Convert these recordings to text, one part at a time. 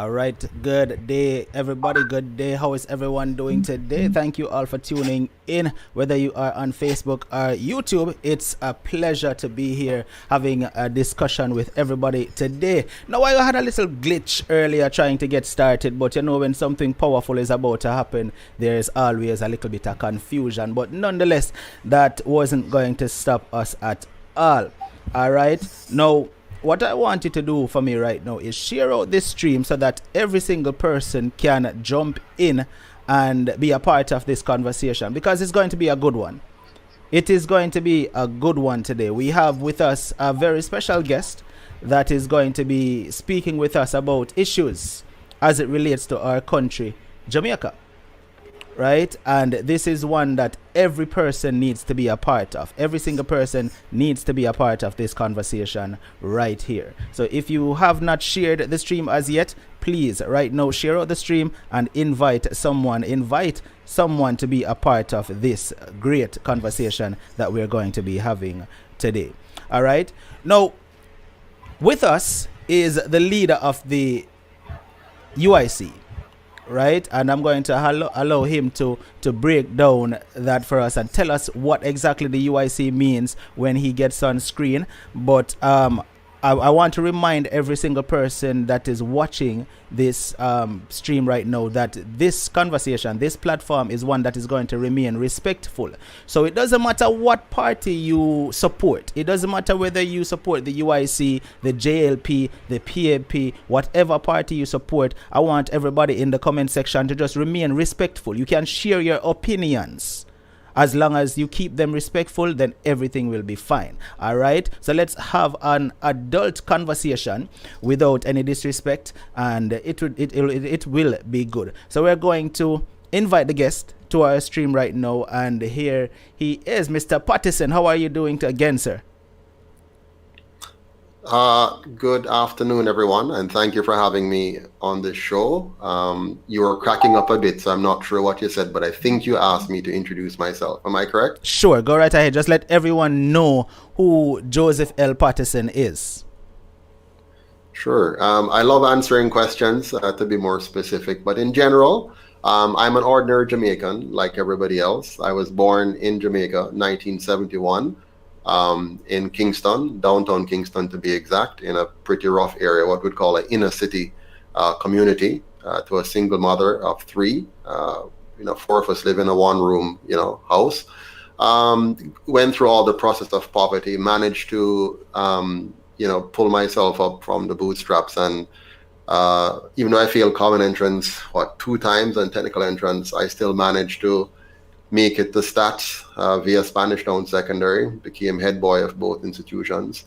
All right, good day, everybody. Good day. How is everyone doing today? Thank you all for tuning in, whether you are on Facebook or YouTube. It's a pleasure to be here having a discussion with everybody today. Now, I had a little glitch earlier trying to get started, but you know, when something powerful is about to happen, there is always a little bit of confusion. But nonetheless, that wasn't going to stop us at all. All right. Now, what I want you to do for me right now is share out this stream so that every single person can jump in and be a part of this conversation, because it's going to be a good one. It is going to be a good one today. We have with us a very special guest that is going to be speaking with us about issues as it relates to our country, Jamaica. Right? And this is one that every person needs to be a part of. Every single person needs to be a part of this conversation right here. So if you have not shared the stream as yet, please right now share out the stream and invite someone to be a part of this great conversation that we're going to be having today. All right. Now, with us is the leader of the UIC. Right, and I'm going to allow him to break down that for us and tell us what exactly the UIC means when he gets on screen. But I want to remind every single person that is watching this stream right now that this conversation, this platform is one that is going to remain respectful. So it doesn't matter what party you support. It doesn't matter whether you support the UIC, the JLP, the PAP, whatever party you support. I want everybody in the comment section to just remain respectful. You can share your opinions. As long as you keep them respectful, then everything will be fine. All right. So let's have an adult conversation without any disrespect, and it will be good. So we're going to invite the guest to our stream right now, and here he is, Mr. Patterson. How are you doing again, sir? Good afternoon, everyone, and thank you for having me on this show. You were cracking up a bit, so I'm not sure what you said, but I think you asked me to introduce myself. Am I correct? Sure, go right ahead. Just let everyone know who Joseph L. Patterson is. Sure. I love answering questions to be more specific, but in general, I'm an ordinary Jamaican like everybody else. I was born in Jamaica, 1971. In Kingston, downtown Kingston to be exact, in a pretty rough area, what we'd call an inner city community, to a single mother of three. Four of us live in a one-room, house. Went through all the process of poverty, managed to, pull myself up from the bootstraps, and even though I failed common entrance, 2 times, and technical entrance, I still managed to make it to stats via Spanish Town Secondary, became head boy of both institutions,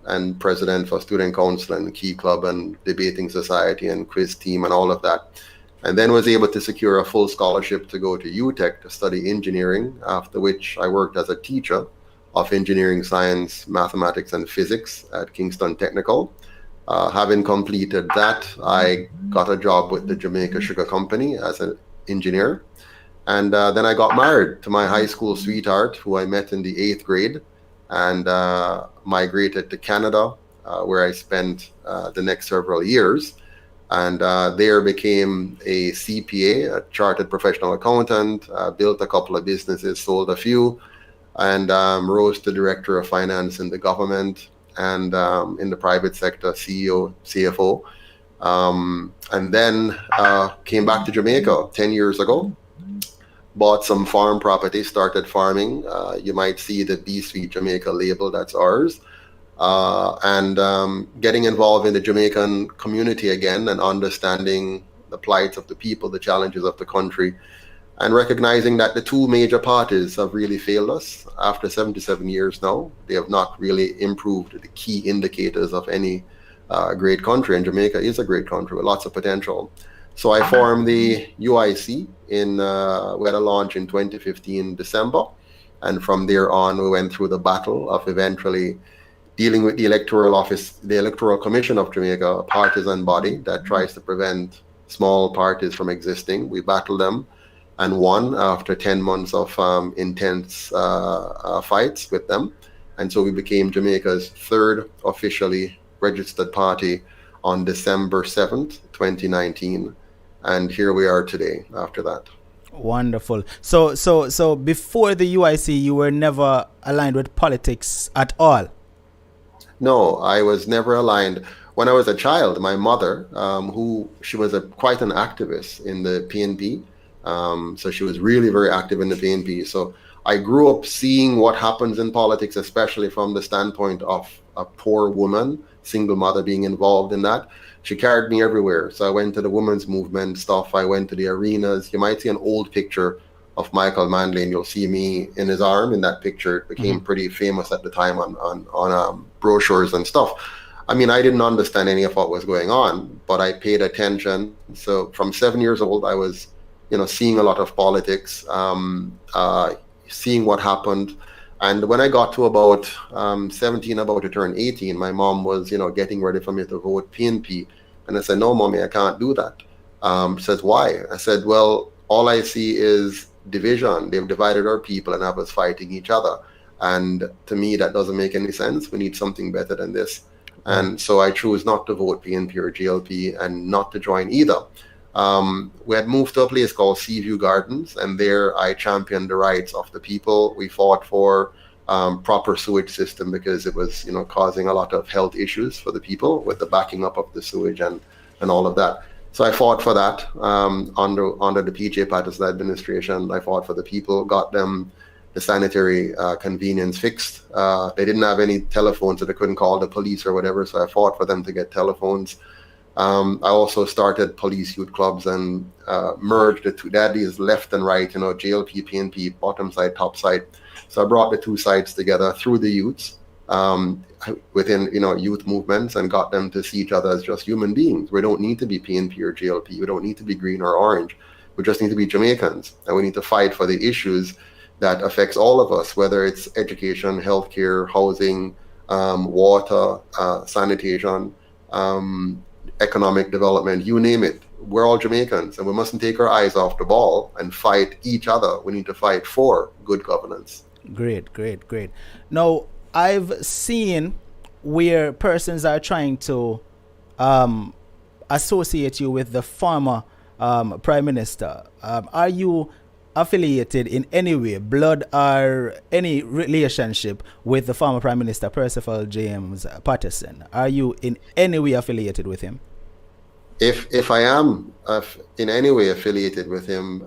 and president for student council and key club and debating society and quiz team and all of that. And then was able to secure a full scholarship to go to UTech to study engineering, after which I worked as a teacher of engineering, science, mathematics, and physics at Kingston Technical. Having completed that, I got a job with the Jamaica Sugar Company as an engineer. And then I got married to my high school sweetheart, who I met in the 8th grade, and migrated to Canada, where I spent the next several years. And there became a CPA, a chartered professional accountant, built a couple of businesses, sold a few, and rose to director of finance in the government and in the private sector, CEO, CFO. And then came back to Jamaica 10 years ago. Bought some farm property, started farming. You might see the B Suite Jamaica label, that's ours. And getting involved in the Jamaican community again and understanding the plight of the people, the challenges of the country, and recognizing that the 2 major parties have really failed us. After 77 years now, they have not really improved the key indicators of any great country, and Jamaica is a great country with lots of potential. So I formed the UIC we had a launch in 2015 December, and from there on we went through the battle of eventually dealing with the Electoral Commission of Jamaica, a partisan body that tries to prevent small parties from existing. We battled them and won after 10 months of intense fights with them. And so we became Jamaica's 3rd officially registered party on December 7th, 2019. And here we are today after that. Wonderful. So before the UIC, you were never aligned with politics at all? No, I was never aligned. When I was a child, my mother, she was quite an activist in the PNP, so she was really very active in the PNP. So I grew up seeing what happens in politics, especially from the standpoint of a poor woman, single mother being involved in that. She carried me everywhere. So I went to the women's movement stuff. I went to the arenas. You might see an old picture of Michael Manley, and you'll see me in his arm in that picture. It became pretty famous at the time on brochures and stuff. I mean, I didn't understand any of what was going on, but I paid attention. So from 7 years old, I was, seeing a lot of politics, seeing what happened. And when I got to about 17, about to turn 18, my mom was, getting ready for me to vote PNP. And I said, no, mommy, I can't do that. She says, why? I said, well, all I see is division. They've divided our people and have us fighting each other. And to me, that doesn't make any sense. We need something better than this. And so I chose not to vote PNP or GLP and not to join either. We had moved to a place called Seaview Gardens, and there I championed the rights of the people. We fought for proper sewage system because it was, causing a lot of health issues for the people with the backing up of the sewage and all of that. So I fought for that under the PJ Patterson administration. I fought for the people, got them the sanitary convenience fixed. They didn't have any telephones, so they couldn't call the police or whatever. So I fought for them to get telephones. I also started police youth clubs and merged the two. That is left and right, JLP, PNP, bottom side, top side. So I brought the two sides together through the youths within, youth movements, and got them to see each other as just human beings. We don't need to be PNP or GLP. We don't need to be green or orange. We just need to be Jamaicans, and we need to fight for the issues that affects all of us, whether it's education, healthcare, housing, water, sanitation, economic development, you name it. We're all Jamaicans, and we mustn't take our eyes off the ball and fight each other. We need to fight for good governance. Great. Now, I've seen where persons are trying to associate you with the former Prime Minister. Are you affiliated in any way, blood or any relationship with the former Prime Minister Percival James Patterson? Are you in any way affiliated with him? If I am in any way affiliated with him,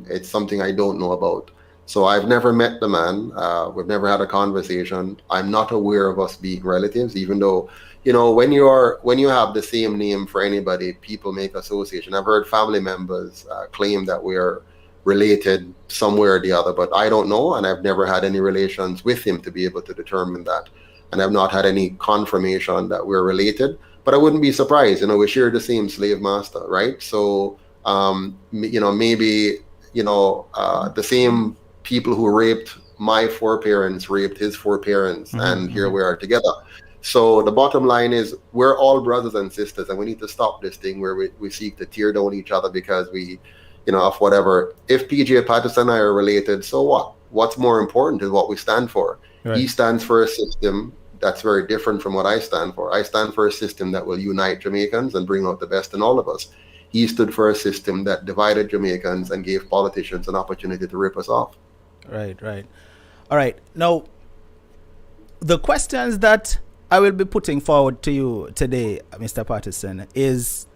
it's something I don't know about. So I've never met the man. We've never had a conversation. I'm not aware of us being relatives, even though, when you have the same name for anybody, people make association. I've heard family members claim that we're related somewhere or the other, but I don't know, and I've never had any relations with him to be able to determine that. And I've not had any confirmation that we're related, but I wouldn't be surprised. We share the same slave master, right? So, maybe, the same people who raped my foreparents raped his foreparents, and here we are together. So the bottom line is we're all brothers and sisters, and we need to stop this thing where we seek to tear down each other because we, of whatever. If PJ Patterson and I are related, so what? What's more important is what we stand for. Right. He stands for a system that's very different from what I stand for. I stand for a system that will unite Jamaicans and bring out the best in all of us. He stood for a system that divided Jamaicans and gave politicians an opportunity to rip us off. Right. All right. Now, the questions that I will be putting forward to you today, Mr. Patterson, is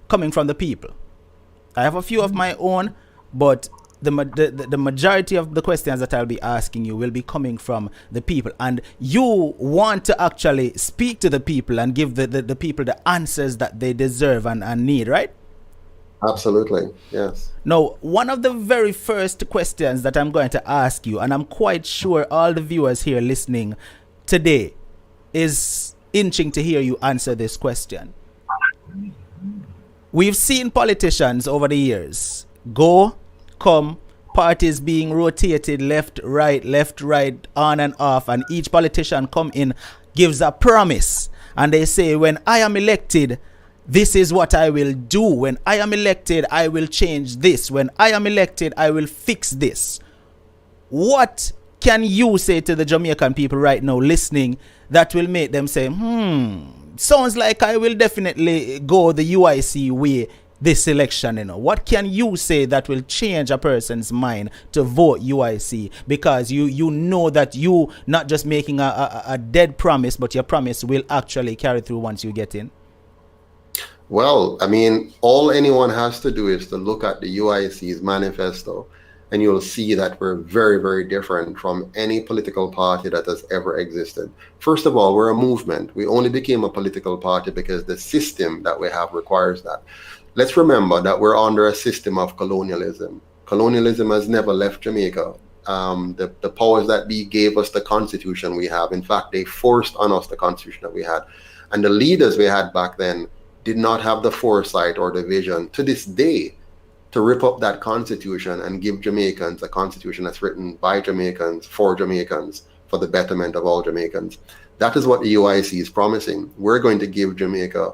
coming from the people. I have a few of my own, but the majority of the questions that I'll be asking you will be coming from the people. And you want to actually speak to the people and give the people the answers that they deserve and need, right? Absolutely, yes. Now, one of the very first questions that I'm going to ask you, and I'm quite sure all the viewers here listening today is inching to hear you answer this question. We've seen politicians over the years go, come, parties being rotated left, right, on and off, and each politician come in, gives a promise, and they say, when I am elected, this is what I will do. When I am elected, I will change this. When I am elected, I will fix this. What can you say to the Jamaican people right now listening that will make them say, sounds like I will definitely go the UIC way this election. What can you say that will change a person's mind to vote UIC? Because you know that you not just making a dead promise, but your promise will actually carry through once you get in. Well, I mean, all anyone has to do is to look at the UIC's manifesto, and you'll see that we're very, very different from any political party that has ever existed. First of all, we're a movement. We only became a political party because the system that we have requires that. Let's remember that we're under a system of colonialism. Colonialism has never left Jamaica. The powers that be gave us the constitution we have. In fact, they forced on us the constitution that we had. And the leaders we had back then did not have the foresight or the vision to this day to rip up that constitution and give Jamaicans a constitution that's written by Jamaicans, for the betterment of all Jamaicans. That is what the UIC is promising. We're going to give Jamaica,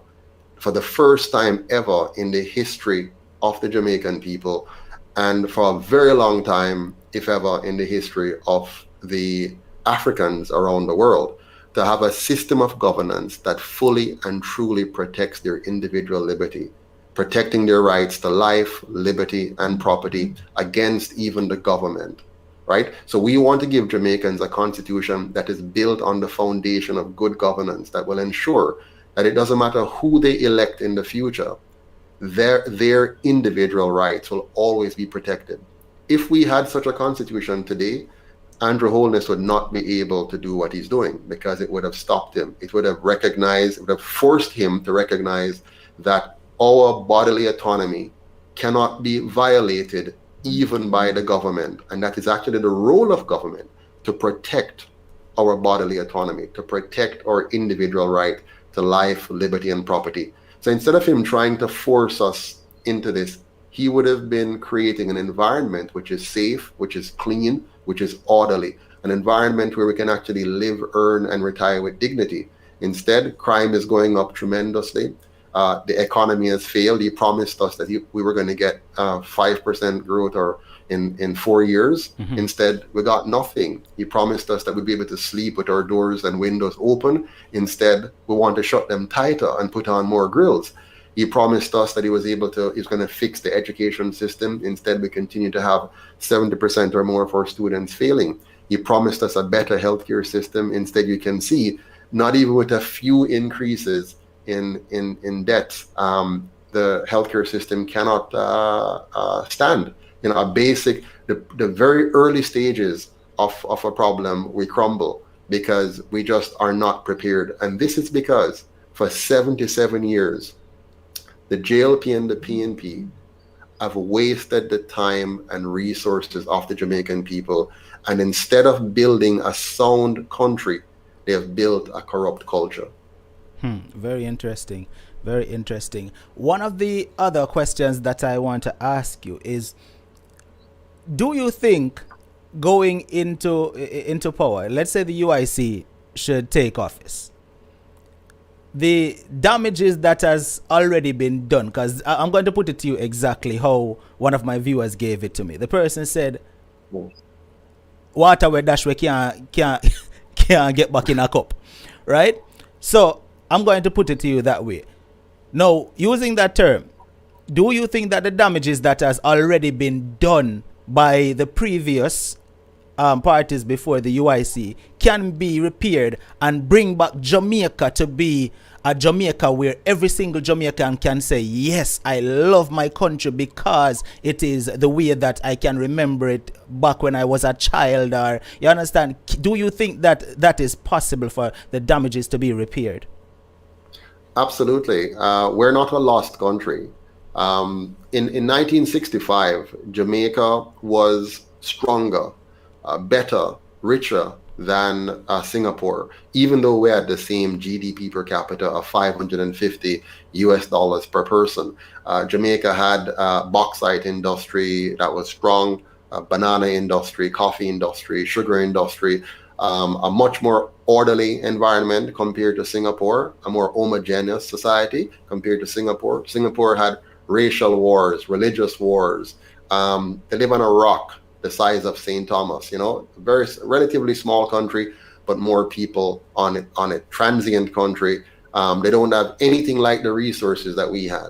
for the first time ever in the history of the Jamaican people, and for a very long time, if ever, in the history of the Africans around the world, to have a system of governance that fully and truly protects their individual liberty, protecting their rights to life, liberty, and property against even the government, right? So we want to give Jamaicans a constitution that is built on the foundation of good governance that will ensure that it doesn't matter who they elect in the future, their individual rights will always be protected. If we had such a constitution today, Andrew Holness would not be able to do what he's doing because it would have stopped him. It would have forced him to recognize that our bodily autonomy cannot be violated even by the government. And that is actually the role of government, to protect our bodily autonomy, to protect our individual right to life, liberty, and property. So instead of him trying to force us into this, he would have been creating an environment which is safe, which is clean, which is orderly, an environment where we can actually live, earn, and retire with dignity. Instead, crime is going up tremendously. The economy has failed. He promised us that we were going to get 5% growth or in 4 years. Mm-hmm. Instead, we got nothing. He promised us that we'd be able to sleep with our doors and windows open. Instead, we want to shut them tighter and put on more grills. He promised us that he's going to fix the education system. Instead, we continue to have 70% or more of our students failing. He promised us a better healthcare system. Instead, you can see, not even with a few increases in debts, the healthcare system cannot stand. The very early stages of a problem, we crumble because we just are not prepared. And this is because for 77 years, the JLP and the PNP have wasted the time and resources of the Jamaican people. And instead of building a sound country, they have built a corrupt culture. Very interesting. Very interesting. One of the other questions that I want to ask you is, do you think going into power, let's say the UIC should take office, the damages that has already been done, because I'm going to put it to you exactly how one of my viewers gave it to me. The person said, water where dash we can't get back in a cup, right? So I'm going to put it to you that way. Now, using that term, do you think that the damages that has already been done by the previous parties before the UIC can be repaired and bring back Jamaica to be a Jamaica where every single Jamaican can say, yes, I love my country because it is the way that I can remember it back when I was a child? Or, you understand? Do you think that that is possible for the damages to be repaired? Absolutely. We're not a lost country. In 1965, Jamaica was stronger, better, richer than Singapore, even though we had the same GDP per capita of $550 per person. Jamaica had a bauxite industry that was strong, banana industry, coffee industry, sugar industry, a much more orderly environment compared to Singapore, a more homogeneous society compared to Singapore. Singapore had racial wars, religious wars. They live on a rock the size of St. Thomas, very relatively small country, but more people on it. Transient country, They don't have anything like the resources that we had.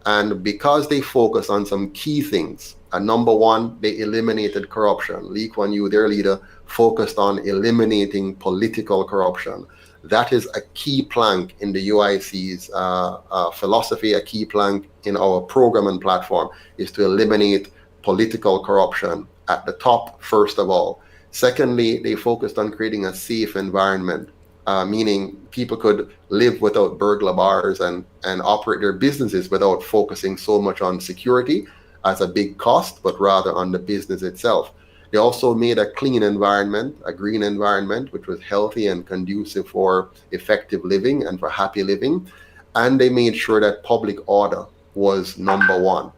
And because they focus on some key things, number one, they eliminated corruption. Lee Kuan Yew, their leader, focused on eliminating political corruption. That is a key plank in the UIC's philosophy, a key plank in our program and platform, is to eliminate political corruption at the top, first of all. Secondly, they focused on creating a safe environment, meaning people could live without burglar bars and operate their businesses without focusing so much on security as a big cost, but rather on the business itself. They also made a clean environment, a green environment, which was healthy and conducive for effective living and for happy living. And they made sure that public order was number one.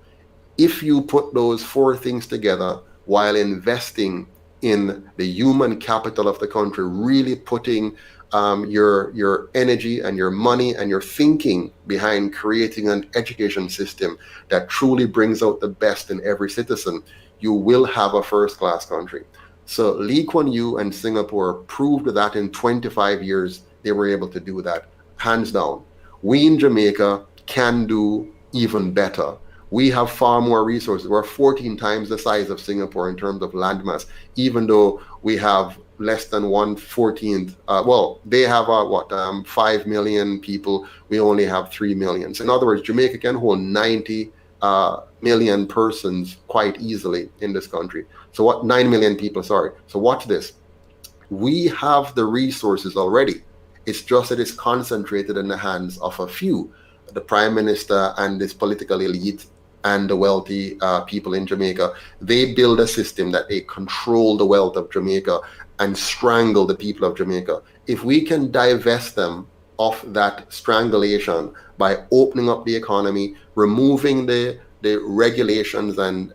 If you put those four things together while investing in the human capital of the country, really putting your energy and your money and your thinking behind creating an education system that truly brings out the best in every citizen, you will have a first-class country. So Lee Kuan Yew and Singapore proved that in 25 years, they were able to do that, hands down. We in Jamaica can do even better. We have far more resources. We're 14 times the size of Singapore in terms of landmass, even though we have less than 1/14th. They have 5 million people. We only have 3 million. So in other words, Jamaica can hold 90 million persons quite easily in this country. So 9 million people, sorry. So watch this. We have the resources already. It's just that it's concentrated in the hands of a few, the prime minister and this political elite and the wealthy people in Jamaica. They build a system that they control the wealth of Jamaica and strangle the people of Jamaica. If we can divest them of that strangulation by opening up the economy, removing the regulations and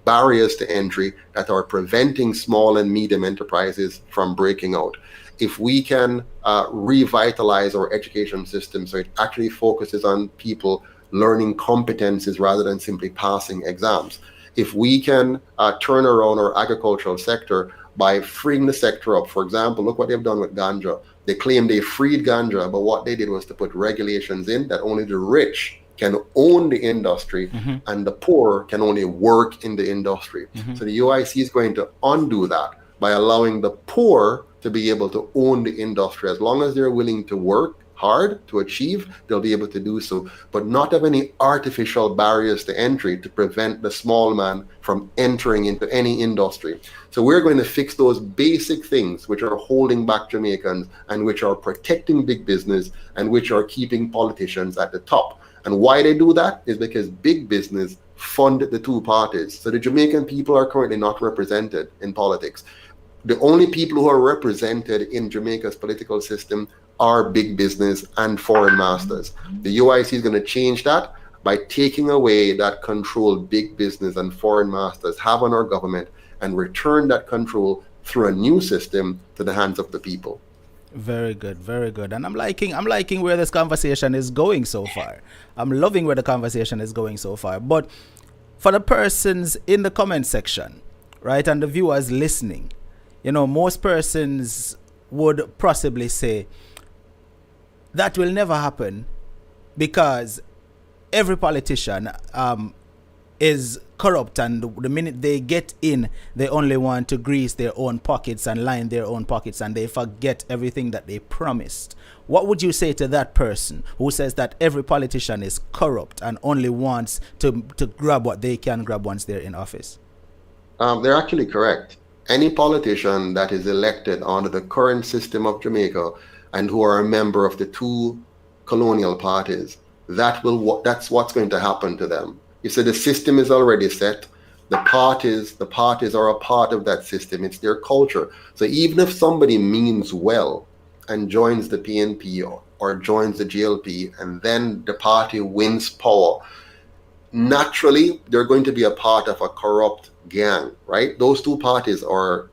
barriers to entry that are preventing small and medium enterprises from breaking out. If we can revitalize our education system so it actually focuses on people learning competencies rather than simply passing exams. If we can turn around our agricultural sector by freeing the sector up. For example, look what they've done with ganja. They claim they freed ganja, but what they did was to put regulations in that only the rich can own the industry and the poor can only work in the industry. So the UIC is going to undo that by allowing the poor to be able to own the industry. As long as they're willing to work hard to achieve, they'll be able to do so, but not have any artificial barriers to entry to prevent the small man from entering into any industry. So we're going to fix those basic things which are holding back Jamaicans and which are protecting big business and which are keeping politicians at the top. And why they do that is because big business fund the two parties. So the Jamaican people are currently not represented in politics. The only people who are represented in Jamaica's political system are big business and foreign masters. The UIC is going to change that by taking away that control big business and foreign masters have on our government and return that control through a new system to the hands of the people. Very good, very good. And I'm liking where this conversation is going so far. I'm loving where the conversation is going so far. But for the persons in the comment section, right, and the viewers listening, most persons would possibly say that will never happen because every politician is corrupt, and the minute they get in, they only want to grease their own pockets and line their own pockets, and they forget everything that they promised. What would you say to that person who says that every politician is corrupt and only wants to grab what they can grab once they're in office? They're actually correct. Any politician that is elected under the current system of Jamaica and who are a member of the two colonial parties, that's what's going to happen to them. You see, the system is already set. The parties are a part of that system. It's their culture. So even if somebody means well and joins the PNP or joins the GLP and then the party wins power, naturally they're going to be a part of a corrupt gang, right? Those two parties are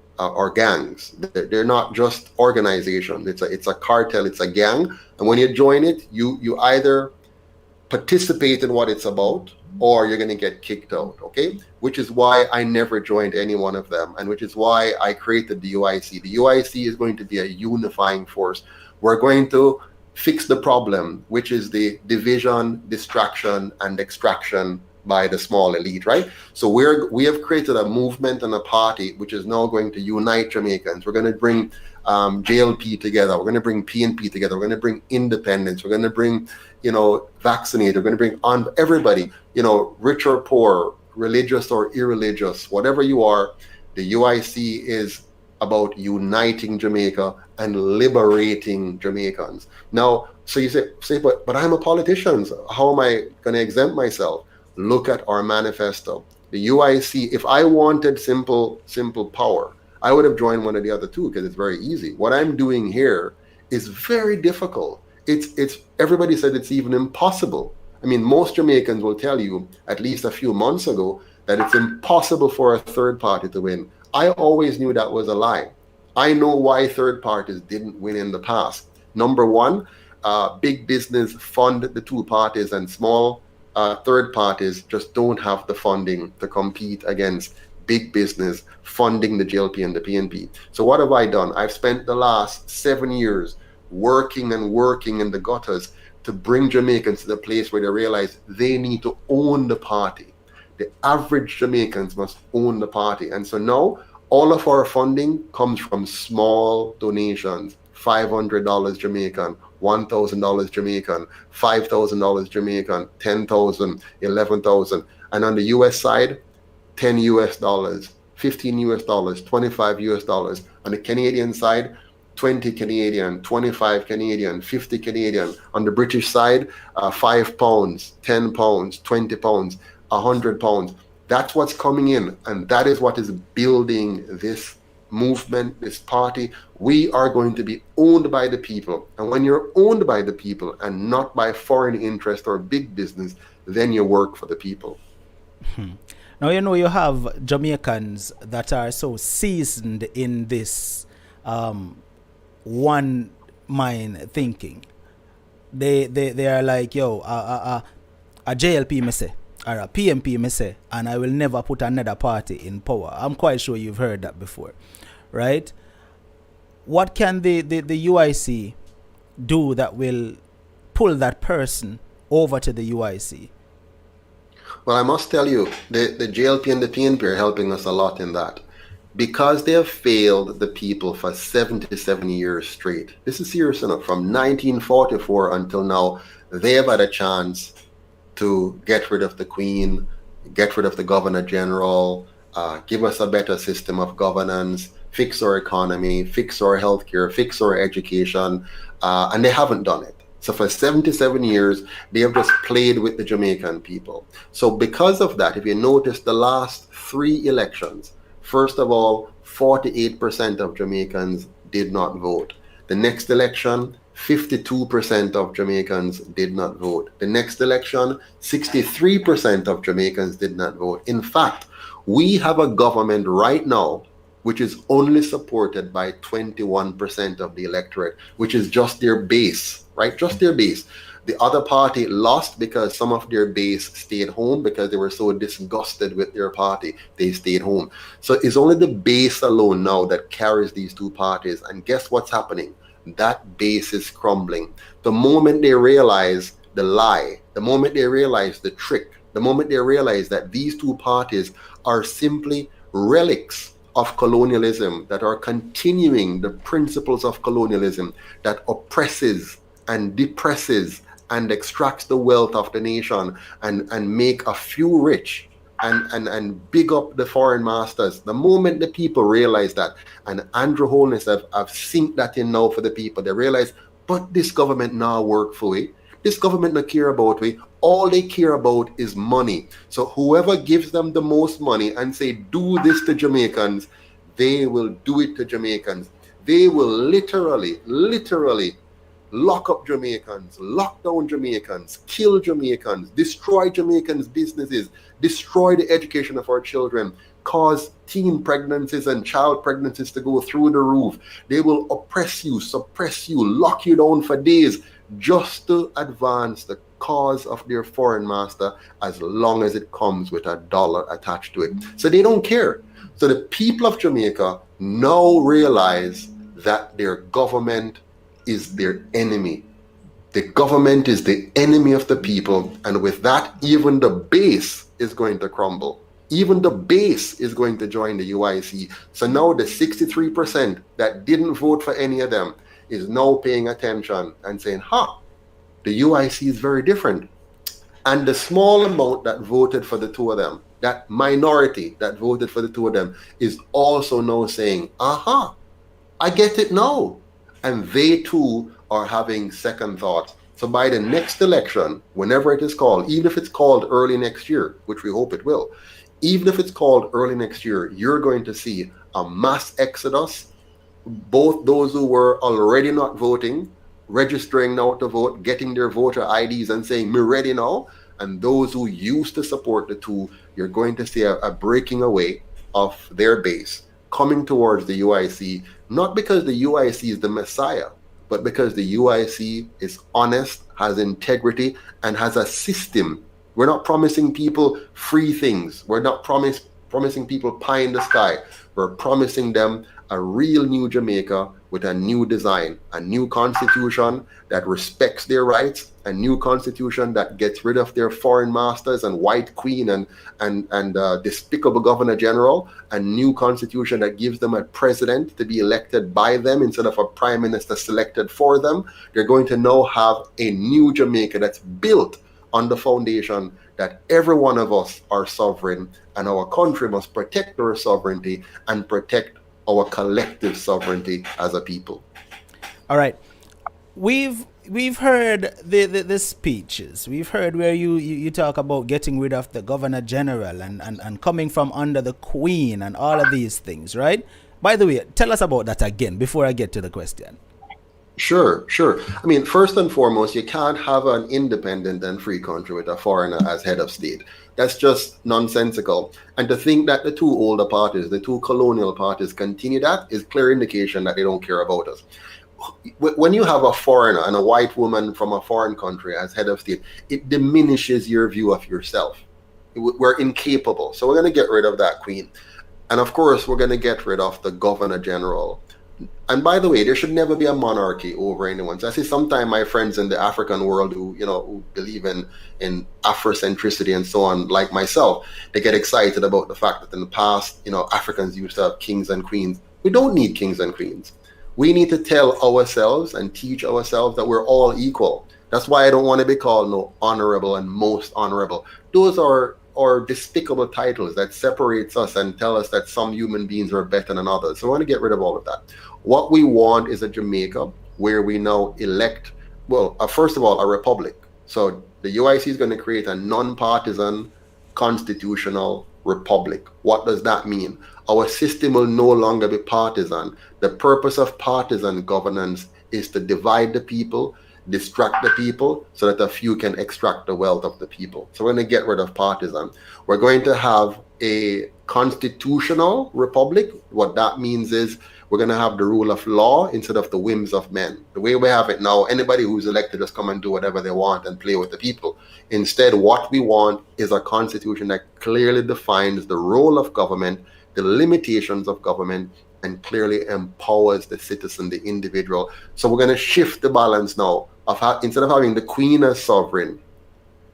gangs. They're not just organizations. It's a cartel. It's a gang. And when you join it, you either participate in what it's about or you're going to get kicked out, okay? Which is why I never joined any one of them, and which is why I created the UIC. The UIC is going to be a unifying force. We're going to fix the problem, which is the division, distraction, and extraction by the small elite, right? So we have created a movement and a party which is now going to unite Jamaicans. We're going to bring JLP together. We're going to bring PNP together. We're going to bring independence. We're going to bring, vaccinated. We're going to bring on everybody, rich or poor, religious or irreligious, whatever you are. The UIC is about uniting Jamaica and liberating Jamaicans. Now, so you say, but I'm a politician. So how am I going to exempt myself? Look at our manifesto. The UIC, if I wanted simple power, I would have joined one of the other two because it's very easy. What I'm doing here is very difficult. It's everybody said it's even impossible. I mean, most Jamaicans will tell you, at least a few months ago, that it's impossible for a third party to win. I always knew that was a lie. I know why third parties didn't win in the past. Number one, big business fund the two parties, and small third parties just don't have the funding to compete against big business funding the JLP and the PNP. So what have I done? I've spent the last 7 years working in the gutters to bring Jamaicans to the place where they realize they need to own the party. The average Jamaicans must own the party. And so now all of our funding comes from small donations, $500 Jamaican, $1,000 Jamaican, $5,000 Jamaican, 10,000, 11,000. And on the US side, 10 US dollars, 15 US dollars, 25 US dollars. On the Canadian side, 20 Canadian, 25 Canadian, 50 Canadian. On the British side, 5 pounds, 10 pounds, 20 pounds, 100 pounds. That's what's coming in, and that is what is building this movement, this party. We are going to be owned by the people, and when you're owned by the people and not by foreign interest or big business, then you work for the people. Now, you have Jamaicans that are so seasoned in this one mind thinking. They are like, a JLP me say, or a PNP me say, and I will never put another party in power. I'm quite sure you've heard that before, right? What can the UIC do that will pull that person over to the UIC? Well, I must tell you, the JLP and the PNP are helping us a lot in that. Because they have failed the people for 77 years straight. This is serious enough. From 1944 until now, they have had a chance to get rid of the Queen, get rid of the Governor General, give us a better system of governance, fix our economy, fix our healthcare, fix our education, and they haven't done it. So for 77 years, they have just played with the Jamaican people. So because of that, if you notice the last 3 elections, first of all, 48% of Jamaicans did not vote. The next election, 52% of Jamaicans did not vote. The next election, 63% of Jamaicans did not vote. In fact, we have a government right now which is only supported by 21% of the electorate, which is just their base, right? Just their base. The other party lost because some of their base stayed home because they were so disgusted with their party. They stayed home. So it's only the base alone now that carries these two parties. And guess what's happening? That base is crumbling. The moment they realize the lie, the moment they realize the trick, the moment they realize that these two parties are simply relics of colonialism, that are continuing the principles of colonialism that oppresses and depresses and extracts the wealth of the nation and make a few rich and big up the foreign masters. The moment the people realize that, and Andrew Holness have synced that in now for the people, they realize, but this government now work for we. This government not care about we. All they care about is money. So whoever gives them the most money and say, do this to Jamaicans, they will do it to Jamaicans. They will literally lock up Jamaicans, lock down Jamaicans, kill Jamaicans, destroy Jamaicans' businesses, destroy the education of our children, cause teen pregnancies and child pregnancies to go through the roof. They will oppress you, suppress you, lock you down for days just to advance the cause of their foreign master, as long as it comes with a dollar attached to it. So they don't care. So the people of Jamaica now realize that their government is their enemy. The government is the enemy of the people, and with that, even the base is going to crumble. Even the base is going to join the UIC. So now the 63% that didn't vote for any of them is now paying attention and saying, the UIC is very different. And the small amount that voted for the two of them, that minority that voted for the two of them, is also now saying, I get it now. And they too are having second thoughts. So by the next election, whenever it is called, even if it's called early next year, which we hope it will, even if it's called early next year, you're going to see a mass exodus, both those who were already not voting, registering now to vote, getting their voter IDs and saying, "Me ready now," and those who used to support the two, you're going to see a breaking away of their base, coming towards the UIC, not because the UIC is the Messiah, but because the UIC is honest, has integrity, and has a system. We're not promising people free things. We're not promising people pie in the sky. We're promising them a real new Jamaica with a new design, a new constitution that respects their rights, a new constitution that gets rid of their foreign masters and white queen and despicable governor general, a new constitution that gives them a president to be elected by them instead of a prime minister selected for them. They're going to now have a new Jamaica that's built on the foundation that every one of us are sovereign, and our country must protect our sovereignty and protect our collective sovereignty as a people. All right. We've heard the speeches. We've heard where you talk about getting rid of the governor general and coming from under the queen and all of these things, right? By the way, tell us about that again before I get to the question. Sure. I mean, first and foremost, you can't have an independent and free country with a foreigner as head of state. That's just nonsensical. And to think that the two older parties, the two colonial parties, continue that is clear indication that they don't care about us. When you have a foreigner and a white woman from a foreign country as head of state, it diminishes your view of yourself. We're incapable. So we're going to get rid of that queen. And of course, we're going to get rid of the governor general. And by the way, there should never be a monarchy over anyone. So I see sometimes my friends in the African world who believe in Afrocentricity and so on, like myself, they get excited about the fact that in the past, Africans used to have kings and queens. We don't need kings and queens. We need to tell ourselves and teach ourselves that we're all equal. That's why I don't want to be called honorable and most honorable. Those are despicable titles that separates us and tell us that some human beings are better than others. So I want to get rid of all of that. What we want is a Jamaica where we now elect, first of all, a republic. So the UIC is going to create a non-partisan constitutional republic. What does that mean? Our system will no longer be partisan. The purpose of partisan governance is to divide the people, distract the people so that a few can extract the wealth of the people. So we're going to get rid of partisan. We're going to have a constitutional republic. What that means is we're going to have the rule of law instead of the whims of men. The way we have it now, anybody who's elected just come and do whatever they want and play with the people. Instead, what we want is a constitution that clearly defines the role of government, the limitations of government, and clearly empowers the citizen, the individual. So we're going to shift the balance now of instead of having the queen as sovereign,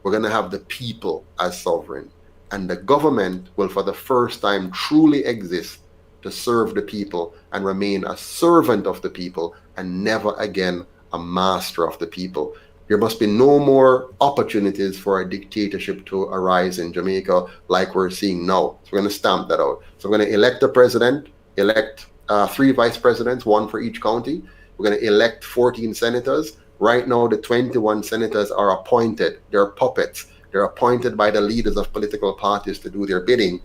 we're going to have the people as sovereign. And the government will, for the first time, truly exist to serve the people and remain a servant of the people and never again a master of the people. There must be no more opportunities for a dictatorship to arise in Jamaica like we're seeing now. So we're going to stamp that out. So we're going to elect a president, elect 3 vice presidents, 1 for each county. We're going to elect 14 senators. Right now, the 21 senators are appointed. They're puppets. They're appointed by the leaders of political parties to do their bidding.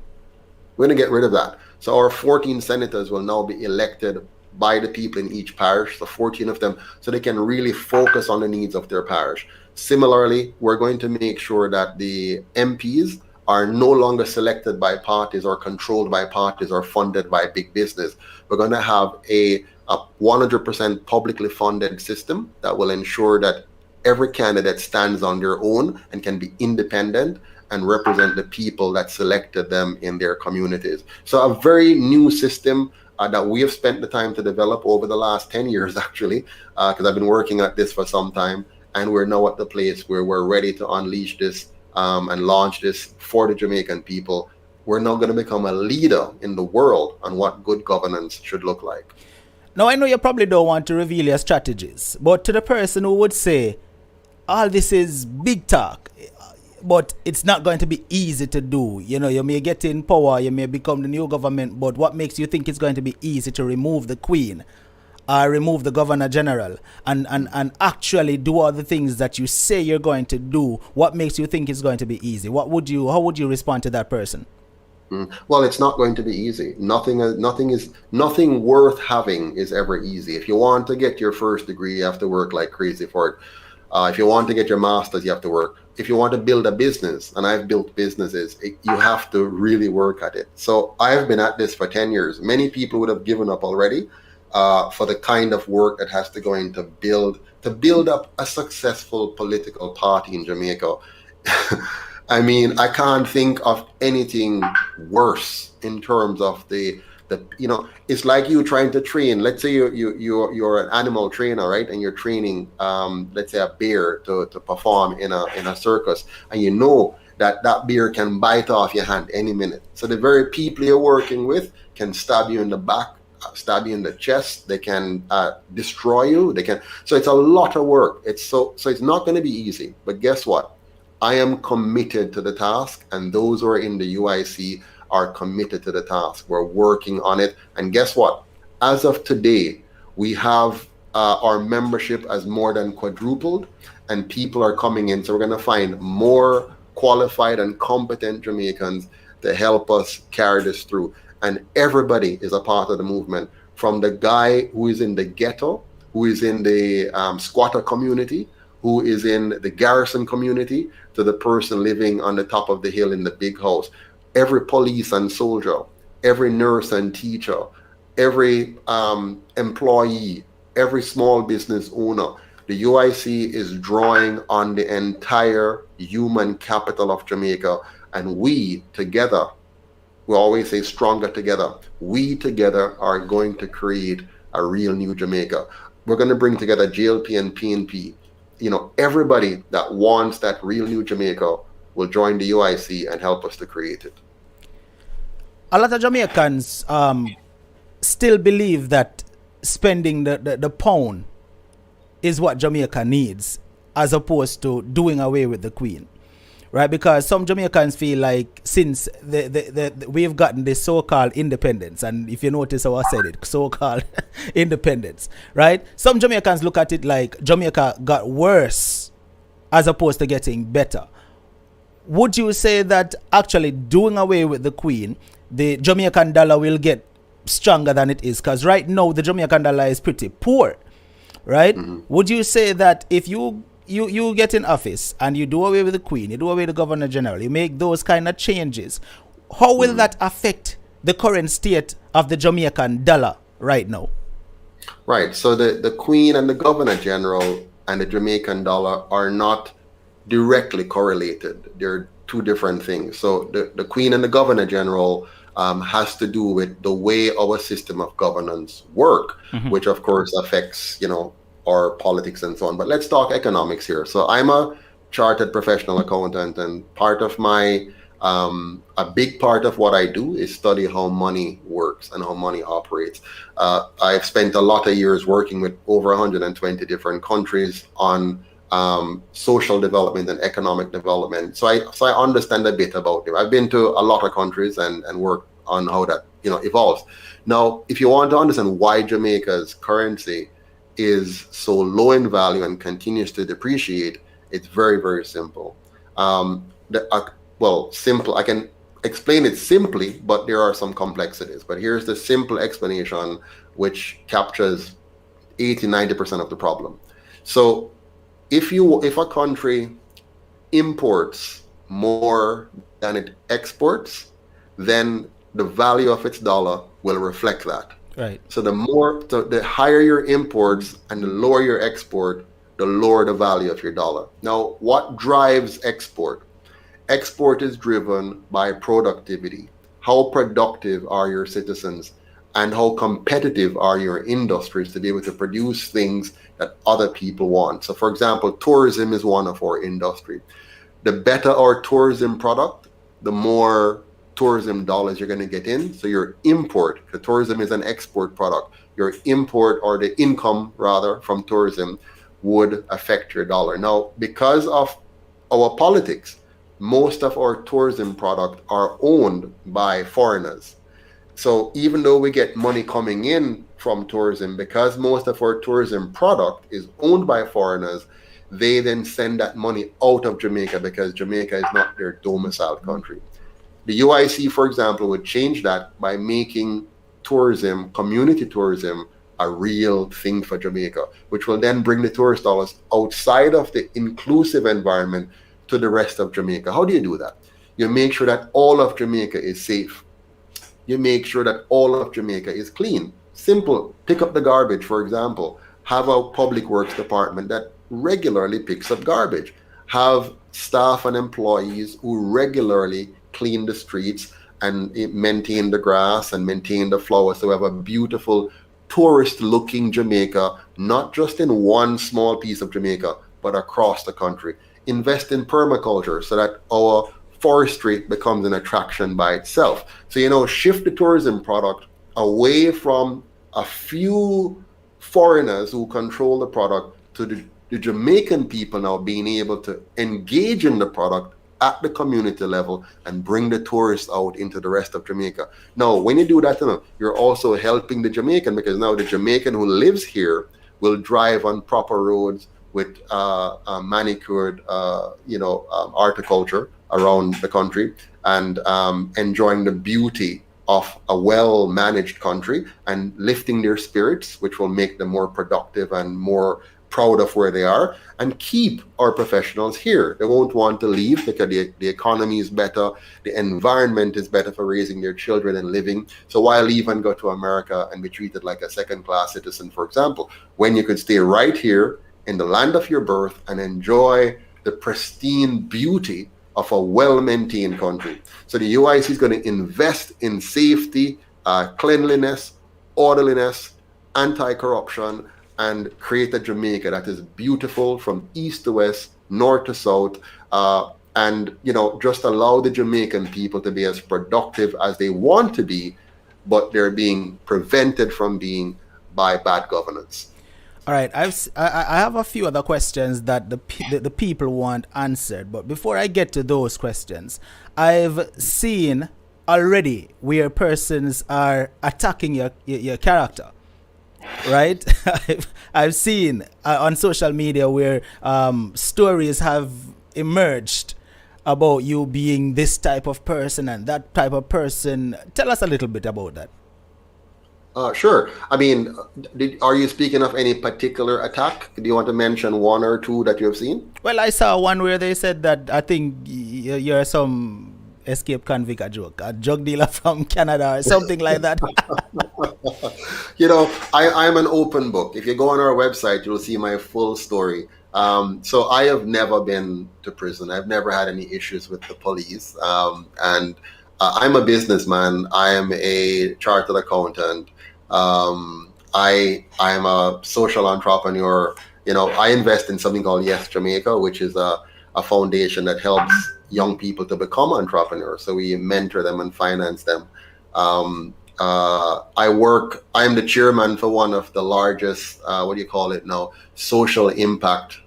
We're going to get rid of that. So our 14 senators will now be elected by the people in each parish, so 14 of them, so they can really focus on the needs of their parish. Similarly, we're going to make sure that the MPs are no longer selected by parties or controlled by parties or funded by big business. We're going to have a 100% publicly funded system that will ensure that every candidate stands on their own and can be independent and represent the people that selected them in their communities. So a very new system that we have spent the time to develop over the last 10 years, actually, because I've been working at this for some time. and we're now at the place where we're ready to unleash this and launch this for the Jamaican people. We're now going to become a leader in the world on what good governance should look like. Now, I know you probably don't want to reveal your strategies, but to the person who would say, all this is big talk, but it's not going to be easy to do. You know, you may get in power, you may become the new government, but what makes you think it's going to be easy to remove the Queen or remove the Governor General and actually do all the things that you say you're going to do? What makes you think it's going to be easy? How would you respond to that person? Well, it's not going to be easy. Nothing worth having is ever easy. If you want to get your first degree, you have to work like crazy for it. If you want to get your master's, you have to work. If you want to build a business, and I've built businesses, you have to really work at it. So I've been at this for 10 years. Many people would have given up already for the kind of work that has to go into build up a successful political party in Jamaica. I mean, I can't think of anything worse in terms of the it's like you trying to train. Let's say you're an animal trainer, right? And you're training, let's say a bear to perform in a circus, and you know that bear can bite off your hand any minute. So the very people you're working with can stab you in the back, stab you in the chest. They can destroy you. So it's a lot of work. So it's not going to be easy. But guess what? I am committed to the task, and those who are in the UIC are committed to the task. We're working on it. And guess what? As of today, we have our membership has more than quadrupled, and people are coming in. So we're going to find more qualified and competent Jamaicans to help us carry this through. And everybody is a part of the movement, from the guy who is in the ghetto, who is in the squatter community, who is in the garrison community, to the person living on the top of the hill in the big house. Every police and soldier, every nurse and teacher, every employee, every small business owner. The UIC is drawing on the entire human capital of Jamaica, and we together, we always say stronger together, we together are going to create a real new Jamaica. We're going to bring together JLP and PNP. Everybody that wants that real new Jamaica will join the UIC and help us to create it. A lot of Jamaicans still believe that spending the pound is what Jamaica needs, as opposed to doing away with the Queen, right? Because some Jamaicans feel like since we've gotten this so-called independence, and if you notice how I said it, so-called independence, right? Some Jamaicans look at it like Jamaica got worse as opposed to getting better. Would you say that actually doing away with the Queen, the Jamaican dollar will get stronger than it is? Because right now the Jamaican dollar is pretty poor, right? Mm-hmm. Would you say that if you get in office and you do away with the Queen, you do away with the Governor General, you make those kind of changes, how will that affect the current state of the Jamaican dollar right now? Right. So the Queen and the Governor General and the Jamaican dollar are not directly correlated. They're two different things. So the Queen and the Governor General has to do with the way our system of governance work, mm-hmm. which of course affects, our politics and so on. But let's talk economics here. So I'm a chartered professional accountant, and part of my, a big part of what I do is study how money works and how money operates. I've spent a lot of years working with over 120 different countries on social development and economic development. So I understand a bit about it. I've been to a lot of countries and worked on how that, evolves. Now, if you want to understand why Jamaica's currency is so low in value and continues to depreciate, it's very, very simple. Simple. I can explain it simply, but there are some complexities. But here's the simple explanation, which captures 80-90% of the problem. So if a country imports more than it exports, then the value of its dollar will reflect that. Right. So the higher your imports and the lower your export, the lower the value of your dollar. Now, what drives export? Export is driven by productivity. How productive are your citizens? and how competitive are your industries to be able to produce things that other people want. So for example, tourism is one of our industry. The better our tourism product, the more tourism dollars you're going to get in. So your import, the tourism is an export product, your import, or the income rather from tourism, would affect your dollar. Now, because of our politics, most of our tourism product are owned by foreigners. So even though we get money coming in from tourism, because most of our tourism product is owned by foreigners, they then send that money out of Jamaica because Jamaica is not their domiciled country. The UIC, for example, would change that by making tourism, community tourism, a real thing for Jamaica, which will then bring the tourist dollars outside of the inclusive environment to the rest of Jamaica. How do you do that? You make sure that all of Jamaica is safe. You make sure that all of Jamaica is clean. Simple. Pick up the garbage, for example. Have a public works department that regularly picks up garbage. Have staff and employees who regularly clean the streets and maintain the grass and maintain the flowers. So we have a beautiful tourist-looking Jamaica, not just in one small piece of Jamaica, but across the country. Invest in permaculture so that our forestry becomes an attraction by itself. So, shift the tourism product away from a few foreigners who control the product to the Jamaican people now being able to engage in the product at the community level and bring the tourists out into the rest of Jamaica. Now, when you do that, you're also helping the Jamaican, because now the Jamaican who lives here will drive on proper roads with manicured, horticulture around the country, and enjoying the beauty of a well-managed country and lifting their spirits, which will make them more productive and more proud of where they are, and keep our professionals here. They won't want to leave because the economy is better, the environment is better for raising their children and living. So why leave and go to America and be treated like a second-class citizen, for example, when you could stay right here in the land of your birth and enjoy the pristine beauty of a well-maintained country. So the UIC is going to invest in safety, cleanliness, orderliness, anti-corruption, and create a Jamaica that is beautiful from east to west, north to south, and just allow the Jamaican people to be as productive as they want to be, but they're being prevented from being by bad governance. All right, I have a few other questions that the people want answered, but before I get to those questions, I've seen already where persons are attacking your character. Right? I've seen on social media where stories have emerged about you being this type of person and that type of person. Tell us a little bit about that. Sure. I mean, are you speaking of any particular attack? Do you want to mention one or two that you have seen? Well, I saw one where they said that I think you're some escape convict, a drug dealer from Canada or something like that. I'm an open book. If you go on our website, you'll see my full story. So I have never been to prison. I've never had any issues with the police. And I'm a businessman. I am a chartered accountant. I'm a social entrepreneur. I invest in something called Yes Jamaica, which is a foundation that helps young people to become entrepreneurs. So we mentor them and finance them. I'm the chairman for one of the largest, social impact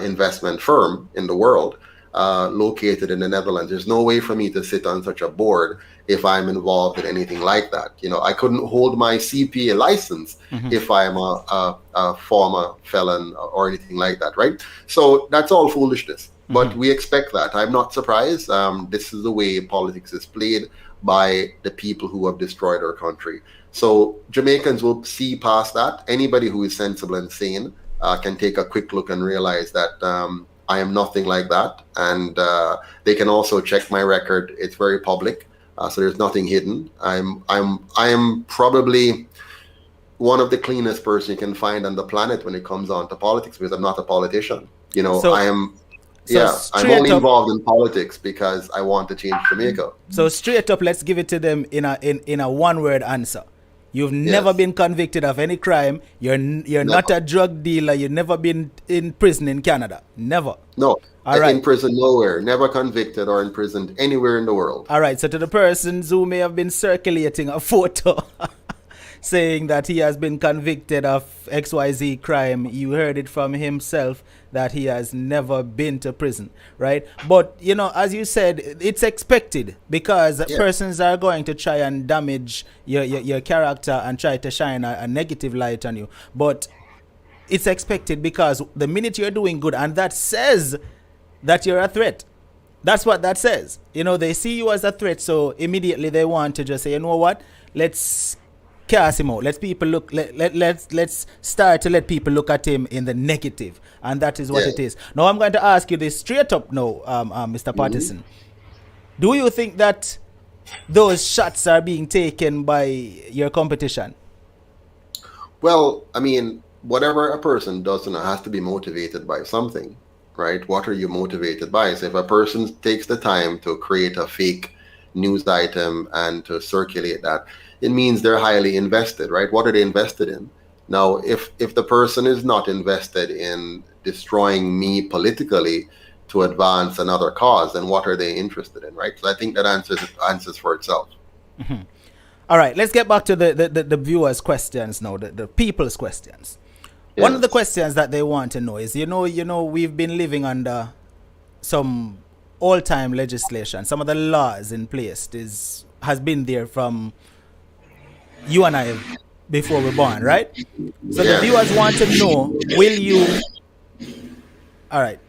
investment firm in the world, located in the Netherlands. There's no way for me to sit on such a board if I'm involved in anything like that. I couldn't hold my CPA license if I'm a former felon or anything like that, right? So that's all foolishness. But we expect that. I'm not surprised. This is the way politics is played by the people who have destroyed our country. So Jamaicans will see past that. Anybody who is sensible and sane can take a quick look and realize that I am nothing like that. And they can also check my record. It's very public, so there's nothing hidden. I am probably one of the cleanest person you can find on the planet when it comes on to politics, because I'm not a politician. I'm only involved in politics because I want to change Jamaica. So straight up, let's give it to them in a one-word answer. You've never been convicted of any crime. You're not a drug dealer. You've never been in prison in Canada. Never. No. All right. In prison nowhere. Never convicted or imprisoned anywhere in the world. All right. So to the persons who may have been circulating a photo saying that he has been convicted of XYZ crime, you heard it from himself that he has never been to prison, right? But, you know, as you said, it's expected because persons are going to try and damage your character and try to shine a negative light on you. But it's expected because the minute you're doing good, and that says that you're a threat. That's what that says. You know, they see you as a threat, so immediately they want to just say, you know what, let's cast him out. Let's start to let people look at him in the negative, and that is what it is. Now I'm going to ask you this straight up now, Mr. Patterson. Do you think that those shots are being taken by your competition? Well, I mean, whatever a person does has to be motivated by something, right? What are you motivated by? So if a person takes the time to create a fake news item and to circulate that, it means they're highly invested, right? What are they invested in? Now, if the person is not invested in destroying me politically to advance another cause, then what are they interested in, right? So I think that answers for itself. Mm-hmm. All right, let's get back to the viewers' questions now, the people's questions. Yes. One of the questions that they want to know is, you know, we've been living under some all-time legislation. Some of the laws in place has been there from you and I before we're born, right? So the viewers want to know, will you... All right,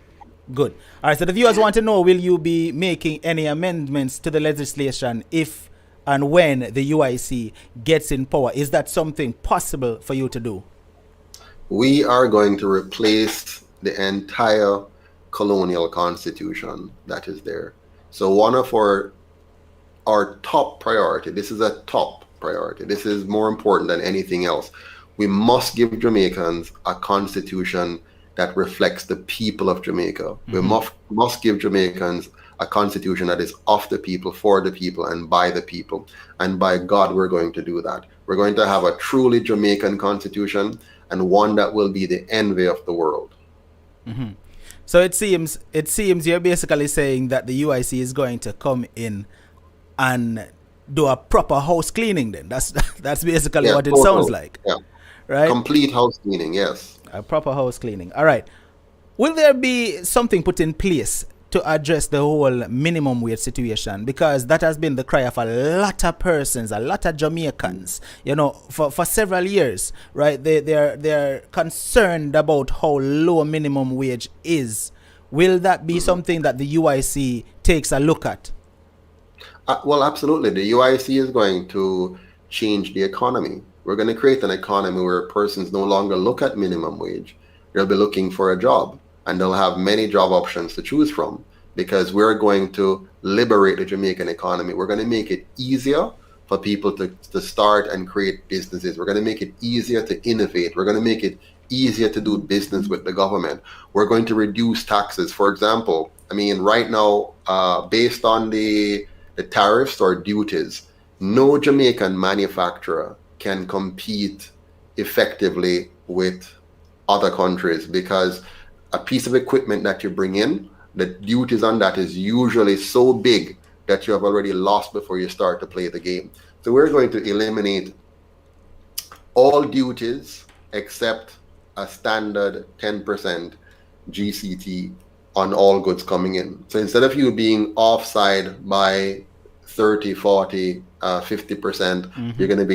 good. All right, so the viewers want to know, will you be making any amendments to the legislation if and when the UIC gets in power? Is that something possible for you to do? We are going to replace the entire colonial constitution that is there. So one of our top priority, this is a top priority, this is more important than anything else. We must give Jamaicans a constitution that reflects the people of Jamaica. We must give Jamaicans a constitution that is of the people, for the people, and by the people. And by God, we're going to do that. We're going to have a truly Jamaican constitution, and one that will be the envy of the world. Mm-hmm. So it seems you're basically saying that the UIC is going to come in and do a proper house cleaning then. That's basically what it sounds like. Yeah. Right? Complete house cleaning, yes. A proper house cleaning. All right. Will there be something put in place to address the whole minimum wage situation? Because that has been the cry of a lot of persons, a lot of Jamaicans, you know, for several years, right? They're concerned about how low minimum wage is. Will that be something that the UIC takes a look at? Well, absolutely. The UIC is going to change the economy. We're going to create an economy where persons no longer look at minimum wage. They'll be looking for a job, and they'll have many job options to choose from, because we're going to liberate the Jamaican economy. We're going to make it easier for people to start and create businesses. We're going to make it easier to innovate. We're going to make it easier to do business with the government. We're going to reduce taxes. For example, I mean, right now, based on the tariffs or duties, no Jamaican manufacturer can compete effectively with other countries, because a piece of equipment that you bring in, the duties on that is usually so big that you have already lost before you start to play the game. So we're going to eliminate all duties except a standard 10% GCT on all goods coming in. So instead of you being offside by 30, 40, 50%, you're going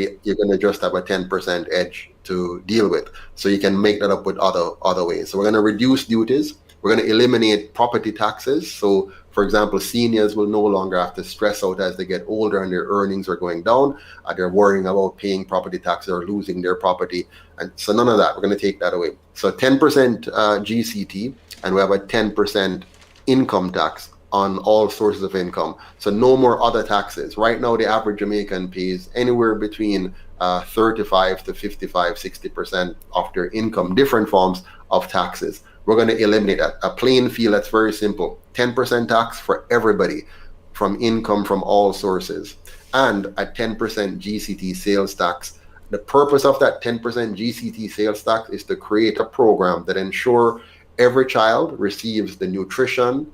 to just have a 10% edge to deal with. So you can make that up with other ways. So we're going to reduce duties. We're going to eliminate property taxes. So, for example, seniors will no longer have to stress out as they get older and their earnings are going down. They're worrying about paying property taxes or losing their property. And so none of that. We're going to take that away. So 10% GCT, and we have a 10% income tax on all sources of income. So no more other taxes. Right now, the average Jamaican pays anywhere between 35 to 55, 60% of their income, different forms of taxes. We're going to eliminate that. A plain field that's very simple. 10% tax for everybody from income from all sources, and a 10% GCT sales tax The purpose of that 10% GCT sales tax is to create a program that ensure every child receives the nutrition,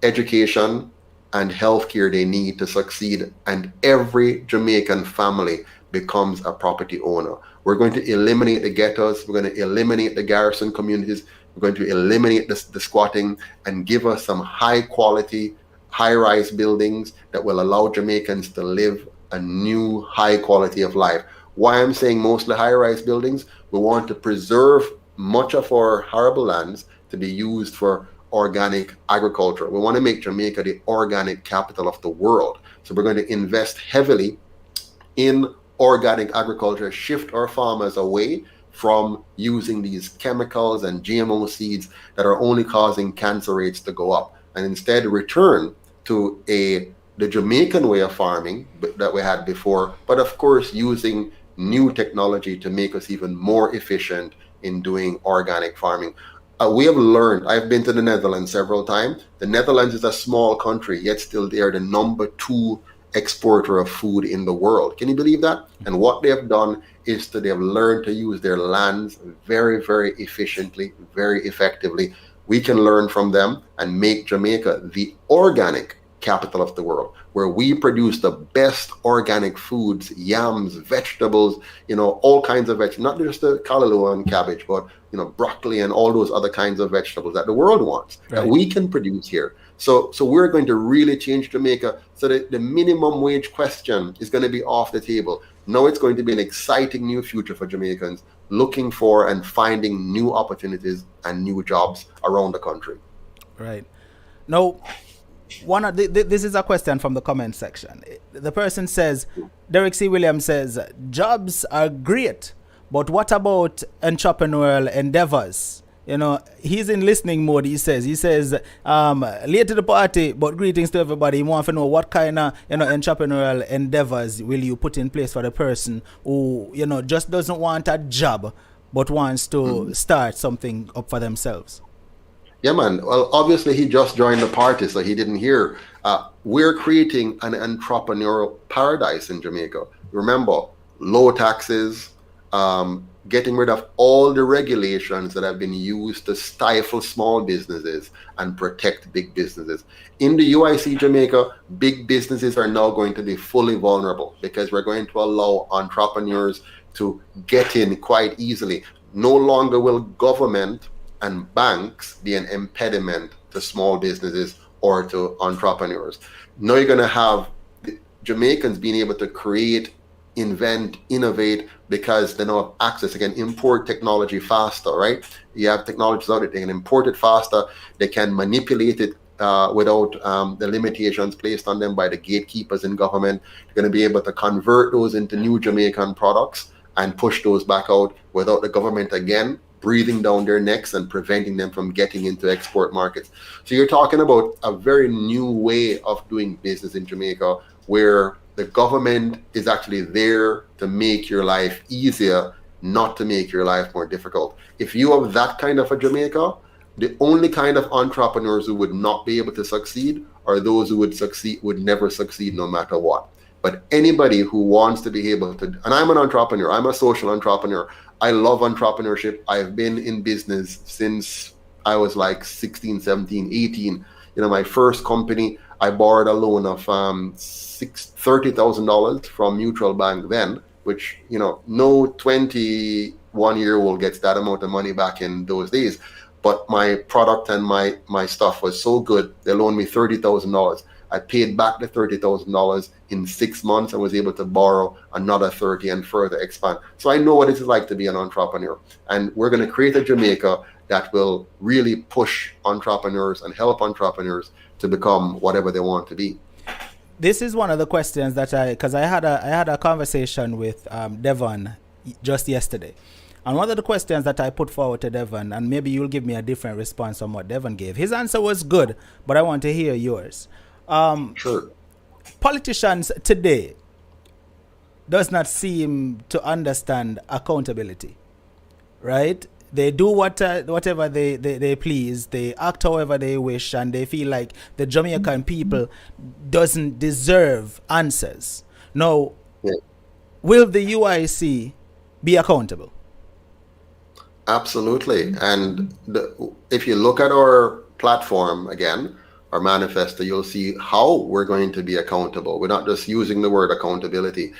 education, and healthcare they need to succeed, and every Jamaican family becomes a property owner. We're going to eliminate the ghettos. We're going to eliminate the garrison communities. We're going to eliminate the squatting and give us some high quality, high-rise buildings that will allow Jamaicans to live a new high quality of life. Why I'm saying mostly high-rise buildings, we want to preserve much of our arable lands to be used for organic agriculture. We want to make Jamaica the organic capital of the world. So we're going to invest heavily in organic agriculture, shift our farmers away from using these chemicals and GMO seeds that are only causing cancer rates to go up, and instead return to the Jamaican way of farming that we had before, but of course using new technology to make us even more efficient in doing organic farming. We have learned, I've been to the Netherlands several times. The Netherlands is a small country, yet still they are the #2 exporter of food in the world. Can you believe that? And what they have done is they have learned to use their lands very, very efficiently, very effectively. We can learn from them and make Jamaica the organic capital of the world, where we produce the best organic foods, yams, vegetables, all kinds of vegetables, not just the callaloo and cabbage, but broccoli and all those other kinds of vegetables that the world wants, right, that we can produce here. So we're going to really change Jamaica so that the minimum wage question is going to be off the table. Now it's going to be an exciting new future for Jamaicans looking for and finding new opportunities and new jobs around the country. Right. Now, this is a question from the comment section. The person says, Derek C. Williams says, jobs are great, but what about entrepreneurial endeavors? He's in listening mode. He says, late to the party, but greetings to everybody. He wants to know what kind of, entrepreneurial endeavors will you put in place for the person who, just doesn't want a job, but wants to start something up for themselves. Yeah, man. Well, obviously he just joined the party, so he didn't hear. We're creating an entrepreneurial paradise in Jamaica. Remember, low taxes, getting rid of all the regulations that have been used to stifle small businesses and protect big businesses. In the UIC Jamaica, big businesses are now going to be fully vulnerable because we're going to allow entrepreneurs to get in quite easily. No longer will government and banks be an impediment to small businesses or to entrepreneurs. Now you're going to have Jamaicans being able to create, invent, innovate, because they now have access. They can import technology faster, right? You have technologies out there, they can import it faster, they can manipulate it without the limitations placed on them by the gatekeepers in government. They're going to be able to convert those into new Jamaican products and push those back out without the government again breathing down their necks and preventing them from getting into export markets. So you're talking about a very new way of doing business in Jamaica, where the government is actually there to make your life easier, not to make your life more difficult. If you have that kind of a Jamaica, the only kind of entrepreneurs who would not be able to succeed are those who would never succeed no matter what. But anybody who wants to be able to, and I'm an entrepreneur, I'm a social entrepreneur. I love entrepreneurship. I've been in business since I was like 16, 17, 18. My first company, I borrowed a loan of $30,000 from Mutual Bank then, which, no 21-year-old gets that amount of money back in those days. But my product and my stuff was so good, they loaned me $30,000. I paid back the $30,000 in 6 months and was able to borrow another 30 and further expand. So I know what it is like to be an entrepreneur. And we're going to create a Jamaica that will really push entrepreneurs and help entrepreneurs to become whatever they want to be. This is one of the questions that because I had a conversation with Devon just yesterday. And one of the questions that I put forward to Devon, and maybe you'll give me a different response from what Devon gave. His answer was good, but I want to hear yours. Sure. Politicians today does not seem to understand accountability, right? They do whatever they please, they act however they wish, and they feel like the Jamaican people doesn't deserve answers. Now, will the UIC be accountable? Absolutely. And if you look at our platform again, our manifesto, you'll see how we're going to be accountable. We're not just using the word accountability.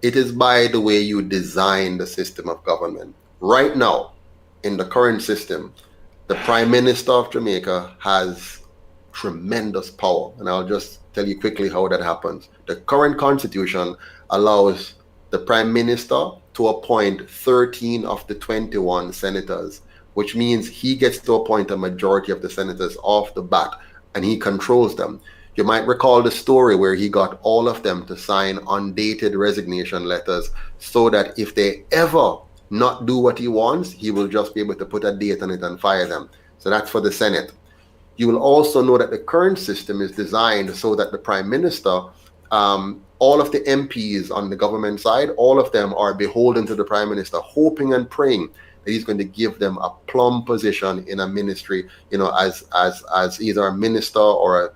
It is by the way you design the system of government. Right now, in the current system, the Prime Minister of Jamaica has tremendous power. And I'll just tell you quickly how that happens. The current constitution allows the Prime Minister to appoint 13 of the 21 senators, which means he gets to appoint a majority of the senators off the bat, and he controls them. You might recall the story where he got all of them to sign undated resignation letters so that if they ever not do what he wants, he will just be able to put a date on it and fire them. So that's for the Senate. You will also know that the current system is designed so that the Prime Minister, all of the MPs on the government side, all of them are beholden to the Prime Minister, hoping and praying that he's going to give them a plum position in a ministry, as either a minister or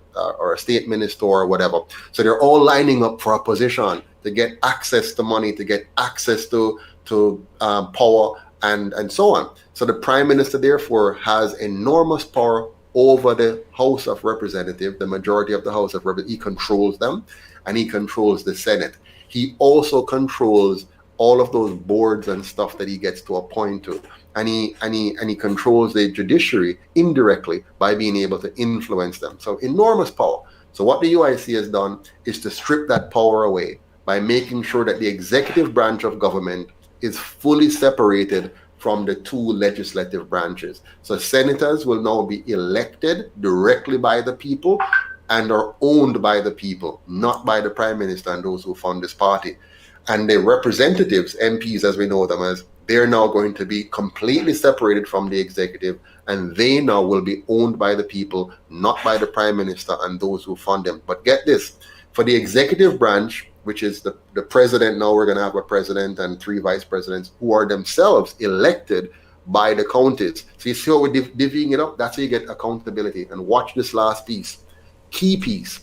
a state minister or whatever. So they're all lining up for a position to get access to money, to get access to power and so on. So the Prime Minister therefore has enormous power over the House of Representatives, the majority of the House of Representatives. He controls them, and he controls the Senate. He also controls all of those boards and stuff that he gets to appoint to, and he controls the judiciary indirectly by being able to influence them. So enormous power. So what the UIC has done is to strip that power away by making sure that the executive branch of government is fully separated from the two legislative branches. So senators will now be elected directly by the people and are owned by the people, not by the Prime Minister and those who fund this party. And the representatives, MPs as we know them as, they're now going to be completely separated from the executive, and they now will be owned by the people, not by the Prime Minister and those who fund them. But get this, for the executive branch, which is the president, now we're going to have a president and 3 vice presidents who are themselves elected by the counties. So you see how we're divvying it up? That's how you get accountability. And watch this last piece. Key piece.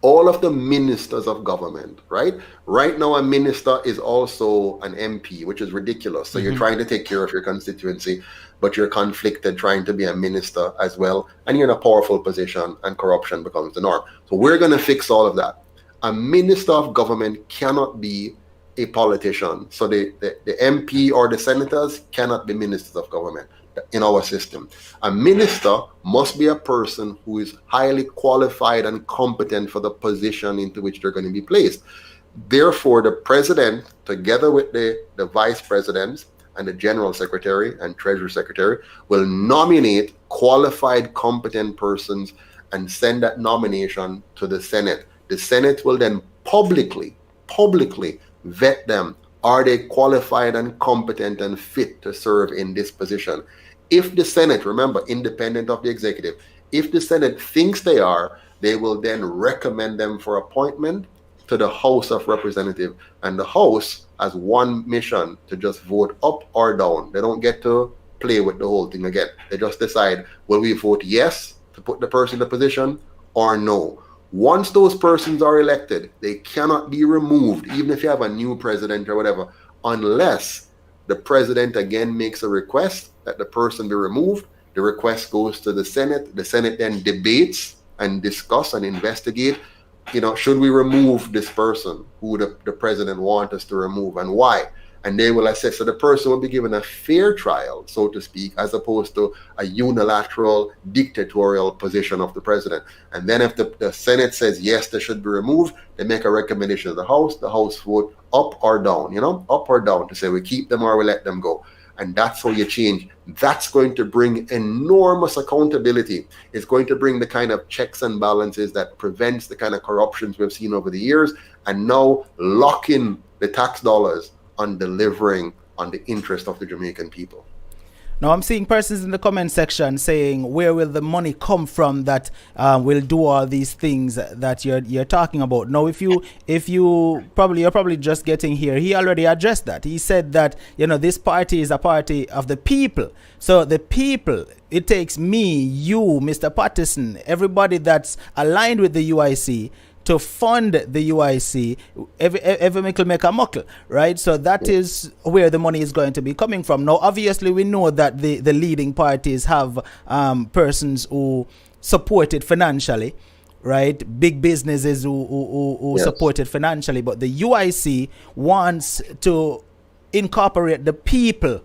All of the ministers of government, right? Right now, a minister is also an MP, which is ridiculous. So you're trying to take care of your constituency, but you're conflicted trying to be a minister as well. And you're in a powerful position, and corruption becomes the norm. So we're going to fix all of that. A minister of government cannot be a politician. So the MP or the senators cannot be ministers of government in our system. A minister must be a person who is highly qualified and competent for the position into which they're going to be placed. Therefore, the president, together with the vice presidents and the general secretary and treasury secretary, will nominate qualified, competent persons and send that nomination to the Senate. The Senate will then publicly vet them. Are they qualified and competent and fit to serve in this position? If the Senate, remember, independent of the executive, if the Senate thinks they are, they will then recommend them for appointment to the House of Representatives. And the House has one mission: to just vote up or down. They don't get to play with the whole thing again. They just decide, will we vote yes to put the person in the position or no? Once those persons are elected, they cannot be removed, even if you have a new president or whatever, unless the president again makes a request that the person be removed. The request goes to the Senate. The Senate then debates and discuss and investigate, should we remove this person who the president wants us to remove, and why? And they will assess. So the person will be given a fair trial, so to speak, as opposed to a unilateral dictatorial position of the president. And then if the Senate says yes, they should be removed, they make a recommendation to the House vote up or down, up or down, to say we keep them or we let them go. And that's how you change. That's going to bring enormous accountability. It's going to bring the kind of checks and balances that prevents the kind of corruptions we've seen over the years, and now lock in the tax dollars on delivering on the interest of the Jamaican people. Now I'm seeing persons in the comment section saying, where will the money come from that will do all these things that you're talking about? Now, you're probably just getting here. He already addressed that. He said that, this party is a party of the people. So the people, it takes me, you, Mr. Patterson, everybody that's aligned with the UIC to fund the UIC, every mickle make a muckle, right? So that is where the money is going to be coming from. Now, obviously, we know that the leading parties have persons who support it financially, right? Big businesses who support it financially, but the UIC wants to incorporate the people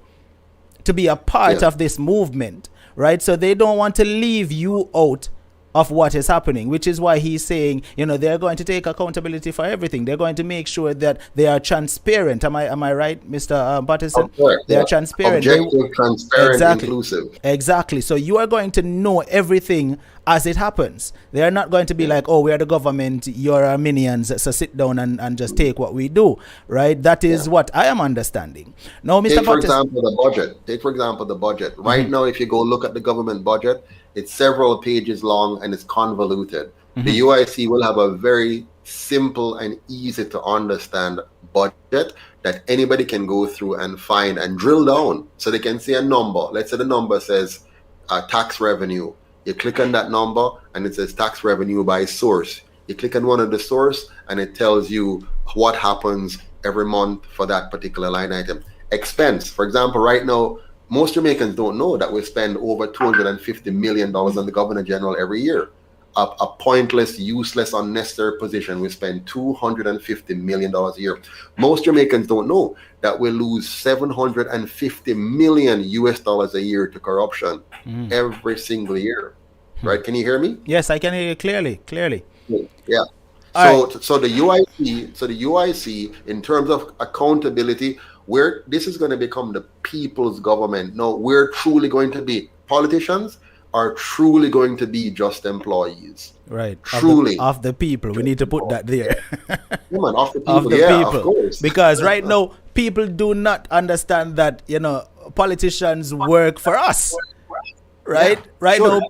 to be a part of this movement, right? So they don't want to leave you out of what is happening, which is why he's saying, they're going to take accountability for everything. They're going to make sure that they are transparent. Am I right, Mr. Patterson? They are transparent. Objective, transparent, inclusive. Exactly. So you are going to know everything as it happens. They are not going to be like, oh, we are the government, you're our minions, so sit down and just take what we do, right? That is what I am understanding. Now, Mr. Take, for example, the budget. Right now, if you go look at the government budget, it's several pages long and it's convoluted. The UIC will have a very simple and easy to understand budget that anybody can go through and find and drill down, so they can see a number. Let's say the number says tax revenue. You click on that number and it says tax revenue by source. You click on one of the source and it tells you what happens every month for that particular line item. Expense, for example, right now, most Jamaicans don't know that we spend over $250 million on the Governor General every year. A pointless, useless, unnecessary position. We spend $250 million a year. Most Jamaicans don't know that we lose $750 million US a year to corruption every single year. Right? Can you hear me? Yes, I can hear you clearly. Yeah. So the UIC, in terms of accountability, this is going to become the people's government. No, we're truly going to be politicians are truly going to be just employees. Right. Truly. Of the people. We need to put that there. Come on, of the people. People. Of course. Because right now, people do not understand that, politicians work for us. Right? Yeah. Right Should.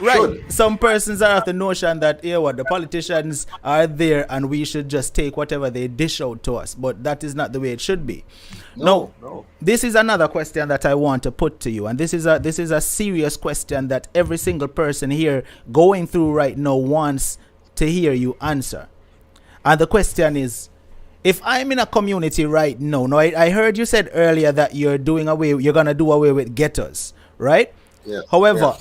Now, some persons are of the notion that, the politicians are there and we should just take whatever they dish out to us. But that is not the way it should be. No. This is another question that I want to put to you. And this is a serious question that every single person here going through right now wants to hear you answer. And the question is, if I'm in a community right now, I heard you said earlier that you're going to do away with ghettos, right? Yeah. However,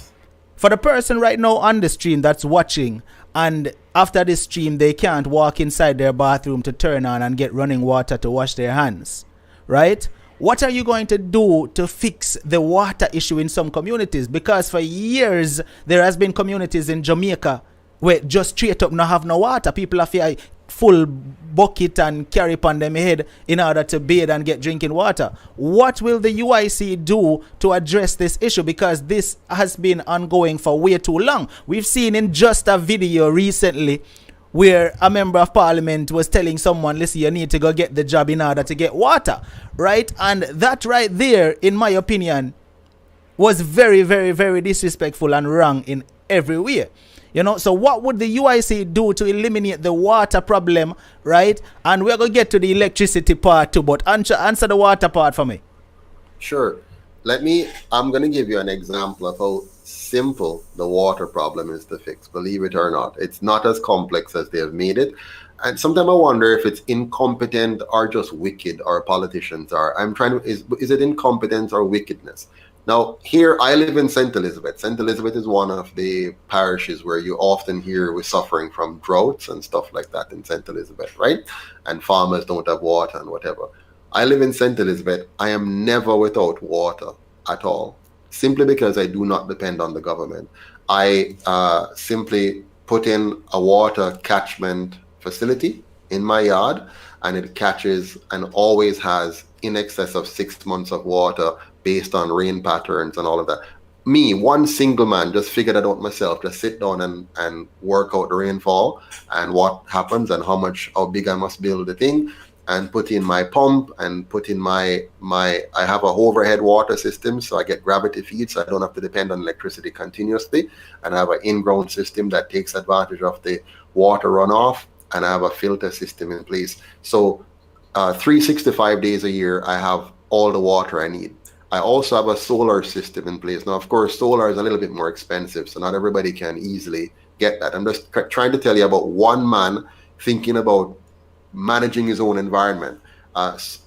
for the person right now on the stream that's watching, and after this stream they can't walk inside their bathroom to turn on and get running water to wash their hands, right? What are you going to do to fix the water issue in some communities? Because for years there has been communities in Jamaica where just straight up not have no water. People have a full bucket and carry upon them head in order to bathe and get drinking water. What will the UIC do to address this issue? Because this has been ongoing for way too long. We've seen in just a video recently where a member of parliament was telling someone, listen, you need to go get the job in order to get water, right? And that right there, in my opinion, was very, very, very disrespectful and wrong in every way. So what would the UIC do to eliminate the water problem, right? And we're going to get to the electricity part too, but answer the water part for me. Sure. I'm going to give you an example of how simple the water problem is to fix. Believe it or not, it's not as complex as they have made it. And sometimes I wonder if it's incompetent or just wicked our politicians are. Is it incompetence or wickedness? Now, here I live in St. Elizabeth. St. Elizabeth is one of the parishes where you often hear we're suffering from droughts and stuff like that in St. Elizabeth, right? And farmers don't have water and whatever. I live in St. Elizabeth. I am never without water at all, simply because I do not depend on the government. I simply put in a water catchment facility in my yard, and it catches and always has in excess of 6 months of water based on rain patterns and all of that. Me, one single man, just figured it out myself, just sit down and work out the rainfall and what happens and how big I must build the thing, and put in my pump and put in I have a overhead water system, so I get gravity feed, so I don't have to depend on electricity continuously. And I have an in-ground system that takes advantage of the water runoff, and I have a filter system in place. So 365 days a year, I have all the water I need. I also have a solar system in place. Now, of course, solar is a little bit more expensive, so not everybody can easily get that. I'm just trying to tell you about one man thinking about managing his own environment.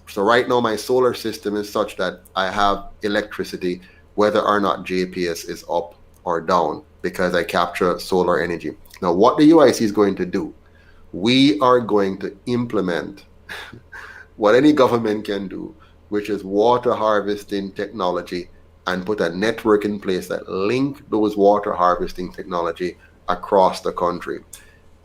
So right now my solar system is such that I have electricity whether or not JPS is up or down because I capture solar energy. Now what the UIC is going to do, we are going to implement what any government can do, which is water harvesting technology, and put a network in place that link those water harvesting technology across the country,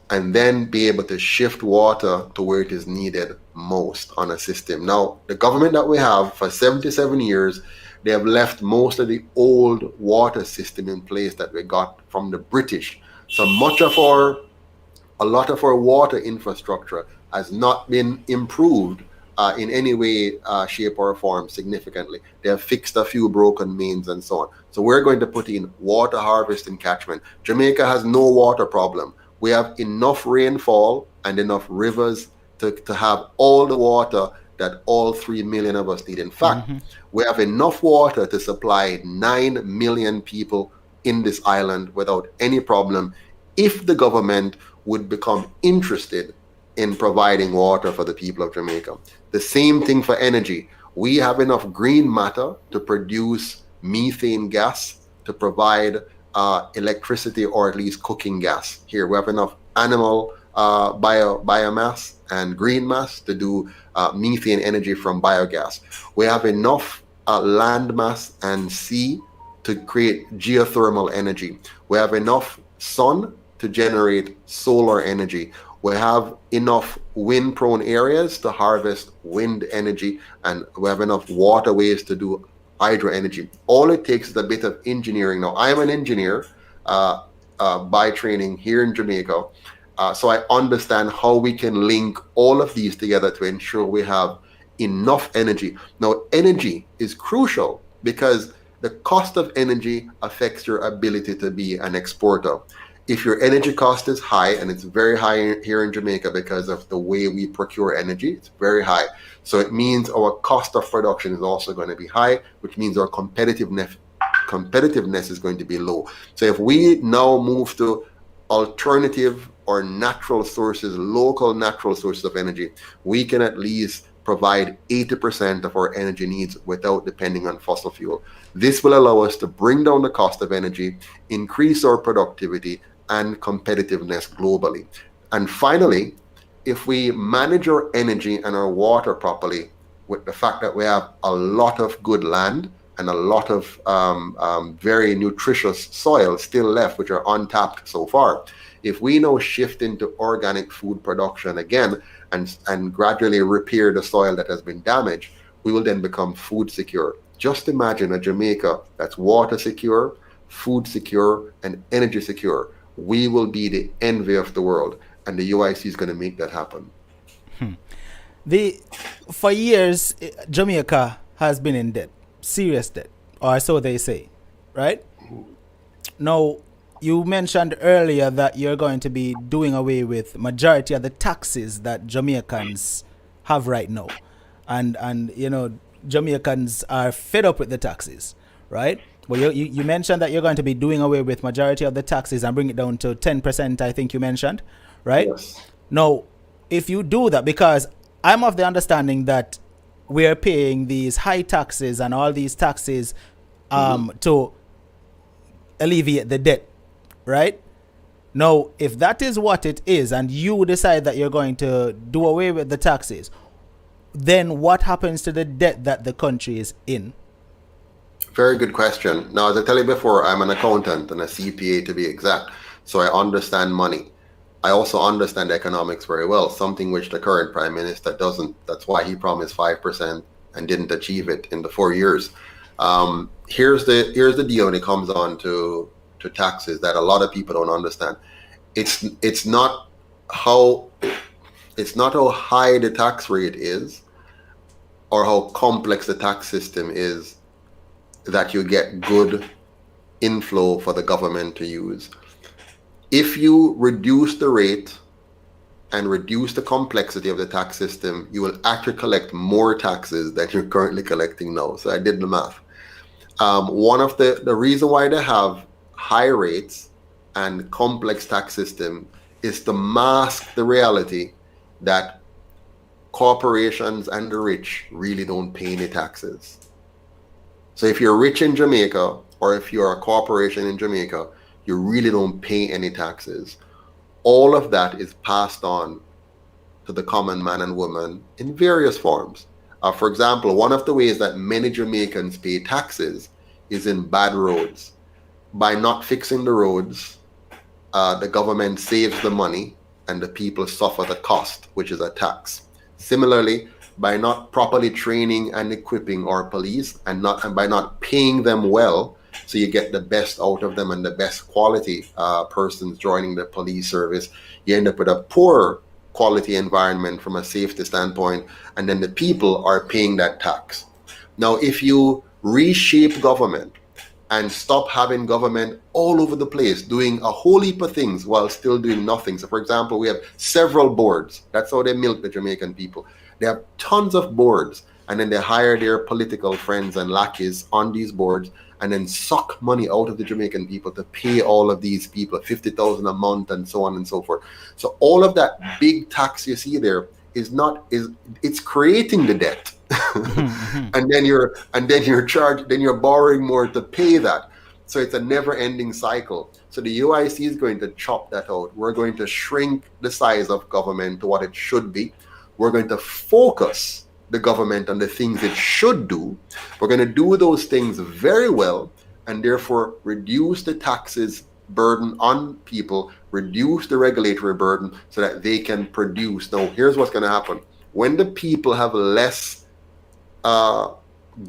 and then be able to shift water to where it is needed most on a system. Now, the government that we have for 77 years, they have left most of the old water system in place that we got from the British. So a lot of our water infrastructure has not been improved in any way, shape, or form significantly. They have fixed a few broken mains and so on. So we're going to put in water harvesting catchment. Jamaica has no water problem. We have enough rainfall and enough rivers to have all the water that all 3 million of us need. In fact, we have enough water to supply 9 million people in this island without any problem if the government would become interested in providing water for the people of Jamaica. The same thing for energy. We have enough green matter to produce methane gas to provide electricity, or at least cooking gas. Here we have enough animal biomass and green mass to do methane energy from biogas. We have enough land mass and sea to create geothermal energy. We have enough sun to generate solar energy. We have enough wind-prone areas to harvest wind energy, and we have enough waterways to do hydro energy. All it takes is a bit of engineering. Now, I'm an engineer by training here in Jamaica, so I understand how we can link all of these together to ensure we have enough energy. Now, energy is crucial because the cost of energy affects your ability to be an exporter. If your energy cost is high, and it's very high here in Jamaica because of the way we procure energy, it's very high. So it means our cost of production is also going to be high, which means our competitiveness is going to be low. So if we now move to alternative or natural sources, local natural sources of energy, we can at least provide 80% of our energy needs without depending on fossil fuel. This will allow us to bring down the cost of energy, increase our productivity and competitiveness globally. And finally, if we manage our energy and our water properly, with the fact that we have a lot of good land and a lot of very nutritious soil still left, which are untapped so far, if we now shift into organic food production again and gradually repair the soil that has been damaged, we will then become food secure. Just imagine a Jamaica that's water secure, food secure, and energy secure. We will be the envy of the world, and the UIC is going to make that happen. For years, Jamaica has been in debt, serious debt, or so they say, right? Now, you mentioned earlier that you're going to be doing away with majority of the taxes that Jamaicans have right now, and you know, Jamaicans are fed up with the taxes, right? Well, you mentioned that you're going to be doing away with majority of the taxes and bring it down to 10%, I think you mentioned, right? Yes. Now, if you do that, because I'm of the understanding that we're paying these high taxes and all these taxes to alleviate the debt, right? Now, if that is what it is and you decide that you're going to do away with the taxes, then what happens to the debt that the country is in? Very good question. Now, as I tell you before, I'm an accountant and a CPA to be exact, so I understand money. I also understand economics very well, something which the current Prime Minister doesn't. That's why he promised 5% and didn't achieve it in the 4 years. Here's the deal when it comes on to taxes that a lot of people don't understand. It's not how high the tax rate is or how complex the tax system is that you get good inflow for the government to use. If you reduce the rate and reduce the complexity of the tax system, you will actually collect more taxes than you're currently collecting now. So I did the math. One of the reason why they have high rates and complex tax system is to mask the reality that corporations and the rich really don't pay any taxes. So if you're rich in Jamaica, or if you're a corporation in Jamaica, you really don't pay any taxes. All of that is passed on to the common man and woman in various forms. For example, one of the ways that many Jamaicans pay taxes is in bad roads. By not fixing the roads, the government saves the money and the people suffer the cost, which is a tax. Similarly, by not properly training and equipping our police and by not paying them well, so you get the best out of them and the best quality persons joining the police service, you end up with a poor quality environment from a safety standpoint, and then the people are paying that tax. Now, if you reshape government and stop having government all over the place doing a whole heap of things while still doing nothing. So for example, we have several boards. That's how they milk the Jamaican people. They have tons of boards, and then they hire their political friends and lackeys on these boards and then suck money out of the Jamaican people to pay all of these people $50,000 a month and so on and so forth. So all of that big tax you see there it's creating the debt. and then you're borrowing more to pay that. So it's a never-ending cycle. So the UIC is going to chop that out. We're going to shrink the size of government to what it should be. We're going to focus the government on the things it should do. We're going to do those things very well, and therefore reduce the taxes burden on people, reduce the regulatory burden so that they can produce. Now, here's what's going to happen. When the people have less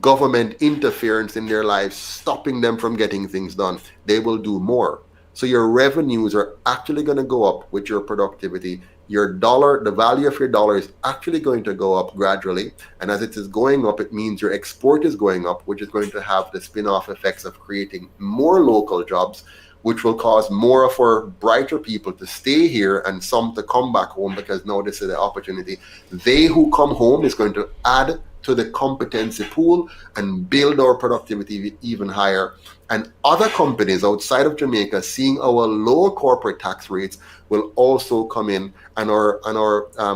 government interference in their lives, stopping them from getting things done, they will do more. So your revenues are actually going to go up with your productivity. Your dollar, the value of your dollar is actually going to go up gradually. And as it is going up, it means your export is going up, which is going to have the spin-off effects of creating more local jobs, which will cause more of our brighter people to stay here and some to come back home, because now this is the opportunity. They who come home is going to add to the competency pool and build our productivity even higher. And other companies outside of Jamaica, seeing our low corporate tax rates, will also come in, and our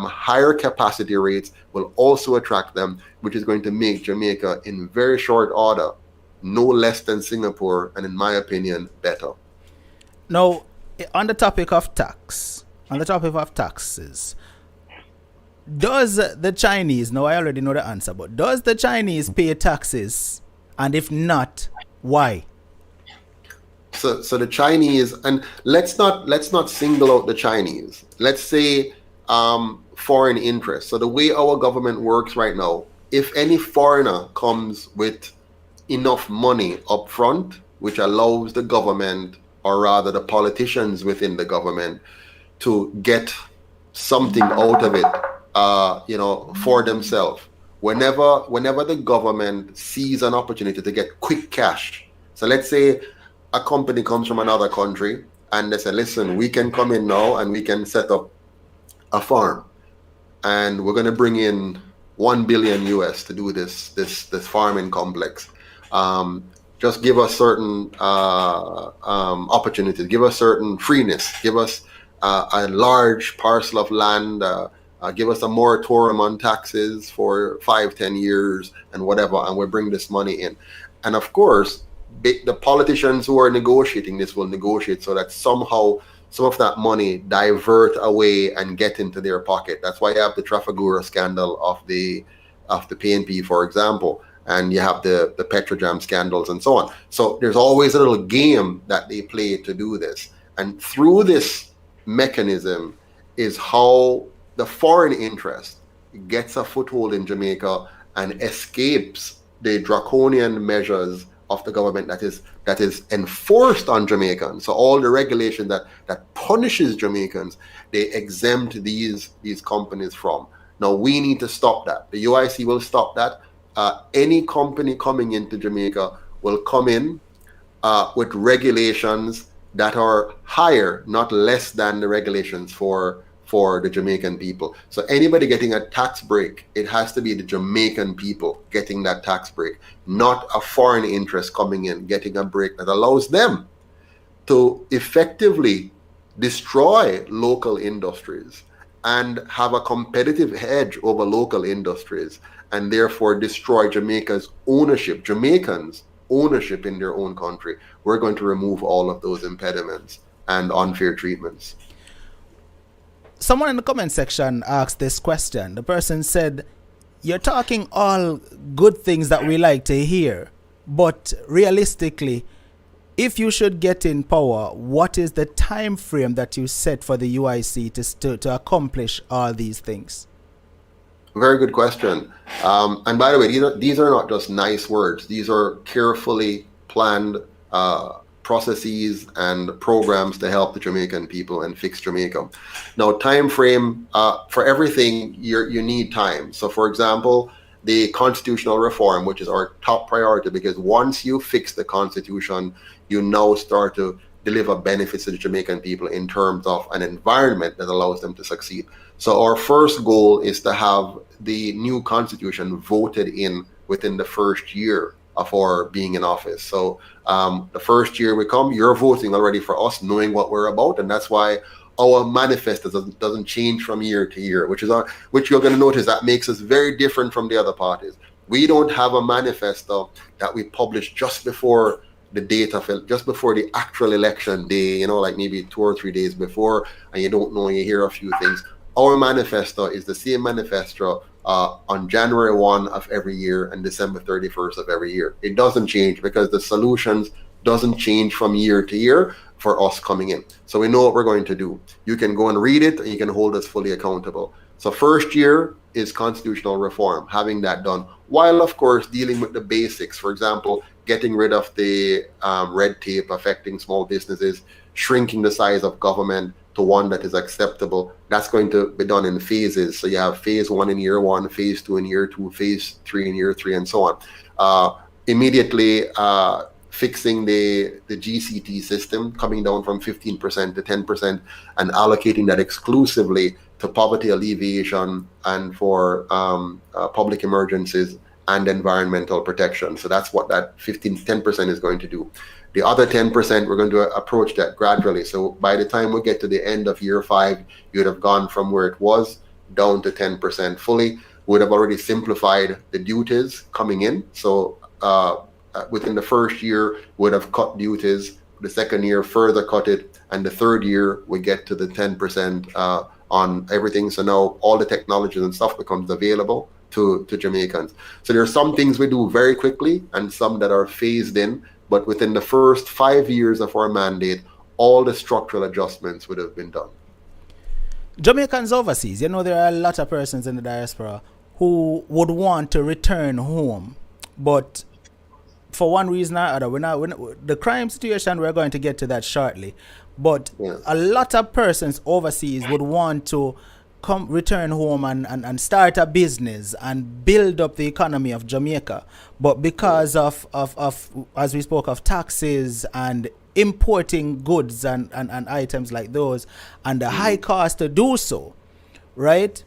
higher capacity rates will also attract them, which is going to make Jamaica in very short order no less than Singapore, and in my opinion, better. Now, on the topic of taxes, does the Chinese, now I already know the answer, but does the Chinese pay taxes? And if not, why? So the Chinese, and let's not single out the Chinese. Let's say foreign interests. So the way our government works right now, if any foreigner comes with enough money up front, which allows the government, or rather the politicians within the government, to get something out of it, for themselves. Whenever the government sees an opportunity to get quick cash. So let's say a company comes from another country and they say, listen, we can come in now and we can set up a farm, and we're going to bring in $1 billion US to do this farming complex. Just give us certain opportunities, give us certain freeness, give us a large parcel of land, give us a moratorium on taxes for 5-10 years and whatever, and we'll bring this money in. And of course, the politicians who are negotiating this will negotiate so that somehow some of that money divert away and get into their pocket. That's why you have the Trafalgar scandal of the PNP, for example, and you have the Petrojam scandals and so on. So there's always a little game that they play to do this. And through this mechanism is how the foreign interest gets a foothold in Jamaica and escapes the draconian measures of the government that is enforced on Jamaicans. So all the regulation that punishes Jamaicans, they exempt these companies from. Now we need to stop that. The UIC will stop that. Any company coming into Jamaica will come in with regulations that are higher, not less than the regulations for the Jamaican people. So anybody getting a tax break, it has to be the Jamaican people getting that tax break, not a foreign interest coming in, getting a break that allows them to effectively destroy local industries and have a competitive edge over local industries, and therefore destroy Jamaicans' ownership in their own country. We're going to remove all of those impediments and unfair treatments. Someone in the comment section asked this question. The person said, "You're talking all good things that we like to hear, but realistically, if you should get in power, what is the time frame that you set for the UIC to accomplish all these things?" Very good question. And by the way, these are not just nice words. These are carefully planned processes and programs to help the Jamaican people and fix Jamaica. Now, time frame for everything, you need time. So, for example, the constitutional reform, which is our top priority, because once you fix the constitution, you now start to deliver benefits to the Jamaican people in terms of an environment that allows them to succeed. So our first goal is to have the new constitution voted in within the first year of our being in office. So the first year we come, you're voting already for us, knowing what we're about, and that's why our manifesto doesn't change from year to year, which you're going to notice that makes us very different from the other parties. We don't have a manifesto that we publish just before the date of it, just before the actual election day, like maybe 2 or 3 days before, and you don't know, you hear a few things. Our manifesto is the same manifesto on January 1 of every year and December 31st of every year. It doesn't change because the solutions doesn't change from year to year for us coming in. So we know what we're going to do. You can go and read it and you can hold us fully accountable. So first year is constitutional reform, having that done, while of course dealing with the basics. For example, getting rid of the red tape affecting small businesses, shrinking the size of government to one that is acceptable. That's going to be done in phases. So you have phase 1 in year 1, phase 2 in year 2, phase 3 in year 3, and so on. Immediately fixing the GCT system, coming down from 15% to 10% and allocating that exclusively to poverty alleviation and for public emergencies and environmental protection. So that's what that 10% is going to do. The other 10%, we're going to approach that gradually. So by the time we get to the end of year 5, you'd have gone from where it was down to 10% fully. Would have already simplified the duties coming in. So within the first year, would have cut duties. The second year, further cut it. And the third year, we get to the 10% on everything. So now all the technologies and stuff becomes available to Jamaicans. So there are some things we do very quickly and some that are phased in. But within the first 5 years of our mandate, all the structural adjustments would have been done. Jamaicans overseas, there are a lot of persons in the diaspora who would want to return home, but for one reason or other, the crime situation, we're going to get to that shortly, but a lot of persons overseas would want to return home and start a business and build up the economy of Jamaica, but because of as we spoke of taxes and importing goods and items like those and the high cost to do so, right?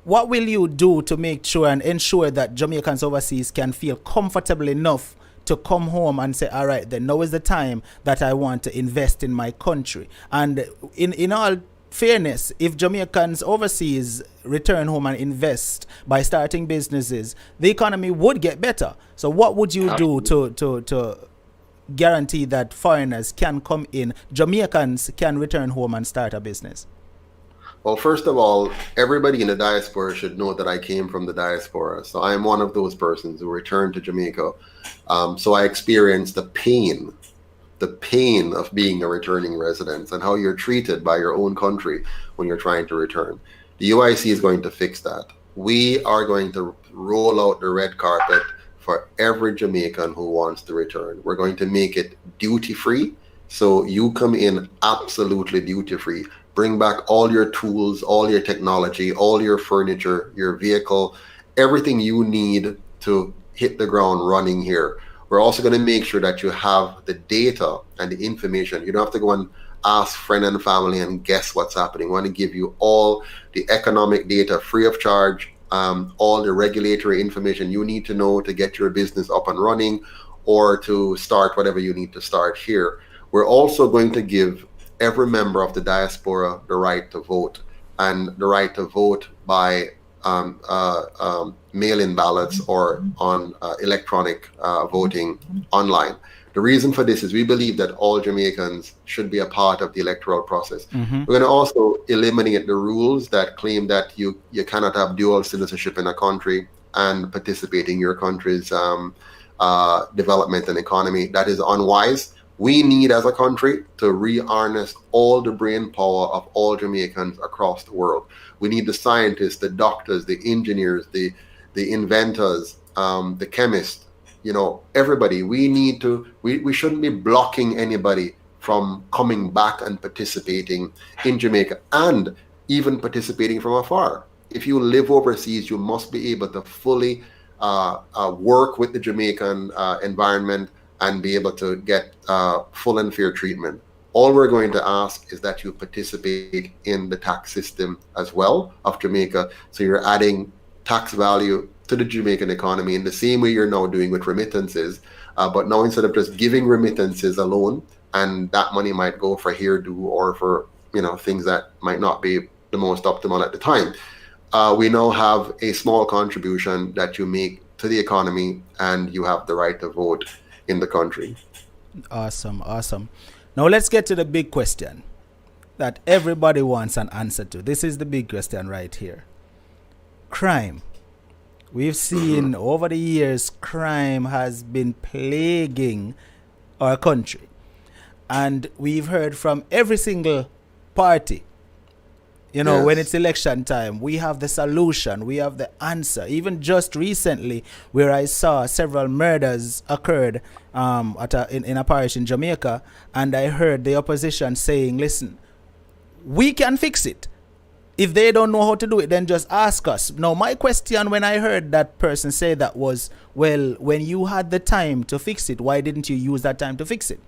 What will you do to make sure and ensure that Jamaicans overseas can feel comfortable enough to come home and say, all right, then now is the time that I want to invest in my country? And in all fairness, if Jamaicans overseas return home and invest by starting businesses, the economy would get better. So what would you do to guarantee that foreigners can come in, Jamaicans can return home and start a business? Well, first of all, everybody in the diaspora should know that I came from the diaspora. So I am one of those persons who returned to Jamaica. So I experienced the pain of being a returning resident and how you're treated by your own country when you're trying to return. The UIC is going to fix that. We are going to roll out the red carpet for every Jamaican who wants to return. We're going to make it duty-free. So you come in absolutely duty-free. Bring back all your tools, all your technology, all your furniture, your vehicle, everything you need to hit the ground running here. We're also going to make sure that you have the data and the information. You don't have to go and ask friend and family and guess what's happening. We want to give you all the economic data free of charge, all the regulatory information you need to know to get your business up and running or to start whatever you need to start here. We're also going to give every member of the diaspora the right to vote, and the right to vote by mail-in ballots or on electronic voting online. The reason for this is we believe that all Jamaicans should be a part of the electoral process. Mm-hmm. We're going to also eliminate the rules that claim that you cannot have dual citizenship in a country and participate in your country's development and economy. That is unwise. We need, as a country, to re-harness all the brain power of all Jamaicans across the world. We need the scientists, the doctors, the engineers, the inventors, the chemists, everybody. We shouldn't be blocking anybody from coming back and participating in Jamaica, and even participating from afar. If you live overseas, you must be able to fully work with the Jamaican environment and be able to get full and fair treatment. All we're going to ask is that you participate in the tax system as well of Jamaica. So you're adding tax value to the Jamaican economy in the same way you're now doing with remittances. But now, instead of just giving remittances alone, and that money might go for hairdo or for things that might not be the most optimal at the time, we now have a small contribution that you make to the economy, and you have the right to vote in the country. Awesome. Now let's get to the big question that everybody wants an answer to. This is the big question right here. Crime. We've seen over the years, crime has been plaguing our country. And we've heard from every single party, Yes. when it's election time, we have the solution, we have the answer. Even just recently, where I saw several murders occurred in a parish in Jamaica, and I heard the opposition saying, listen, we can fix it. If they don't know how to do it, then just ask us. Now, my question when I heard that person say that was, well, when you had the time to fix it, why didn't you use that time to fix it?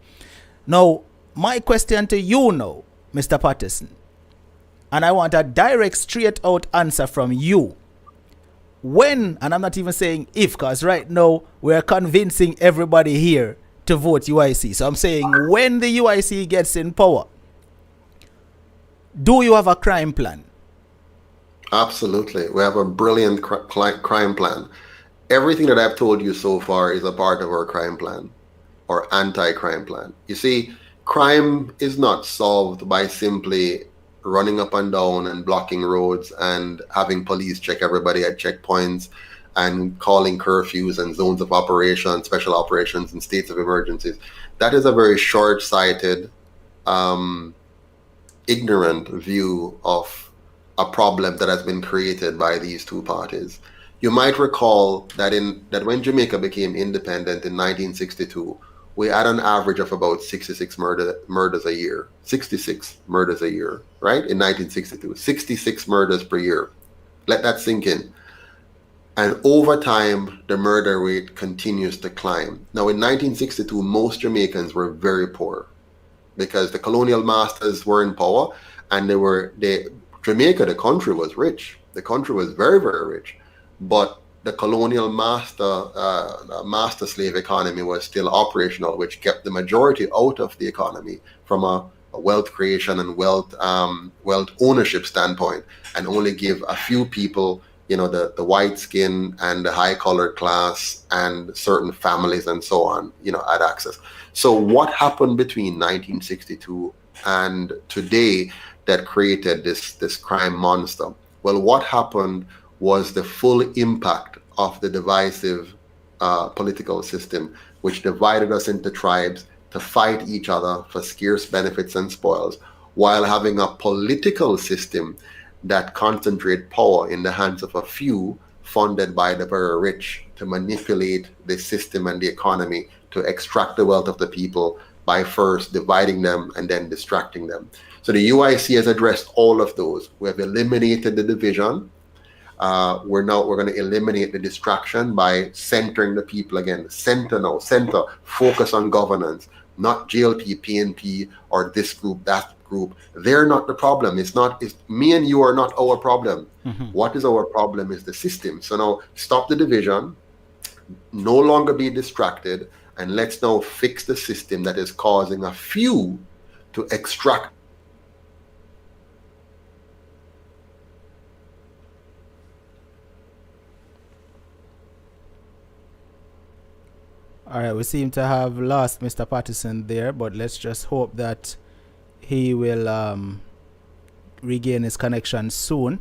Now, my question to you now, Mr. Patterson, and I want a direct, straight out answer from you. When, and I'm not even saying if, because right now we're convincing everybody here to vote UIC. So I'm saying when the UIC gets in power, do you have a crime plan? Absolutely. We have a brilliant crime plan. Everything that I've told you so far is a part of our crime plan, or anti-crime plan. You see, crime is not solved by simply running up and down and blocking roads and having police check everybody at checkpoints and calling curfews and zones of operation, special operations and states of emergencies. That is a very short-sighted, ignorant view of a problem that has been created by these two parties. You might recall that when Jamaica became independent in 1962, we had an average of about 66 murders a year. 66 murders a year, right? In 1962, 66 murders per year. Let that sink in. And over time, the murder rate continues to climb. Now, in 1962, most Jamaicans were very poor because the colonial masters were in power, and Jamaica, the country, was rich. The country was very, very rich, but the colonial master slave economy was still operational, which kept the majority out of the economy from a wealth creation and wealth ownership standpoint, and only give a few people, the white skin and the high colored class and certain families and so on, had access. So what happened between 1962 and today that created this crime monster? Well, what happened was the full impact of the divisive political system, which divided us into tribes to fight each other for scarce benefits and spoils, while having a political system that concentrated power in the hands of a few, funded by the very rich, to manipulate the system and the economy to extract the wealth of the people by first dividing them and then distracting them. So the UIC has addressed all of those. We have eliminated the division. We're going to eliminate the distraction by centering the people again. Center, focus on governance, not GLP, PNP, or this group, that group. They're not the problem. It's me and you are not our problem. Mm-hmm. What is our problem is the system. So now stop the division, no longer be distracted, And let's now fix the system that is causing a few to extract. All right, we seem to have lost Mr. Patterson there, but let's just hope that he will regain his connection soon.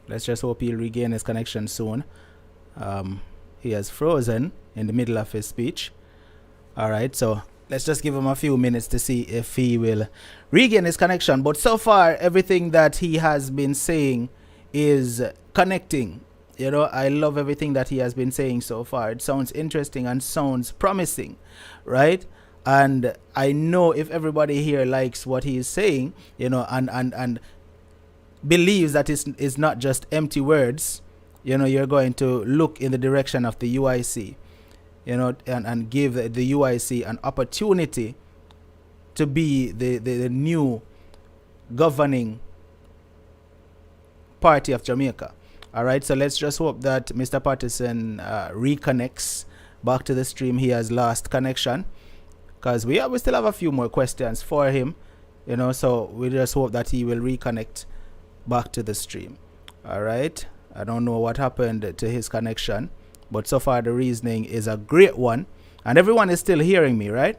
Let's just hope he'll regain his connection soon. He has frozen in the middle of his speech. All right, so let's just give him a few minutes to see if he will regain his connection. But so far, everything that he has been saying is connecting. You know, I love everything that he has been saying so far. It sounds interesting and sounds promising, right? And I know if everybody here likes what he is saying, you know, and believes that it's not just empty words, you know, you're going to look in the direction of the UIC, you know, and give the UIC an opportunity to be the new governing party of Jamaica. All right, so let's just hope that Mr. Patterson reconnects back to the stream. He has lost connection because we still have a few more questions for him, you know, so we just hope that he will reconnect back to the stream. All right, I don't know what happened to his connection, but so far the reasoning is a great one, and everyone is still hearing me, right?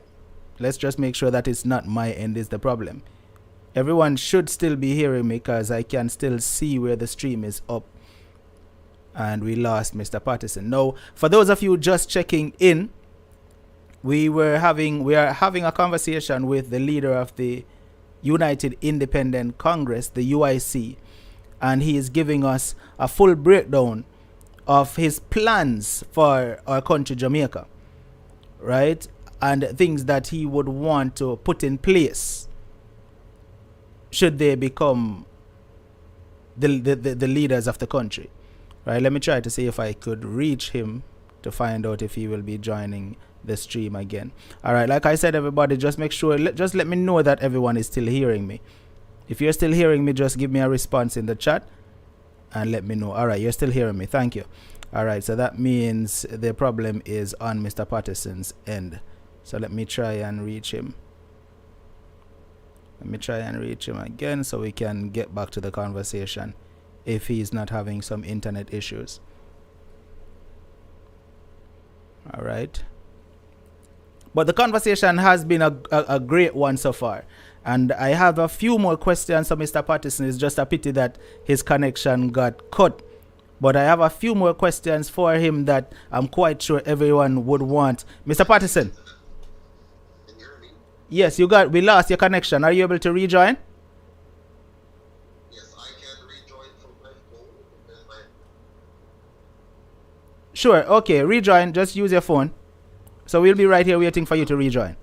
Let's just make sure that it's not my end is the problem. Everyone should still be hearing me because I can still see where the stream is up. And we lost Mr. Patterson. Now, for those of you just checking in, we are having a conversation with the leader of the United Independent Congress, the UIC, and he is giving us a full breakdown of his plans for our country, Jamaica, right? And things that he would want to put in place should they become the leaders of the country. Right, let me try to see if I could reach him to find out if he will be joining the stream again. All right, like I said, everybody, just make sure, just let me know that everyone is still hearing me. If you're still hearing me, just give me a response in the chat and let me know. All right, you're still hearing me. Thank you. All right, so that means the problem is on Mr. Patterson's end. So let me try and reach him. Let me try and reach him again so we can get back to the conversation if he's not having some internet issues. All right. But the conversation has been a great one so far. And I have a few more questions for Mr. Patterson. It's just a pity that his connection got cut. But I have a few more questions for him that I'm quite sure everyone would want. Mr. Patterson. Can you hear me? Yes, we lost your connection. Are you able to rejoin? Sure, okay, rejoin, just use your phone. So we'll be right here waiting for you to rejoin.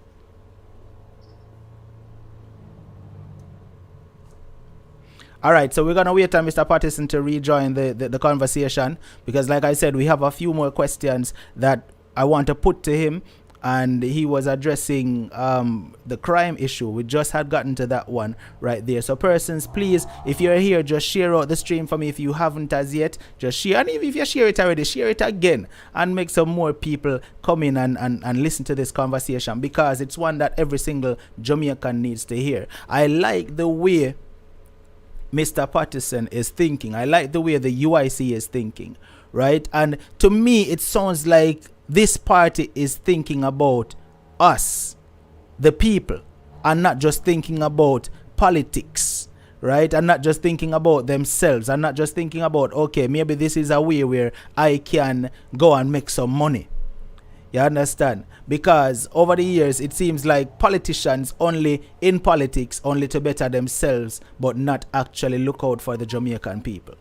All right, so we're going to wait on Mr. Patterson to rejoin the conversation because, like I said, we have a few more questions that I want to put to him. And he was addressing the crime issue. We just had gotten to that one right there. So persons, please, if you're here, just share out the stream for me. If you haven't as yet, just share. And if you share it already, share it again and make some more people come in and listen to this conversation because it's one that every single Jamaican needs to hear. I like the way Mr. Patterson is thinking. I like the way the UIC is thinking, right? And to me, it sounds like this party is thinking about us, the people, and not just thinking about politics, right? And not just thinking about themselves, and not just thinking about, okay, maybe this is a way where I can go and make some money. You understand? Because over the years, it seems like politicians only in politics, only to better themselves, but not actually look out for the Jamaican people.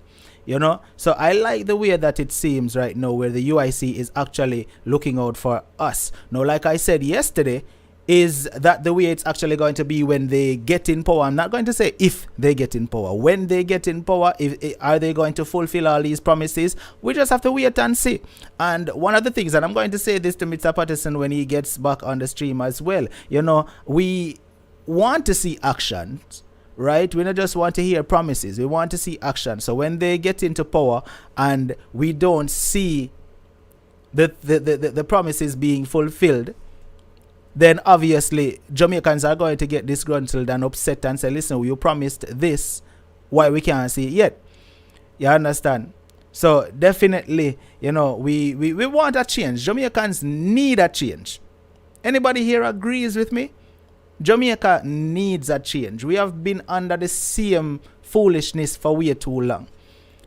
You know, so I like the way that it seems right now where the UIC is actually looking out for us. Now, like I said yesterday, is that the way it's actually going to be when they get in power? I'm not going to say if they get in power. When they get in power, are they going to fulfill all these promises? We just have to wait and see. And one of the things, and I'm going to say this to Mr. Patterson when he gets back on the stream as well, you know, we want to see actions. Right? We don't just want to hear promises. We want to see action. So when they get into power and we don't see the promises being fulfilled, then obviously Jamaicans are going to get disgruntled and upset and say, listen, you promised this, why we can't see it yet? You understand? So definitely, you know, we want a change. Jamaicans need a change. Anybody here agrees with me? Jamaica needs a change. We have been under the same foolishness for way too long.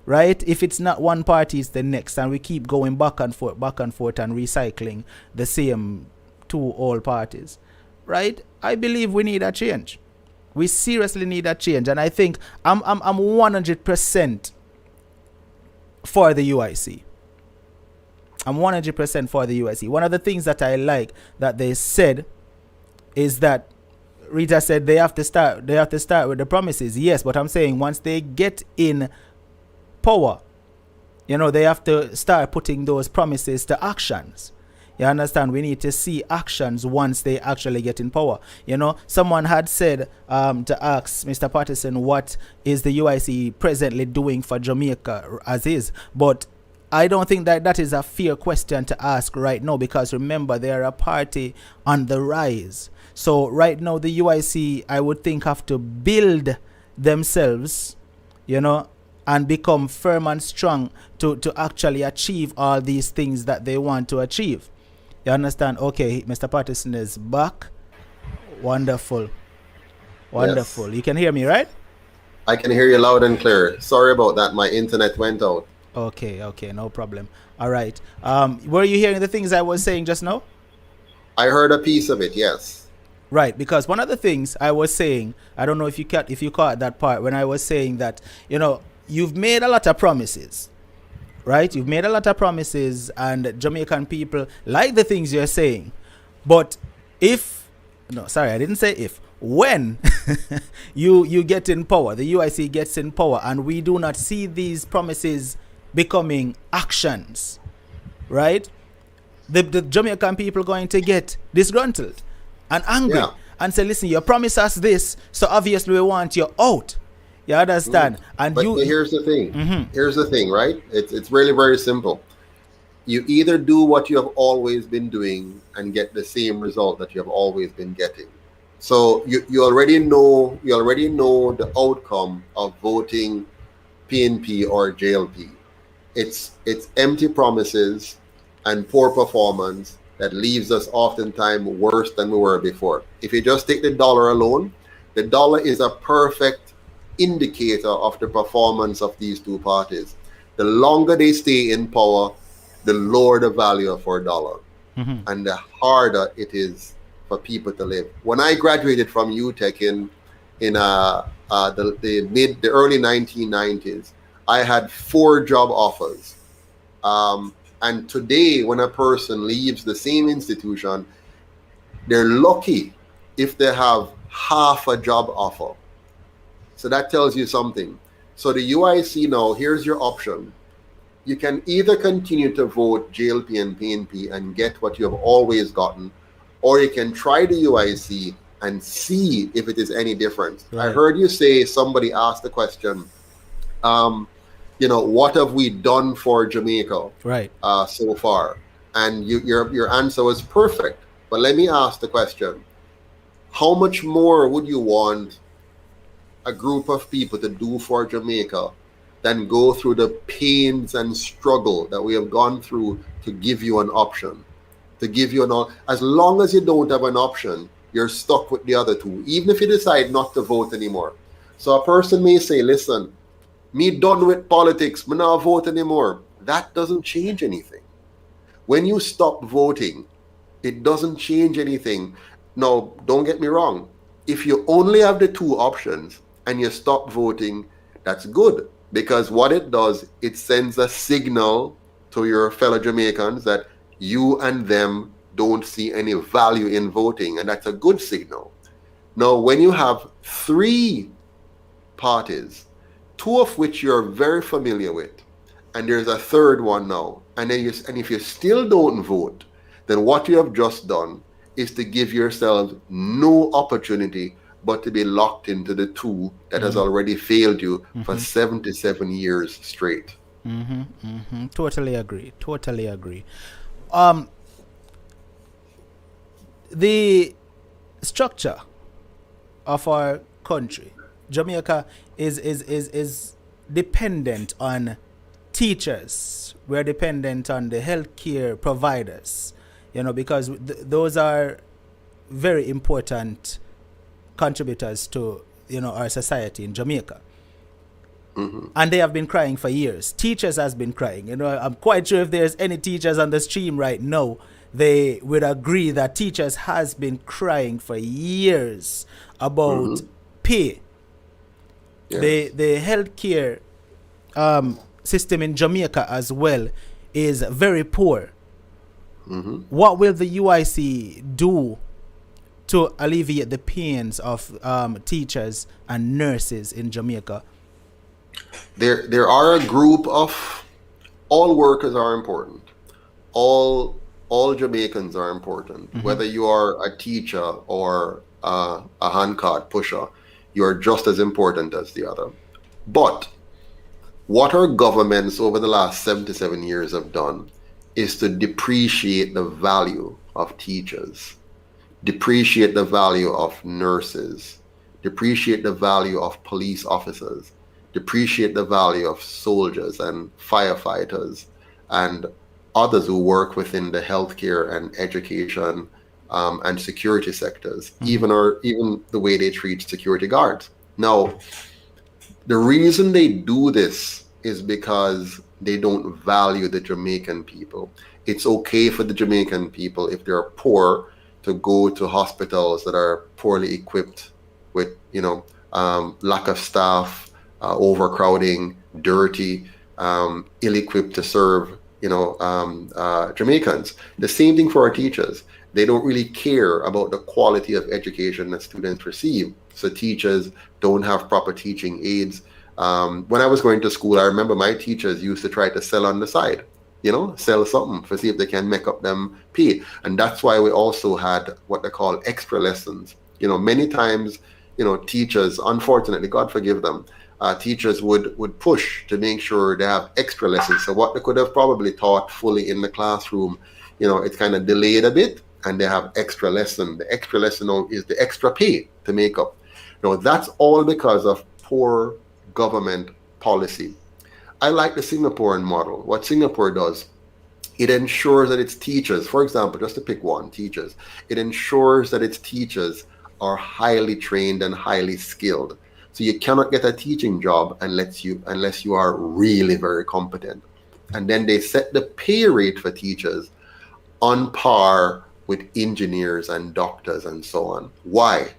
Right? If it's not one party, it's the next. And we keep going back and forth and recycling the same two old parties. Right? I believe we need a change. We seriously need a change. And I think I'm 100% for the UIC. I'm 100% for the UIC. One of the things that I like that they said is that Rita said they have to start with the promises. Yes, but I'm saying once they get in power, you know, they have to start putting those promises to actions. You understand? We need to see actions once they actually get in power. You know, someone had said to ask Mr. Patterson, what is the UIC presently doing for Jamaica as is? But I don't think that is a fair question to ask right now, because remember, they're a party on the rise. So right now, the UIC, I would think, have to build themselves, you know, and become firm and strong to actually achieve all these things that they want to achieve. You understand? Okay, Mr. Patterson is back. Wonderful. Wonderful. Yes. You can hear me, right? I can hear you loud and clear. Sorry about that. My internet went out. Okay, no problem. All right. Were you hearing the things I was saying just now? I heard a piece of it, yes. Right, because one of the things I was saying, I don't know if you caught that part, when I was saying that, you know, you've made a lot of promises, right? You've made a lot of promises, and Jamaican people like the things you're saying. But when you get in power, the UIC gets in power, and we do not see these promises becoming actions, right? The Jamaican people going to get disgruntled and angry and say, listen, you promised us this, so obviously we want you out. You understand? And but here's the thing. Here's the thing, right? It's really very simple. You either do what you have always been doing and get the same result that you have always been getting. So you already know the outcome of voting PNP or JLP. It's empty promises and poor performance that leaves us oftentimes worse than we were before. If you just take the dollar alone, the dollar is a perfect indicator of the performance of these two parties. The longer they stay in power, the lower the value of our dollar, and the harder it is for people to live. When I graduated from UTech in the early 1990s, I had 4 job offers. And today, when a person leaves the same institution, they're lucky if they have half a job offer. So that tells you something. So the UIC now, here's your option. You can either continue to vote JLP and PNP and get what you have always gotten, or you can try the UIC and see if it is any different. Right. I heard you say, somebody asked the question, you know, what have we done for Jamaica so far? And your answer was perfect. But let me ask the question, how much more would you want a group of people to do for Jamaica than go through the pains and struggle that we have gone through to give you an option? As long as you don't have an option, you're stuck with the other two, even if you decide not to vote anymore. So a person may say, listen, me done with politics, me not vote anymore. That doesn't change anything. When you stop voting, it doesn't change anything. Now, don't get me wrong. If you only have the 2 options and you stop voting, that's good. Because what it does, it sends a signal to your fellow Jamaicans that you and them don't see any value in voting. And that's a good signal. Now, when you have 3 parties, 2 of which you're very familiar with, and there's a 3rd one now, and if you still don't vote, then what you have just done is to give yourselves no opportunity but to be locked into the 2 that has already failed you for 77 years straight. Totally agree. um, the structure of our country, Jamaica is dependent on teachers. We're dependent on the healthcare providers, because those are very important contributors to our society in Jamaica. Mm-hmm. And they have been crying for years. Teachers has been crying. I'm quite sure if there's any teachers on the stream right now, they would agree that teachers has been crying for years about Mm-hmm. pay. Yes. The healthcare system in Jamaica as well is very poor. Mm-hmm. What will the UIC do to alleviate the pains of teachers and nurses in Jamaica? There are a group of, all workers are important. All Jamaicans are important. Mm-hmm. Whether you are a teacher or a handcart pusher, you are just as important as the other. But what our governments over the last 77 years have done is to depreciate the value of teachers, depreciate the value of nurses, depreciate the value of police officers, depreciate the value of soldiers and firefighters and others who work within the healthcare and education and security sectors, Mm-hmm. even the way they treat security guards. Now, the reason they do this is because they don't value the Jamaican people. It's okay for the Jamaican people, if they're poor, to go to hospitals that are poorly equipped with, lack of staff, overcrowding, dirty, ill-equipped to serve, Jamaicans. The same thing for our teachers. They don't really care about the quality of education that students receive. So teachers don't have proper teaching aids. When I was going to school, I remember my teachers used to try to sell on the side, sell something to see if they can make up them pay. And that's why we also had what they call extra lessons. Many times, teachers, unfortunately, God forgive them, teachers would push to make sure they have extra lessons. So what they could have probably taught fully in the classroom, it's kind of delayed a bit, and they have extra lesson. The extra lesson is the extra pay to make up. That's all because of poor government policy. I like the Singaporean model. What Singapore does, it ensures that its teachers, for example, just to pick one, teachers, it ensures that its teachers are highly trained and highly skilled. So you cannot get a teaching job unless you are really very competent. And then they set the pay rate for teachers on par with engineers and doctors and so on. Why?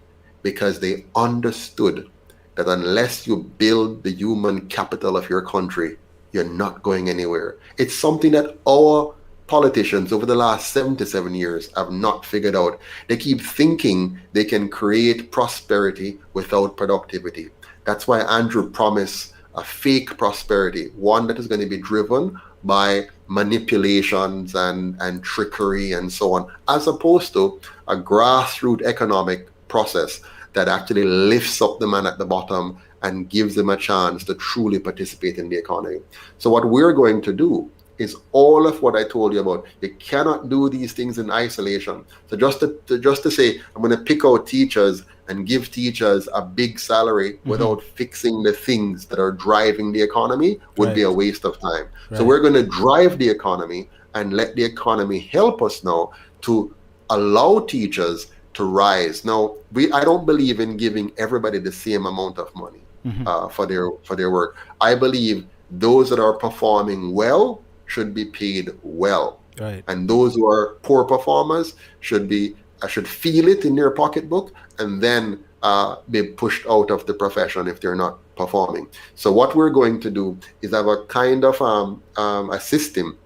Because they understood that unless you build the human capital of your country, you're not going anywhere. It's something that our politicians over the last 77 years have not figured out. They keep thinking they can create prosperity without productivity. That's why Andrew promised a fake prosperity, one that is going to be driven by manipulations and trickery and so on, as opposed to a grassroots economic process that actually lifts up the man at the bottom and gives them a chance to truly participate in the economy. So what we're going to do is all of what I told you about. You cannot do these things in isolation. So just to say, I'm going to pick out teachers and give teachers a big salary without fixing the things that are driving the economy would be a waste of time. So we're going to drive the economy and let the economy help us now to allow teachers to rise. Now, I don't believe in giving everybody the same amount of money for their work. I believe those that are performing well should be paid well, and those who are poor performers should feel it in their pocketbook and then be pushed out of the profession if they're not performing. So what we're going to do is have a kind of a system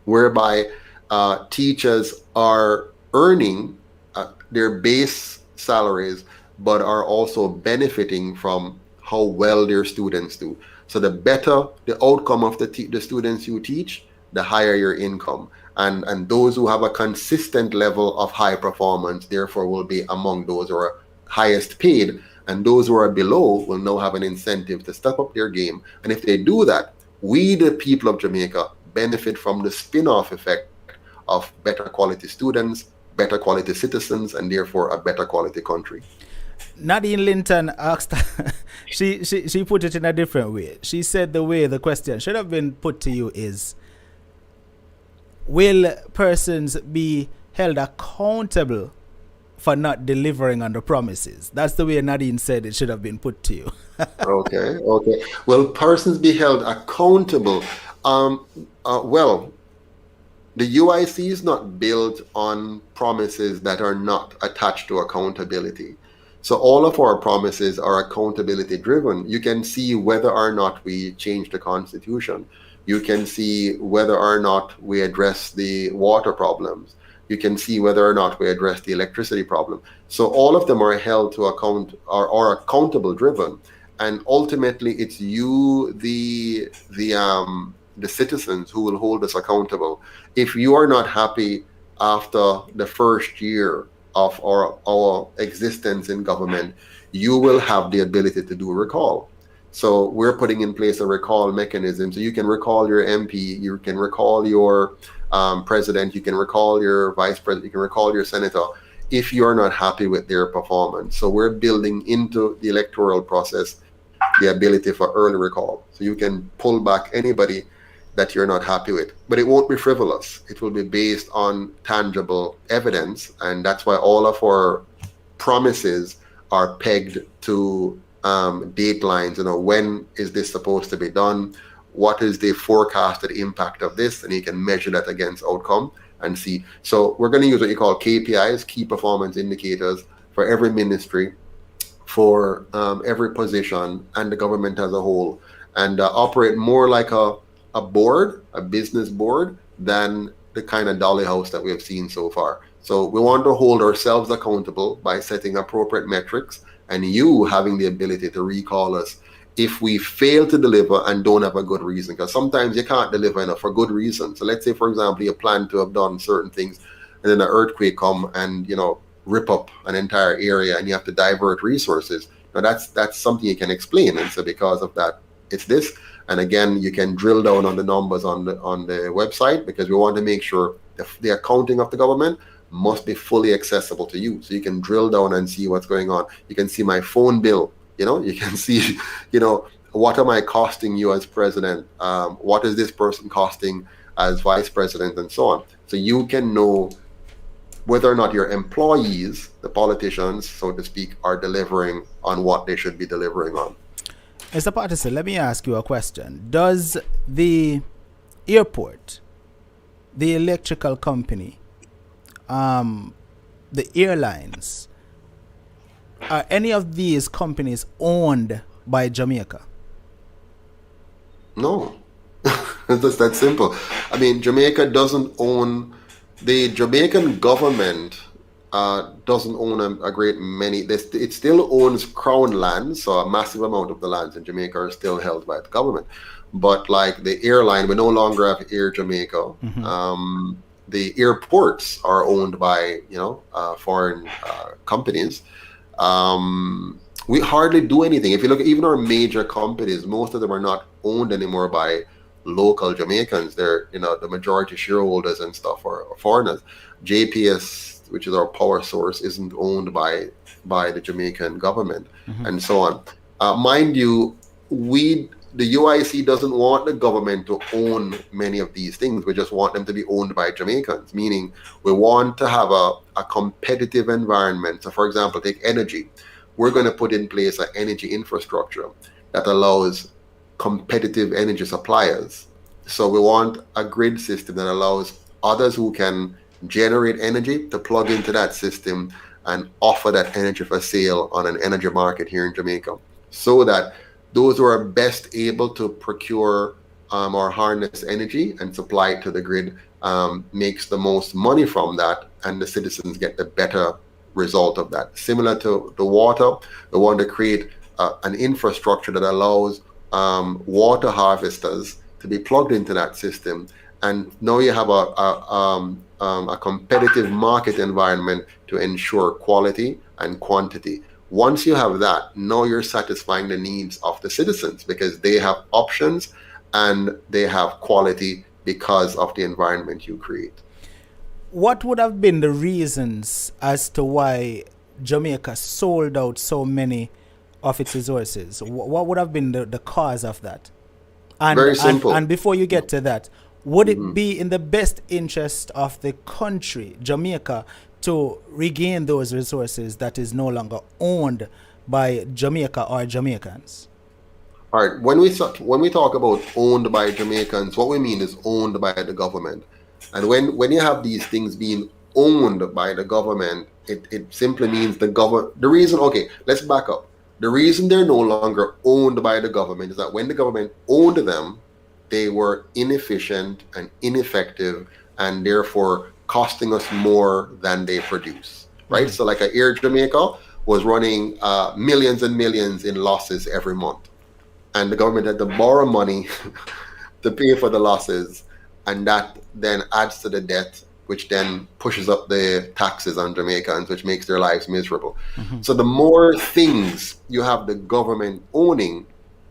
whereby teachers are earning their base salaries, but are also benefiting from how well their students do. So the better the outcome of the students you teach, the higher your income. And those who have a consistent level of high performance, therefore, will be among those who are highest paid. And those who are below will now have an incentive to step up their game. And if they do that, we, the people of Jamaica, benefit from the spin-off effect of better quality students, better quality citizens, and therefore a better quality country. Nadine Linton asked, she put it in a different way. She said the way the question should have been put to you is, will persons be held accountable for not delivering on the promises? That's the way Nadine said it should have been put to you. Okay. Will persons be held accountable? Well, the UIC is not built on promises that are not attached to accountability. So all of our promises are accountability driven. You can see whether or not we change the constitution. You can see whether or not we address the water problems. You can see whether or not we address the electricity problem. So all of them are held to account, are accountable driven. And ultimately it's you, the citizens, who will hold us accountable. If you are not happy after the first year of our existence in government, you will have the ability to do a recall. So we're putting in place a recall mechanism. So you can recall your MP, you can recall your president, you can recall your vice president, you can recall your senator if you're not happy with their performance. So we're building into the electoral process the ability for early recall. So you can pull back anybody that you're not happy with, but it won't be frivolous. It will be based on tangible evidence, and that's why all of our promises are pegged to datelines. When is this supposed to be done? What is the forecasted impact of this? And you can measure that against outcome and see. So we're going to use what you call KPIs, key performance indicators, for every ministry, for every position, and the government as a whole, and operate more like a board, a business board, than the kind of dolly house that we have seen so far. So we want to hold ourselves accountable by setting appropriate metrics, and you having the ability to recall us if we fail to deliver and don't have a good reason, because sometimes you can't deliver enough for good reason. So let's say, for example, you plan to have done certain things, and then an earthquake come and rip up an entire area, and you have to divert resources. Now that's something you can explain, and so because of that, it's this. And again, you can drill down on the numbers on the website, because we want to make sure the accounting of the government must be fully accessible to you. So you can drill down and see what's going on. You can see my phone bill. You can see, what am I costing you as president? What is this person costing as vice president, and so on. So you can know whether or not your employees, the politicians, so to speak, are delivering on what they should be delivering on. Mr. Patterson, let me ask you a question. Does the airport, the electrical company, the airlines, are any of these companies owned by Jamaica? No. It's just that simple. I mean, Jamaica doesn't own, the Jamaican government doesn't own a great many. It still owns crown lands, so a massive amount of the lands in Jamaica are still held by the government. But like the airline, we no longer have Air Jamaica. Mm-hmm. The airports are owned by foreign companies. We hardly do anything. If you look at even our major companies, most of them are not owned anymore by local Jamaicans. They're the majority shareholders and stuff are foreigners. JPS, which is our power source, isn't owned by the Jamaican government, mm-hmm. and so on. Mind you, the UIC doesn't want the government to own many of these things. We just want them to be owned by Jamaicans, meaning we want to have a competitive environment. So for example, take energy. We're going to put in place an energy infrastructure that allows competitive energy suppliers. So we want a grid system that allows others who can generate energy to plug into that system and offer that energy for sale on an energy market here in Jamaica, so that those who are best able to procure or harness energy and supply it to the grid makes the most money from that, and the citizens get the better result of that. Similar to the water, we want to create an infrastructure that allows water harvesters to be plugged into that system, and now you have a competitive market environment to ensure quality and quantity. Once you have that, now you're satisfying the needs of the citizens, because they have options and they have quality because of the environment you create. what would have been the reasons as to why Jamaica sold out so many of its resources? What would have been the cause of that? Very simple. And before you get to that, would it be in the best interest of the country, Jamaica, to regain those resources that is no longer owned by Jamaica or Jamaicans? All right. When we talk about owned by Jamaicans, what we mean is owned by the government. And when you have these things being owned by the government, it simply means the government. The reason, okay, let's back up. The reason they're no longer owned by the government is that when the government owned them, they were inefficient and ineffective, and therefore costing us more than they produce. Right. So like Air Jamaica was running millions and millions in losses every month, and the government had to borrow money to pay for the losses, and that then adds to the debt, which then pushes up the taxes on Jamaicans, which makes their lives miserable. So the more things you have the government owning,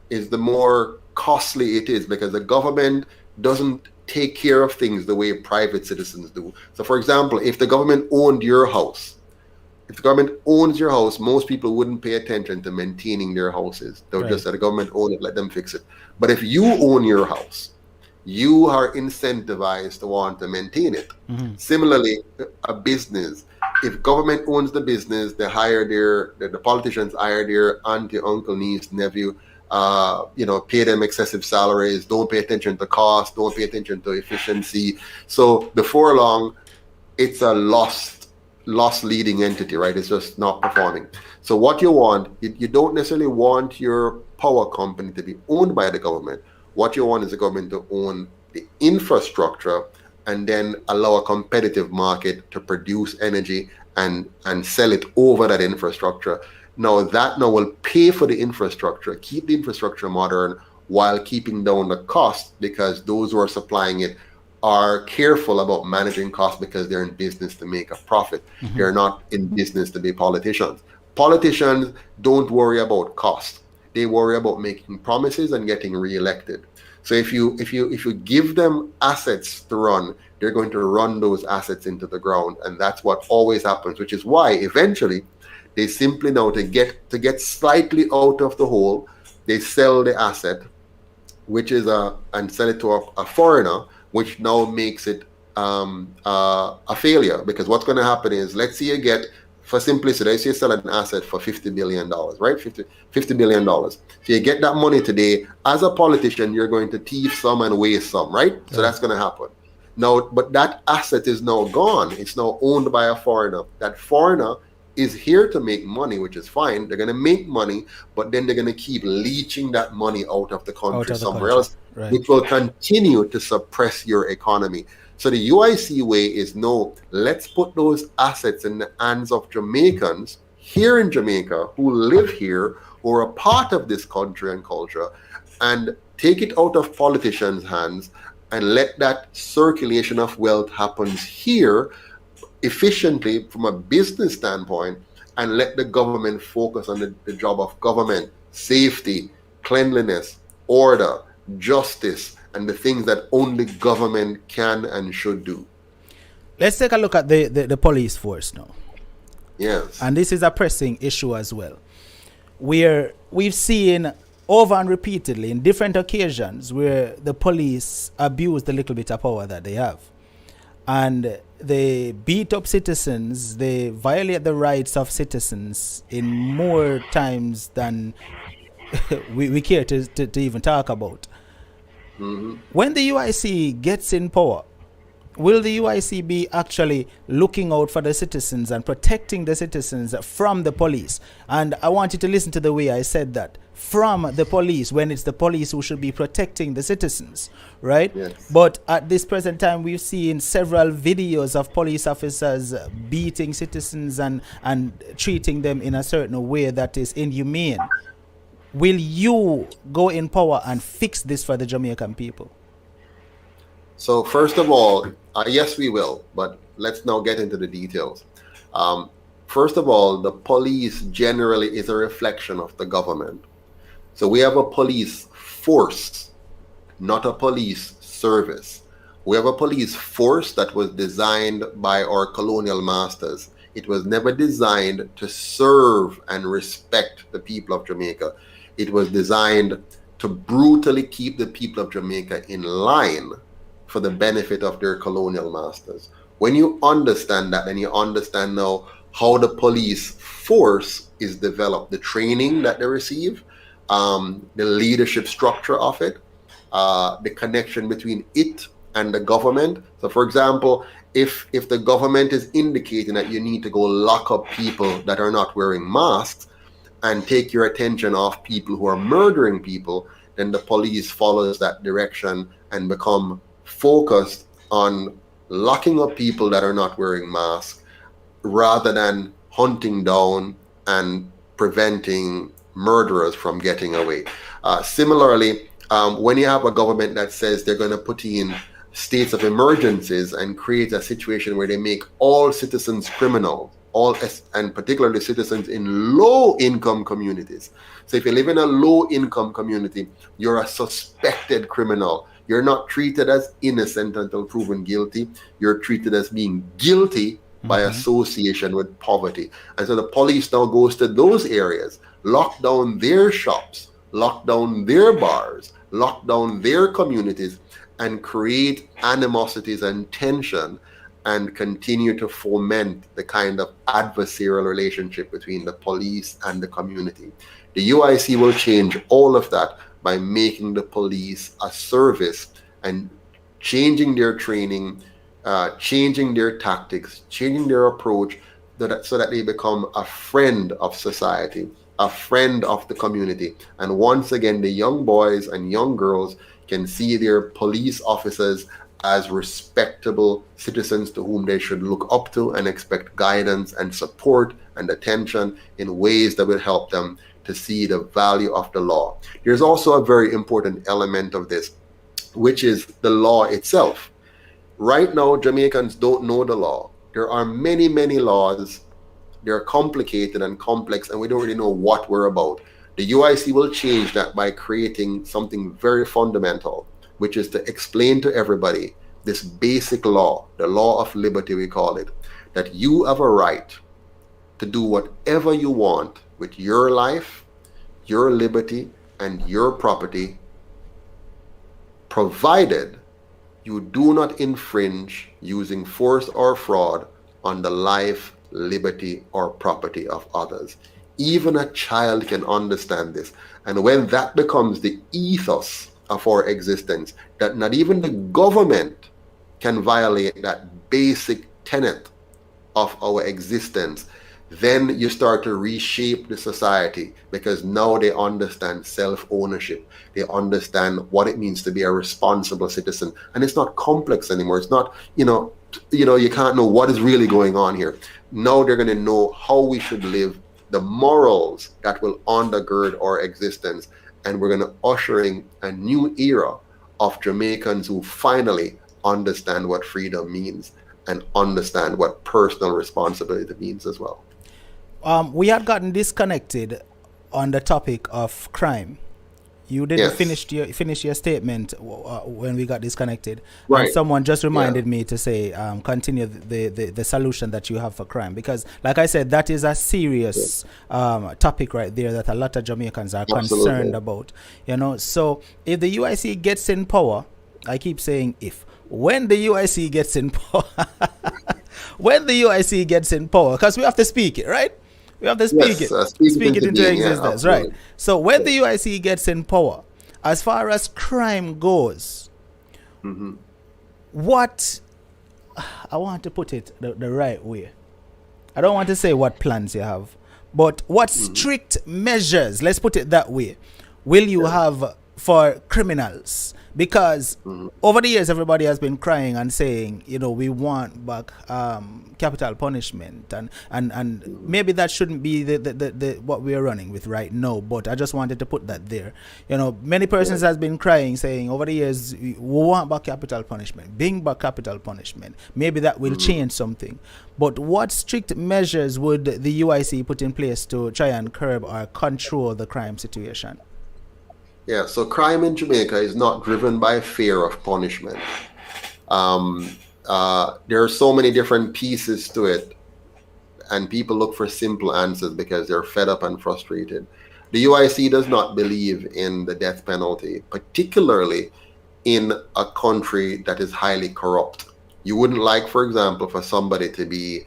is the more costly it is, because the government doesn't take care of things the way private citizens do. So for example, if the government owned your house, if the government owns your house, most people wouldn't pay attention to maintaining their houses. They'll just let the government own it, let them fix it. But if you own your house, you are incentivized to want to maintain it. Similarly, a business, if government owns the business, they hire the politicians hire their auntie, uncle, niece, nephew, pay them excessive salaries, don't pay attention to cost, don't pay attention to efficiency. So before long, it's a loss leading entity, right? It's just not performing. So what you want, you don't necessarily want your power company to be owned by the government. What you want is the government to own the infrastructure and then allow a competitive market to produce energy and sell it over that infrastructure. Now will pay for the infrastructure, keep the infrastructure modern while keeping down the cost, because those who are supplying it are careful about managing costs because they're in business to make a profit. They're not in business to be politicians. Politicians don't worry about cost. They worry about making promises and getting reelected. So if you give them assets to run, they're going to run those assets into the ground, and that's what always happens. Which is why eventually they simply know to get slightly out of the hole, they sell the asset, which is and sell it to a foreigner, which now makes it a failure. Because what's going to happen is, let's say you get, for simplicity, let's say you sell an asset for $50 billion, right? $50 billion. So you get that money today. As a politician, you're going to thief some and waste some, right? So that's going to happen. Now, but that asset is now gone. It's now owned by a foreigner. That foreigner is here to make money, which is fine. They're going to make money, but then they're going to keep leeching that money out of the country somewhere else, which will continue to suppress your economy. So the UIC way is, no, let's put those assets in the hands of Jamaicans here in Jamaica who live here, who are a part of this country and culture, and take it out of politicians' hands and let that circulation of wealth happens here efficiently from a business standpoint, and let the government focus on the job of government: safety, cleanliness, order, justice, and the things that only government can and should do. Let's take a look at the police force now. Yes. And this is a pressing issue as well, where we've seen over and repeatedly in different occasions where the police abuse the little bit of power that they have. And they beat up citizens, they violate the rights of citizens in more times than we care to even talk about. When the UIC gets in power, will the UIC be actually looking out for the citizens and protecting the citizens from the police? And I want you to listen to the way I said that. From the police, when it's the police who should be protecting the citizens, right? Yes. But at this present time, we've seen several videos of police officers beating citizens and treating them in a certain way that is inhumane. Will you go in power and fix this for the Jamaican people? So first of all, yes, we will, but let's now get into the details. First of all, the police generally is a reflection of the government. So we have a police force, not a police service. We have a police force that was designed by our colonial masters. It was never designed to serve and respect the people of Jamaica. It was designed to brutally keep the people of Jamaica in line for the benefit of their colonial masters. When you understand that, and you understand now how the police force is developed, the training that they receive, the leadership structure of it, the connection between it and the government. So, for example, if the government is indicating that you need to go lock up people that are not wearing masks and take your attention off people who are murdering people, then the police follows that direction and become focused on locking up people that are not wearing masks rather than hunting down and preventing murderers from getting away. Similarly, when you have a government that says they're going to put in states of emergencies and create a situation where they make all citizens criminal, and particularly citizens in low-income communities. So if you live in a low-income community, you're a suspected criminal. You're not treated as innocent until proven guilty. You're treated as being guilty by association with poverty. And so the police now goes to those areas, lock down their shops, lock down their bars, lock down their communities, and create animosities and tension, and continue to foment the kind of adversarial relationship between the police and the community. The UIC will change all of that by making the police a service and changing their training, changing their tactics, changing their approach so that they become a friend of society, a friend of the community. And once again, the young boys and young girls can see their police officers as respectable citizens to whom they should look up to and expect guidance and support and attention in ways that will help them to see the value of the law. There's also a very important element of this, which is the law itself. Right now, Jamaicans don't know the law. There are many, many laws. They're complicated and complex, and we don't really know what we're about. The UIC will change that by creating something very fundamental, which is to explain to everybody this basic law, the law of liberty we call it, that you have a right to do whatever you want with your life, your liberty, and your property, provided you do not infringe using force or fraud on the life, liberty, or property of others. Even a child can understand this. And when that becomes the ethos of our existence, that not even the government can violate that basic tenet of our existence, then you start to reshape the society, because now they understand self-ownership. They understand what it means to be a responsible citizen. And it's not complex anymore. It's not, you can't know what is really going on here. Now they're going to know how we should live, the morals that will undergird our existence. And we're going to usher in a new era of Jamaicans who finally understand what freedom means and understand what personal responsibility means as well. We had gotten disconnected on the topic of crime. You didn't finish your statement when we got disconnected. Right. And someone just reminded me to say, continue the solution that you have for crime. Because, like I said, that is a serious topic right there that a lot of Jamaicans are concerned about. So if the UIC gets in power, I keep saying when the UIC gets in power, because we have to speak it, right? We have to speak it into existence, right? So when the UIC gets in power, as far as crime goes, what, I want to put it the right way. I don't want to say what plans you have, but what strict measures, let's put it that way, will you have for criminals? Because over the years, everybody has been crying and saying, we want back capital punishment, and maybe that shouldn't be the what we are running with right now. But I just wanted to put that there. Many persons has been crying, saying over the years, we want back capital punishment, bring back capital punishment. Maybe that will change something. But what strict measures would the UIC put in place to try and curb or control the crime situation? Yeah, so crime in Jamaica is not driven by fear of punishment. There are so many different pieces to it, and people look for simple answers because they're fed up and frustrated. The UIC does not believe in the death penalty, particularly in a country that is highly corrupt. You wouldn't like, for example, for somebody to be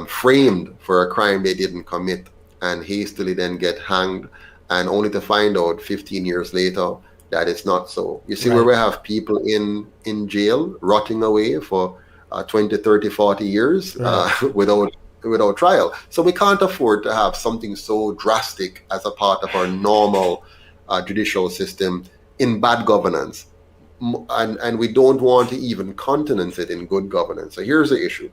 framed for a crime they didn't commit and hastily then get hanged, and only to find out 15 years later that it's not so. You see, where we have people in jail rotting away for 20, 30, 40 years without trial. So we can't afford to have something so drastic as a part of our normal judicial system in bad governance. And we don't want to even countenance it in good governance. So here's the issue.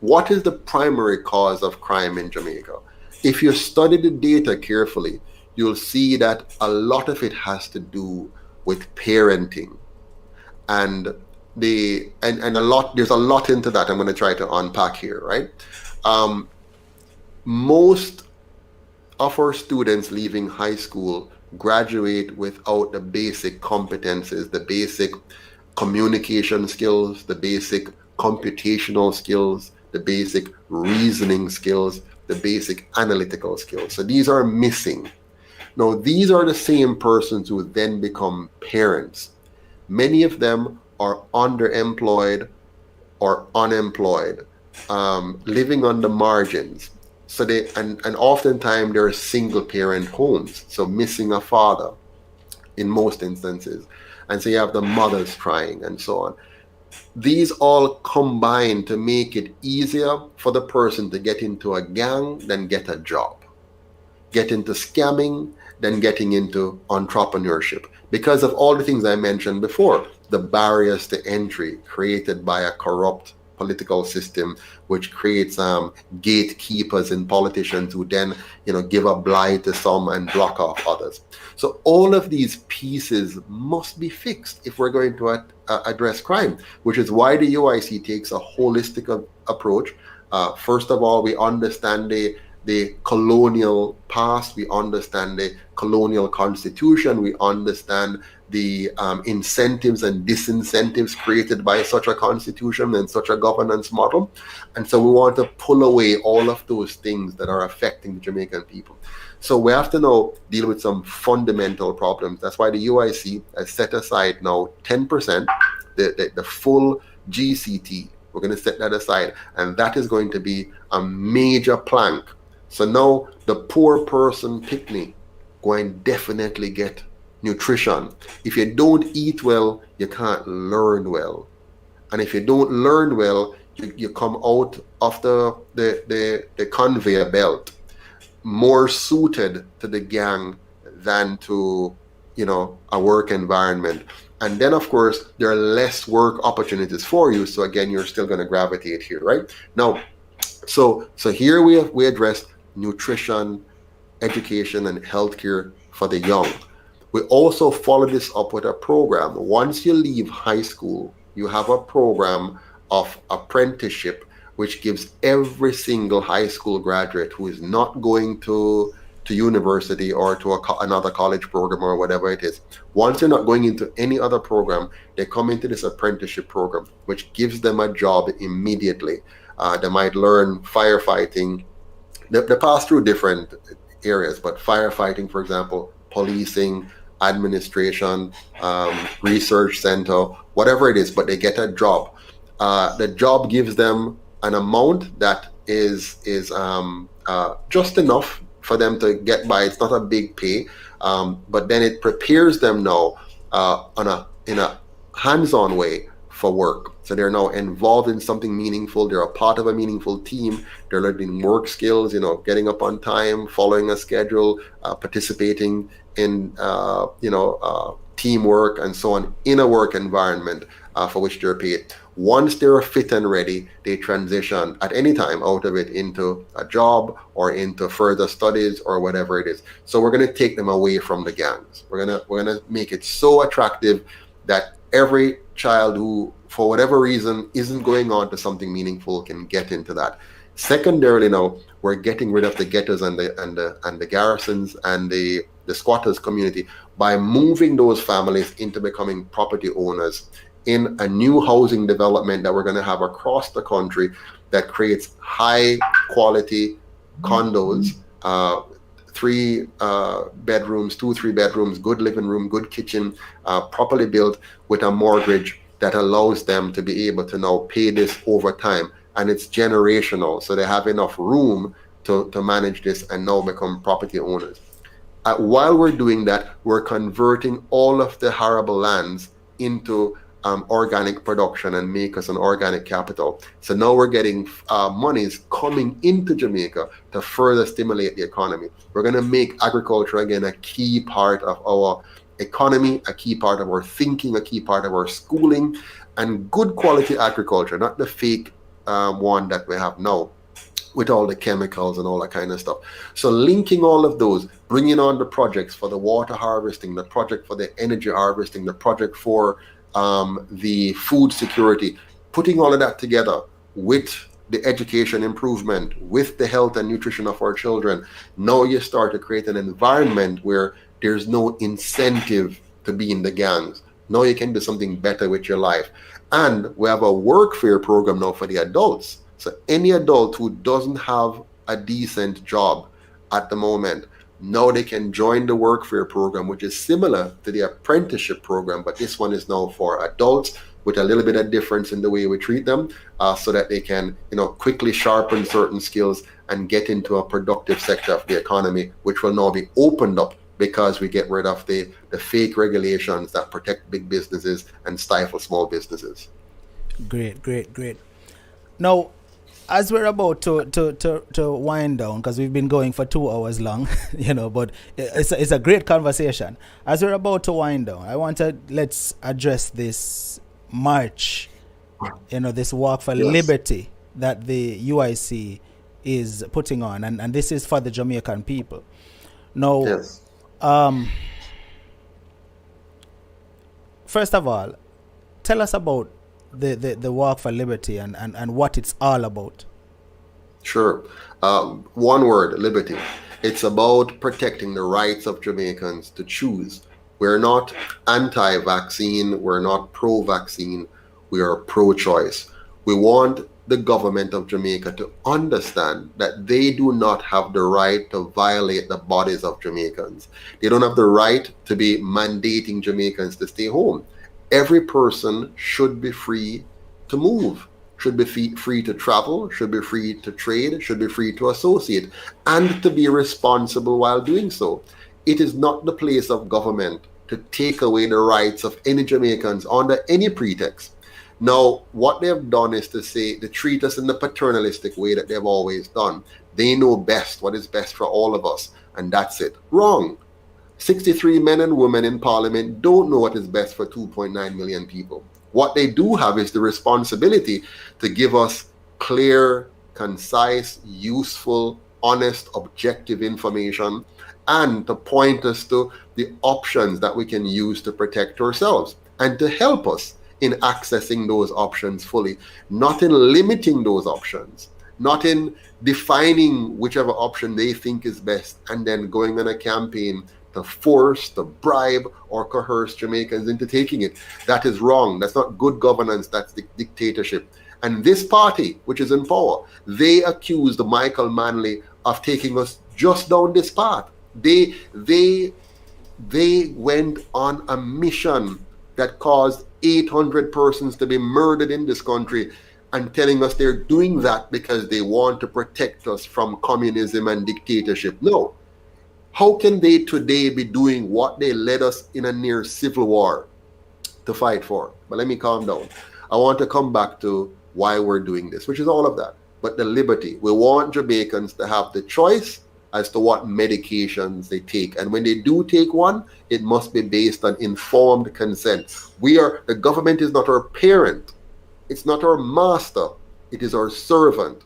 What is the primary cause of crime in Jamaica? If you study the data carefully, you'll see that a lot of it has to do with parenting. And there's a lot into that I'm going to try to unpack here, right? Most of our students leaving high school graduate without the basic competences, the basic communication skills, the basic computational skills, the basic reasoning skills, the basic analytical skills. So these are missing. Now, these are the same persons who then become parents. Many of them are underemployed or unemployed, living on the margins. So and oftentimes they're single parent homes, so missing a father in most instances. And so you have the mothers crying and so on. These all combine to make it easier for the person to get into a gang than get a job, get into scamming than getting into entrepreneurship, because of all the things I mentioned before, the barriers to entry created by a corrupt political system, which creates gatekeepers and politicians who then give a blight to some and block off others. So all of these pieces must be fixed if we're going to address crime, which is why the UIC takes a holistic approach. First of all, we understand the colonial past, we understand the colonial constitution, we understand the incentives and disincentives created by such a constitution and such a governance model. And so we want to pull away all of those things that are affecting the Jamaican people. So we have to now deal with some fundamental problems. That's why the UIC has set aside now 10%, the full GCT. We're going to set that aside, and that is going to be a major plank. So now the poor person picnic going definitely get nutrition. If you don't eat well, you can't learn well. And if you don't learn well, you come out of the conveyor belt more suited to the gang than to a work environment. And then of course there are less work opportunities for you. So again, you're still going to gravitate here, right? Now, so here we addressed nutrition, education, and healthcare for the young. We also follow this up with a program. Once you leave high school, you have a program of apprenticeship, which gives every single high school graduate who is not going to university or to another college program or whatever it is. Once they're not going into any other program, they come into this apprenticeship program, which gives them a job immediately. They might learn firefighting. They pass through different areas, but firefighting, for example, policing, administration, research center, whatever it is, but they get a job. The job gives them an amount that is just enough for them to get by. It's not a big pay, but then it prepares them now in a hands-on way for work. So they're now involved in something meaningful. They're a part of a meaningful team. They're learning work skills, getting up on time, following a schedule, participating in teamwork and so on in a work environment for which they're paid. Once they're fit and ready, they transition at any time out of it into a job or into further studies or whatever it is. So we're going to take them away from the gangs. We're gonna make it so attractive that every child who, for whatever reason, isn't going on to something meaningful can get into that. Secondarily, now we're getting rid of the ghettos and the garrisons and the squatters community by moving those families into becoming property owners in a new housing development that we're going to have across the country that creates high quality condos, 3 bedrooms, 3 bedrooms, good living room, good kitchen, properly built with a mortgage that allows them to be able to now pay this over time. And it's generational, so they have enough room to manage this and now become property owners. While we're doing that, we're converting all of the arable lands into organic production and make us an organic capital. So now we're getting monies coming into Jamaica to further stimulate the economy. We're going to make agriculture again a key part of our economy, a key part of our thinking, a key part of our schooling, and good quality agriculture, not the fake one that we have now with all the chemicals and all that kind of stuff. So linking all of those, bringing on the projects for the water harvesting, the project for the energy harvesting, the project for the food security, putting all of that together with the education improvement, with the health and nutrition of our children. Now you start to create an environment where there's no incentive to be in the gangs. Now you can do something better with your life. And we have a workfare program now for the adults. So any adult who doesn't have a decent job at the moment, now they can join the workfare program, which is similar to the apprenticeship program, but this one is now for adults with a little bit of difference in the way we treat them, so that they can, quickly sharpen certain skills and get into a productive sector of the economy, which will now be opened up because we get rid of the fake regulations that protect big businesses and stifle small businesses. Great. Now, as we're about to wind down, because we've been going for 2 hours long, but it's a great conversation. As we're about to wind down, let's address this march, this walk for liberty that the UIC is putting on, and this is for the Jamaican people. Now, first of all, tell us about the walk for liberty and what it's all about. Sure. One word, liberty. It's about protecting the rights of Jamaicans to choose. We're not anti-vaccine, we're not pro-vaccine, we are pro-choice. We want the government of Jamaica to understand that they do not have the right to violate the bodies of Jamaicans. They don't have the right to be mandating Jamaicans to stay home. Every person should be free to move, should be free to travel, should be free to trade, should be free to associate, and to be responsible while doing so. It is not the place of government to take away the rights of any Jamaicans under any pretext. Now, what they have done is to treat us in the paternalistic way that they've always done. They know best what is best for all of us, and that's it. Wrong. 63 men and women in Parliament don't know what is best for 2.9 million people. What they do have is the responsibility to give us clear, concise, useful, honest, objective information, and to point us to the options that we can use to protect ourselves and to help us in accessing those options fully, not in limiting those options, not in defining whichever option they think is best and then going on a campaign to force, to bribe, or coerce Jamaicans into taking it. That is wrong. That's not good governance. That's dictatorship. And this party, which is in power, they accused Michael Manley of taking us just down this path. They went on a mission that caused 800 persons to be murdered in this country, and telling us they're doing that because they want to protect us from communism and dictatorship. No. How can they today be doing what they led us in a near civil war to fight for? But let me calm down. I want to come back to why we're doing this, which is all of that. But the liberty. We want Jamaicans to have the choice as to what medications they take. And when they do take one, it must be based on informed consent. The government is not our parent. It's not our master. It is our servant.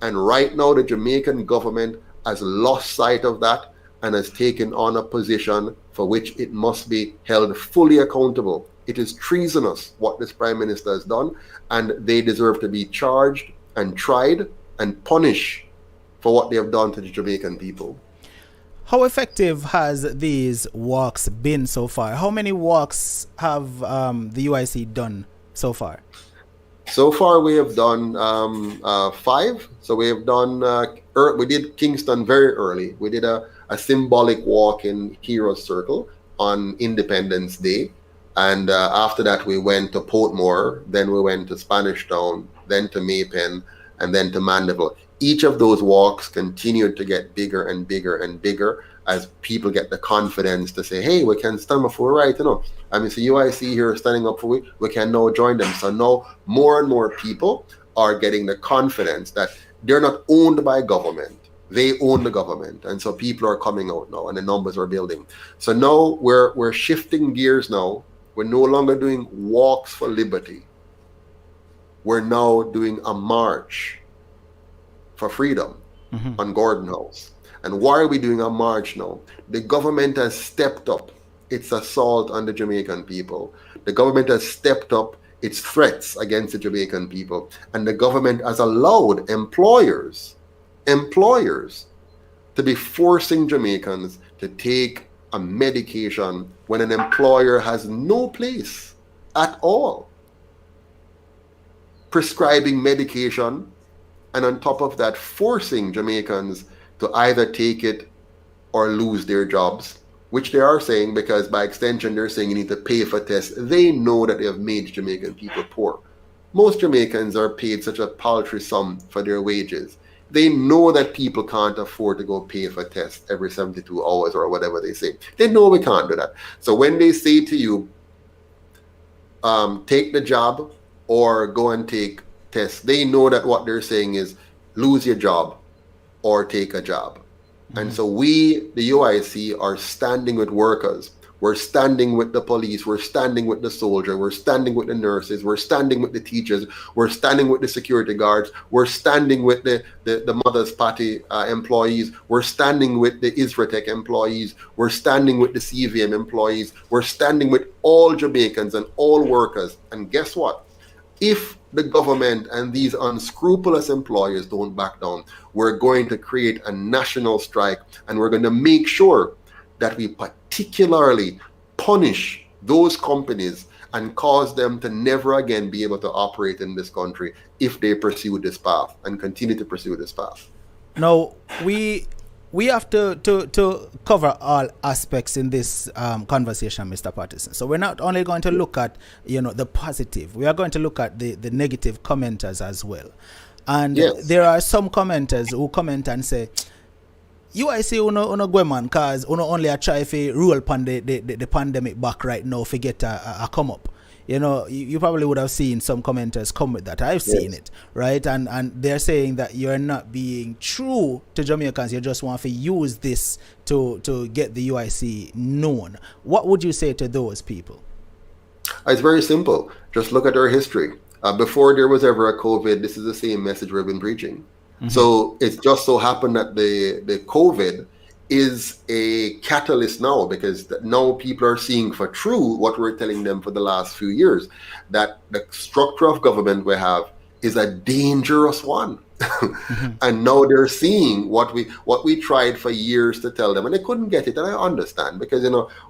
And right now, the Jamaican government has lost sight of that and has taken on a position for which it must be held fully accountable. It is treasonous what this Prime Minister has done, and they deserve to be charged and tried and punished for what they have done to the Jamaican people. How effective has these walks been so far? How many walks have the UIC done so far? So far, we have done 5. So we have done, we did Kingston very early. We did a symbolic walk in Heroes Circle on Independence Day. And after that, we went to Portmore, then we went to Spanish Town, then to Maypen, and then to Mandeville. Each of those walks continued to get bigger and bigger and bigger as people get the confidence to say, hey, we can stand up for right, I mean, so UIC here standing up for we can now join them. So now more and more people are getting the confidence that they're not owned by government. They own the government. And so people are coming out now and the numbers are building. So now we're shifting gears now. We're no longer doing walks for liberty. We're now doing a march for freedom on Gordon House. And why are we doing a march now? The government has stepped up its assault on the Jamaican people. The government has stepped up its threats against the Jamaican people. And the government has allowed employers to be forcing Jamaicans to take a medication when an employer has no place at all. Prescribing medication, and on top of that, forcing Jamaicans to either take it or lose their jobs, which they are saying, because by extension, they're saying you need to pay for tests. They know that they have made Jamaican people poor. Most Jamaicans are paid such a paltry sum for their wages. They know that people can't afford to go pay for tests every 72 hours or whatever they say. They know we can't do that. So when they say to you, take the job or go and take tests, they know that what they're saying is lose your job or take a job. And so we, the UIC, are standing with workers. We're standing with the police. We're standing with the soldier. We're standing with the nurses. We're standing with the teachers. We're standing with the security guards. We're standing with the Mother's Party employees. We're standing with the Isratech employees. We're standing with the CVM employees. We're standing with all Jamaicans and all workers. And guess what? If the government and these unscrupulous employers don't back down, we're going to create a national strike, and we're going to make sure that we particularly punish those companies and cause them to never again be able to operate in this country if they pursue this path and continue to pursue this path. Now, we have to cover all aspects in this conversation, Mr. Patterson. So we're not only going to look at, the positive. We are going to look at the negative commenters as well. And yes, there are some commenters who comment and say, UIC uno go man, cause uno only a try to rule upon the pandemic back right now, forget a come up. You probably would have seen some commenters come with that. I've seen it, right? And they're saying that you're not being true to Jamaicans. You just want to use this to get the UIC known. What would you say to those people? It's very simple. Just look at our history. Before there was ever a COVID, this is the same message we've been preaching. So it's just so happened that the COVID is a catalyst now, because now people are seeing for true what we're telling them for the last few years, that the structure of government we have is a dangerous one. And now they're seeing what we tried for years to tell them, and they couldn't get it. And I understand, because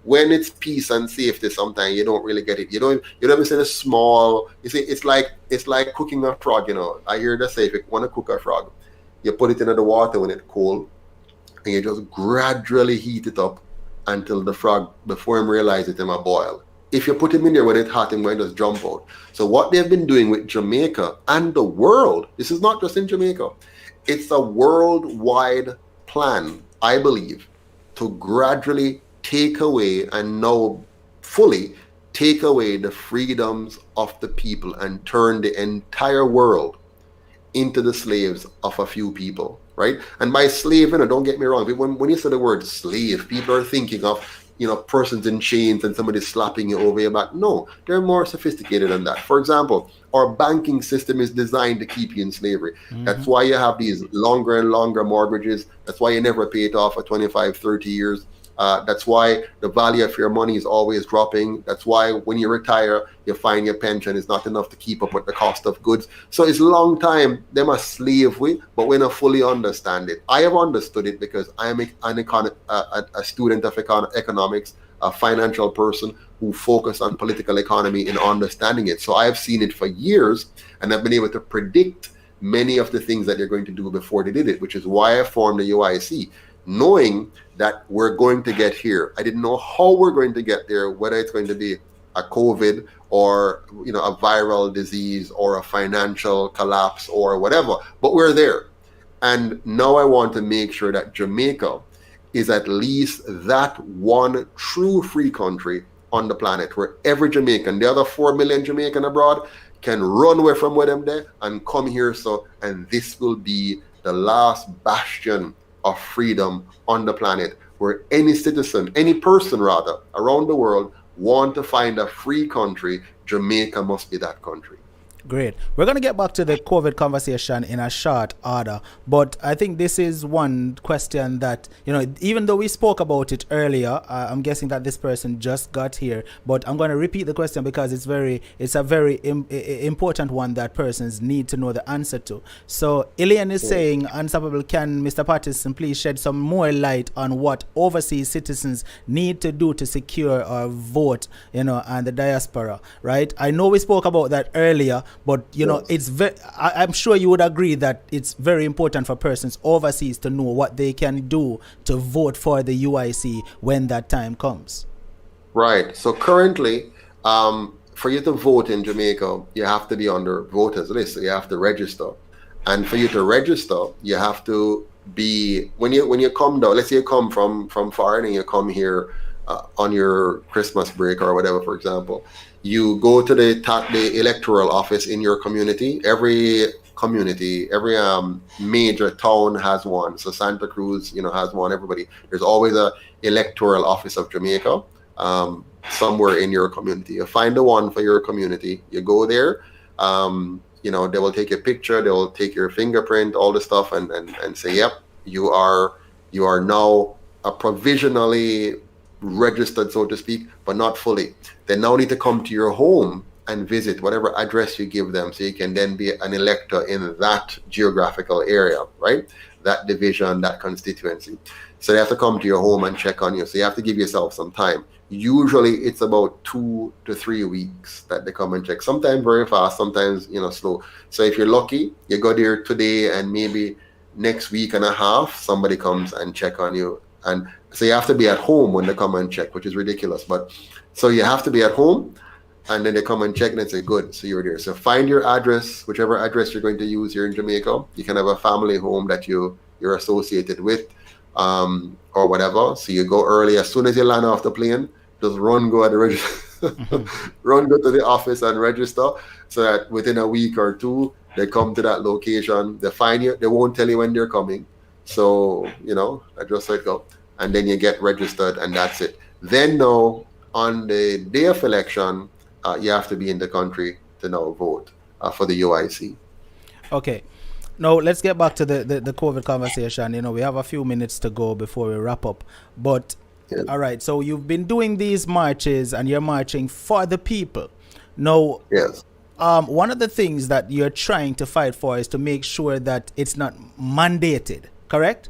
when it's peace and safety, sometimes you don't really get it. You don't even say the small. You see, it's like cooking a frog. I hear they say, if you want to cook a frog, you put it into the water when it's cold, and you just gradually heat it up until the frog, before him realize it, him a boil. If you put him in there when it's hot, him going to just jump out. So what they've been doing with Jamaica and the world, this is not just in Jamaica, it's a worldwide plan, I believe, to gradually take away and now fully take away the freedoms of the people and turn the entire world into the slaves of a few people, right? And by slave, don't get me wrong, when you say the word slave, people are thinking of, persons in chains and somebody slapping you over your back. No, they're more sophisticated than that. For example, our banking system is designed to keep you in slavery. That's why you have these longer and longer mortgages. That's why you never pay it off for 25, 30 years. That's why the value of your money is always dropping. That's why when you retire, you find your pension is not enough to keep up with the cost of goods. So it's a long time them a slave with, but we don't fully understand it. I have understood it because I am a student of economics. a financial person who focus on political economy and understanding it. So I've seen it for years, and I've been able to predict many of the things that they're going to do before they did it, which is why I formed the UIC, knowing that we're going to get here. I didn't know how we're going to get there, whether it's going to be a COVID or a viral disease or a financial collapse or whatever, but we're there. And now I want to make sure that Jamaica is at least that one true free country on the planet where every Jamaican, the other 4 million Jamaican abroad, can run away from where them there and come here. And this will be the last bastion of freedom on the planet, where any citizen, any person rather, around the world want to find a free country. Jamaica must be that country. Great. We're going to get back to the COVID conversation in a short order, but I think this is one question that, even though we spoke about it earlier, I'm guessing that this person just got here, but I'm going to repeat the question because it's a very important one that persons need to know the answer to. So Ilian is saying, Unstoppable, can Mr. Patterson please shed some more light on what overseas citizens need to do to secure or vote, and the diaspora, right? I know we spoke about that earlier, but it's I'm sure you would agree that it's very important for persons overseas to know what they can do to vote for the UIC when that time comes. Right. So currently, for you to vote in Jamaica, you have to be under voters list. So you have to register, and for you to register, you have to be when you come down. Let's say you come from foreign and you come here on your Christmas break or whatever, for example. You go to the electoral office in your community. Every community, every major town has one. So Santa Cruz, has one. Everybody, there's always a electoral office of Jamaica somewhere in your community. You find the one for your community. You go there. They will take a picture. They will take your fingerprint, all the stuff, and say, yep, you are now a provisionally registered, so to speak, but not fully. They now need to come to your home and visit whatever address you give them, so you can then be an elector in that geographical area, right? That division, that constituency. So they have to come to your home and check on you. So you have to give yourself some time. Usually it's about 2 to 3 weeks that they come and check. Sometimes very fast, sometimes slow. So if you're lucky, you go there today, and maybe next week and a half somebody comes and check on you. And so you have to be at home when they come and check, which is ridiculous. But so you have to be at home, and then they come and check, and they say, good, so you're there. So find your address, whichever address you're going to use here in Jamaica. You can have a family home that you're associated with, or whatever. So you go early. As soon as you land off the plane, just run, go at the register, run, go to the office and register, so that within a week or two, they come to that location. They find you. They won't tell you when they're coming. So, I just let go. And then you get registered, and that's it. Then now, on the day of election, you have to be in the country to now vote for the UIC. Okay. Now, let's get back to the COVID conversation. We have a few minutes to go before we wrap up. But, yes. All right, so you've been doing these marches, and you're marching for the people. Now, yes. One of the things that you're trying to fight for is to make sure that it's not mandated, correct?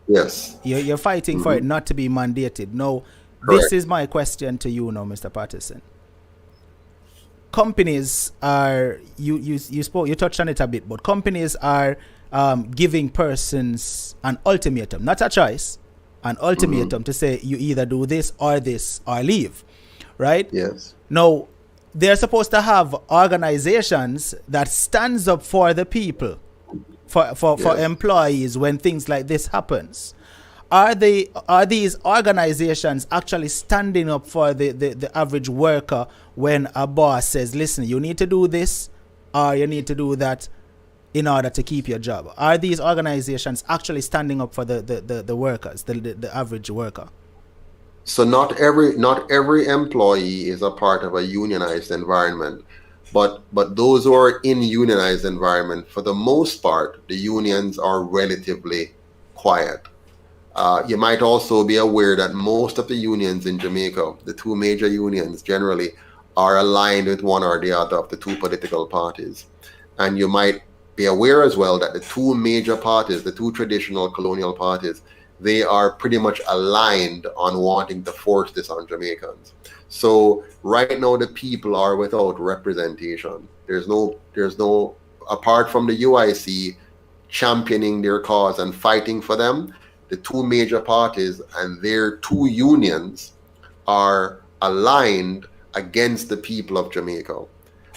Yes. You're fighting for it not to be mandated. Now, Correct. This is my question to you now, Mr. Patterson. Companies are, you touched on it a bit, but companies are giving persons an ultimatum, not a choice, an ultimatum to say you either do this or leave, right? Yes. Now, they're supposed to have organizations that stands up for the people, for employees when things like this happens. Are these organizations actually standing up for the average worker when a boss says, listen, you need to do this or you need to do that in order to keep your job? Are these organizations actually standing up for the workers, the average worker? So not every employee is a part of a unionized environment. But those who are in unionized environment, for the most part, the unions are relatively quiet. You might also be aware that most of the unions in Jamaica, the two major unions generally, are aligned with one or the other of the two political parties. And you might be aware as well that the two major parties, the two traditional colonial parties, they are pretty much aligned on wanting to force this on Jamaicans. So right now the people are without representation. There's no apart from the UIC championing their cause and fighting for them, the two major parties and their two unions are aligned against the people of Jamaica.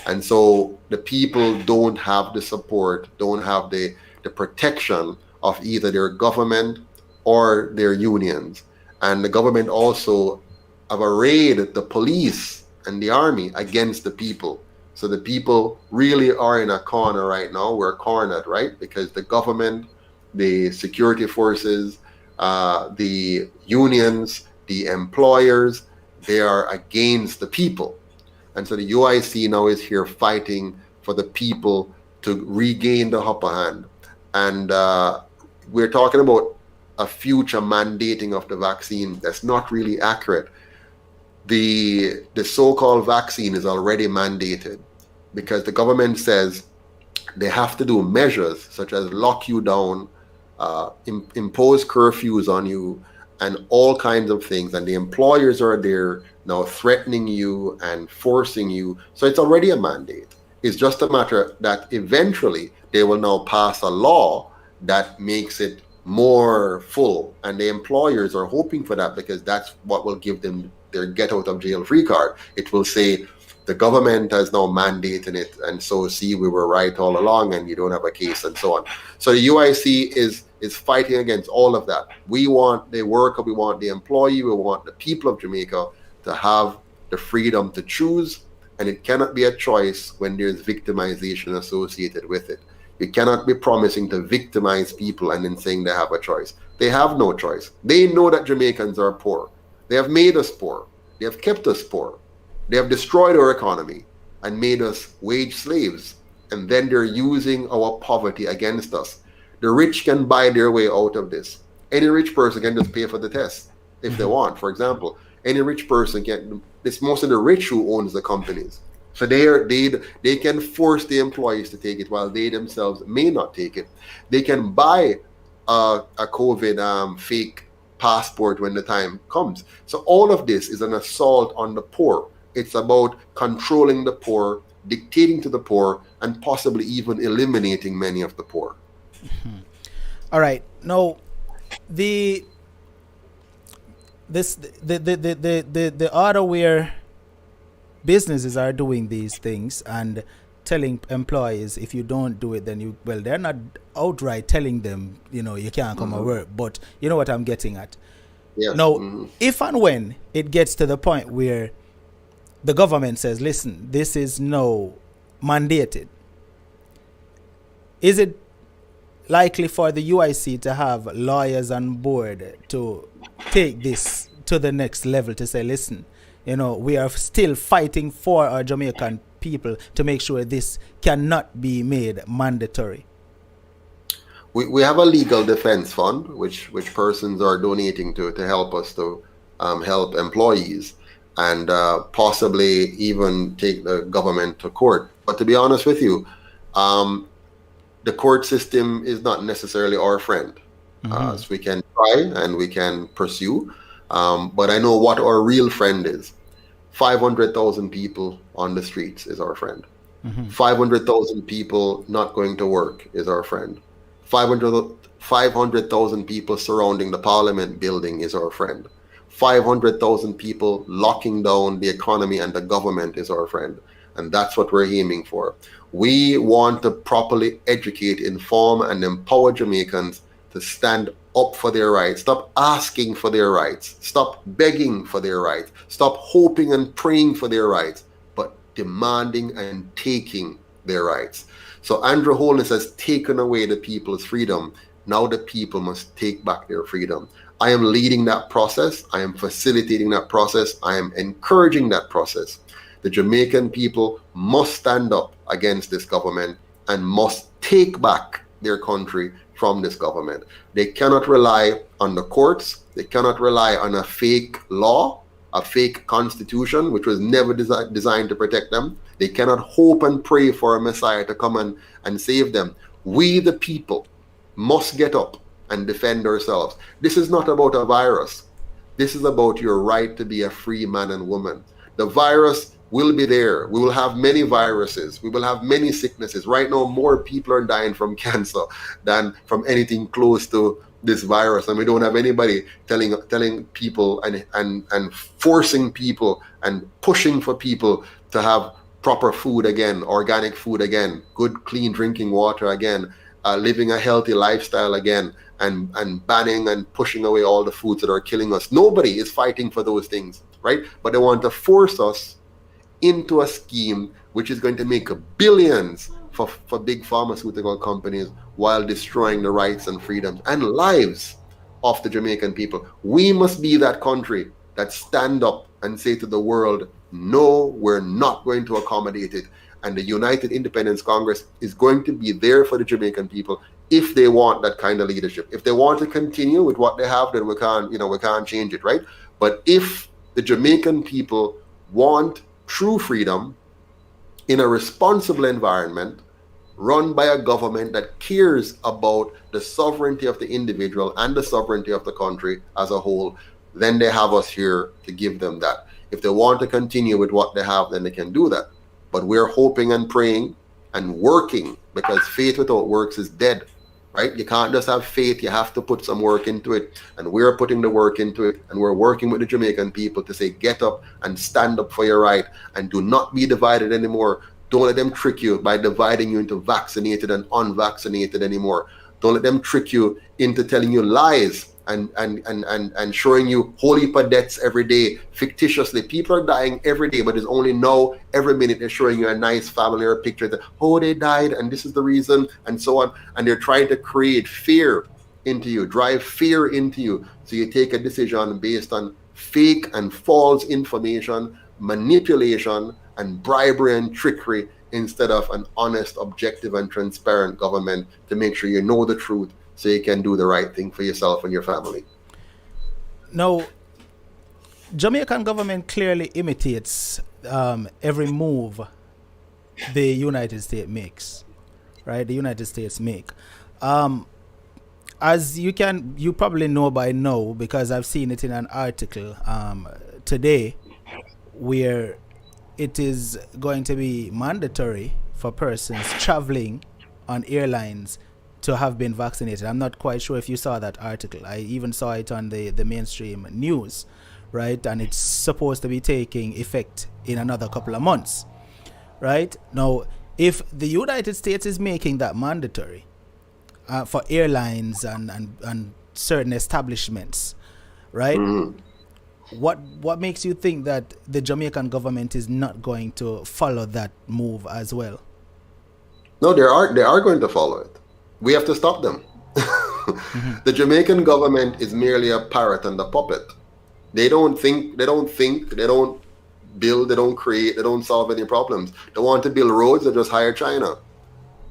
And so the people don't have the support, don't have the protection of either their government or their unions. And the government also have arrayed the police and the army against the people. So the people really are in a corner right now. We're cornered, right? Because the government, the security forces, the unions, the employers, they are against the people. And so the UIC now is here fighting for the people to regain the upper hand. And we're talking about a future mandating of the vaccine. That's not really accurate. The so-called vaccine is already mandated because the government says they have to do measures such as lock you down, impose curfews on you, and all kinds of things. And the employers are there now threatening you and forcing you. So it's already a mandate. It's just a matter that eventually they will now pass a law that makes it more full. And the employers are hoping for that because that's what will give them their get out of jail free card. It will say the government has now mandated it, and so see, we were right all along and you don't have a case and so on. So the UIC is fighting against all of that. We want the worker, we want the employee, we want the people of Jamaica to have the freedom to choose, and it cannot be a choice when there's victimization associated with it. You cannot be promising to victimize people and then saying they have a choice. They have no choice. They know that Jamaicans are poor. They have made us poor. They have kept us poor. They have destroyed our economy and made us wage slaves. And then they're using our poverty against us. The rich can buy their way out of this. Any rich person can just pay for the test if they want. For example, any rich person can, it's most of the rich who owns the companies. So they can force the employees to take it while they themselves may not take it. They can buy a COVID fake passport when the time comes. So all of this is an assault on the poor. It's about controlling the poor, dictating to the poor, and possibly even eliminating many of the poor. Mm-hmm. All right. Now, the order where businesses are doing these things and telling employees if you don't do it, then they're not outright telling them, you can't come to work. But you know what I'm getting at. Yes. Now, if and when it gets to the point where the government says, listen, this is now mandated, is it likely for the UIC to have lawyers on board to take this to the next level, to say, listen, we are still fighting for our Jamaican people to make sure this cannot be made mandatory? We have a legal defense fund, which persons are donating to help us to help employees and possibly even take the government to court. But to be honest with you, the court system is not necessarily our friend. So we can try and we can pursue, but I know what our real friend is. 500,000 people on the streets is our friend. 500,000 people not going to work is our friend. 500,000 people surrounding the Parliament building is our friend. 500,000 people locking down the economy and the government is our friend. And that's what we're aiming for. We want to properly educate, inform, and empower Jamaicans to stand up for their rights. Stop asking for their rights. Stop begging for their rights. Stop hoping and praying for their rights, but demanding and taking their rights. So Andrew Holness has taken away the people's freedom. Now the people must take back their freedom. I am leading that process. I am facilitating that process. I am encouraging that process. The Jamaican people must stand up against this government and must take back their country from this government. They cannot rely on the courts. They cannot rely on a fake law, a fake constitution, which was never designed to protect them. They cannot hope and pray for a Messiah to come and save them. We, the people, must get up and defend ourselves. This is not about a virus. This is about your right to be a free man and woman. The virus will be there. We will have many viruses. We will have many sicknesses. Right now, more people are dying from cancer than from anything close to this virus. And we don't have anybody telling people and forcing people and pushing for people to have proper food again, organic food again, good, clean drinking water again, living a healthy lifestyle again, and banning and pushing away all the foods that are killing us. Nobody is fighting for those things, right? But they want to force us into a scheme which is going to make billions for big pharmaceutical companies while destroying the rights and freedoms and lives of the Jamaican people. We must be that country that stand up and say to the world, no, we're not going to accommodate it. And the United Independence Congress is going to be there for the Jamaican people if they want that kind of leadership. If they want to continue with what they have, then we can't change it, right? But if the Jamaican people want true freedom in a responsible environment, run by a government that cares about the sovereignty of the individual and the sovereignty of the country as a whole, then they have us here to give them that. If they want to continue with what they have, then they can do that. But we're hoping and praying and working, because faith without works is dead, right? You can't just have faith, you have to put some work into it. And we're putting the work into it, and we're working with the Jamaican people to say, get up and stand up for your right, and do not be divided anymore. Don't let them trick you by dividing you into vaccinated and unvaccinated anymore. Don't let them trick you into telling you lies and showing you whole heap of deaths every day fictitiously. People are dying every day, but it's only now every minute they're showing you a nice family or a picture that, oh, they died and this is the reason, and so on. And they're trying to create fear into you, drive fear into you, so you take a decision based on fake and false information, manipulation and bribery and trickery, instead of an honest, objective and transparent government to make sure you know the truth, so you can do the right thing for yourself and your family. Now, Jamaican government clearly imitates every move the United States makes, right? The United States make. As you probably know by now, because I've seen it in an article today, where it is going to be mandatory for persons traveling on airlines to have been vaccinated. I'm not quite sure if you saw that article. I even saw it on the mainstream news, right? And it's supposed to be taking effect in another couple of months, right? Now, if the United States is making that mandatory for airlines and certain establishments, right? Mm-hmm. What makes you think that the Jamaican government is not going to follow that move as well? No, they are going to follow it. We have to stop them. Mm-hmm. The Jamaican government is merely a parrot and a puppet. They don't think, they don't build, they don't create, they don't solve any problems. They want to build roads, they just hire China.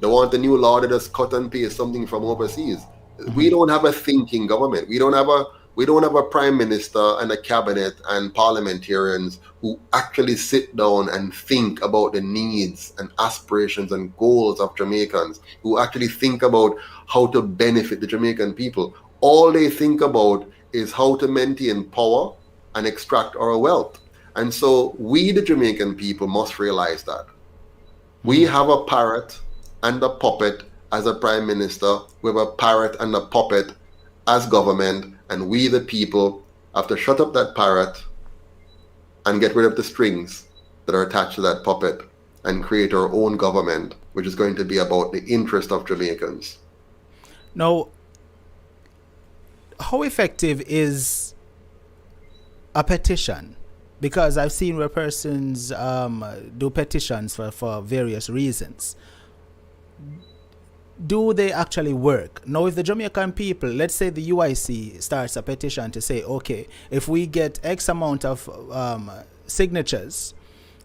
They want a new law, they just cut and paste something from overseas. Mm-hmm. We don't have a thinking government. We don't have a prime minister and a cabinet and parliamentarians who actually sit down and think about the needs and aspirations and goals of Jamaicans, who actually think about how to benefit the Jamaican people. All they think about is how to maintain power and extract our wealth. And so we, the Jamaican people, must realize that. We have a parrot and a puppet as a prime minister. We have a parrot and a puppet as government. And we, the people, have to shut up that parrot and get rid of the strings that are attached to that puppet and create our own government, which is going to be about the interest of Jamaicans. Now, how effective is a petition? Because I've seen where persons do petitions for various reasons. Do they actually work? Now, if the Jamaican people, let's say the UIC starts a petition to say, okay, if we get X amount of signatures,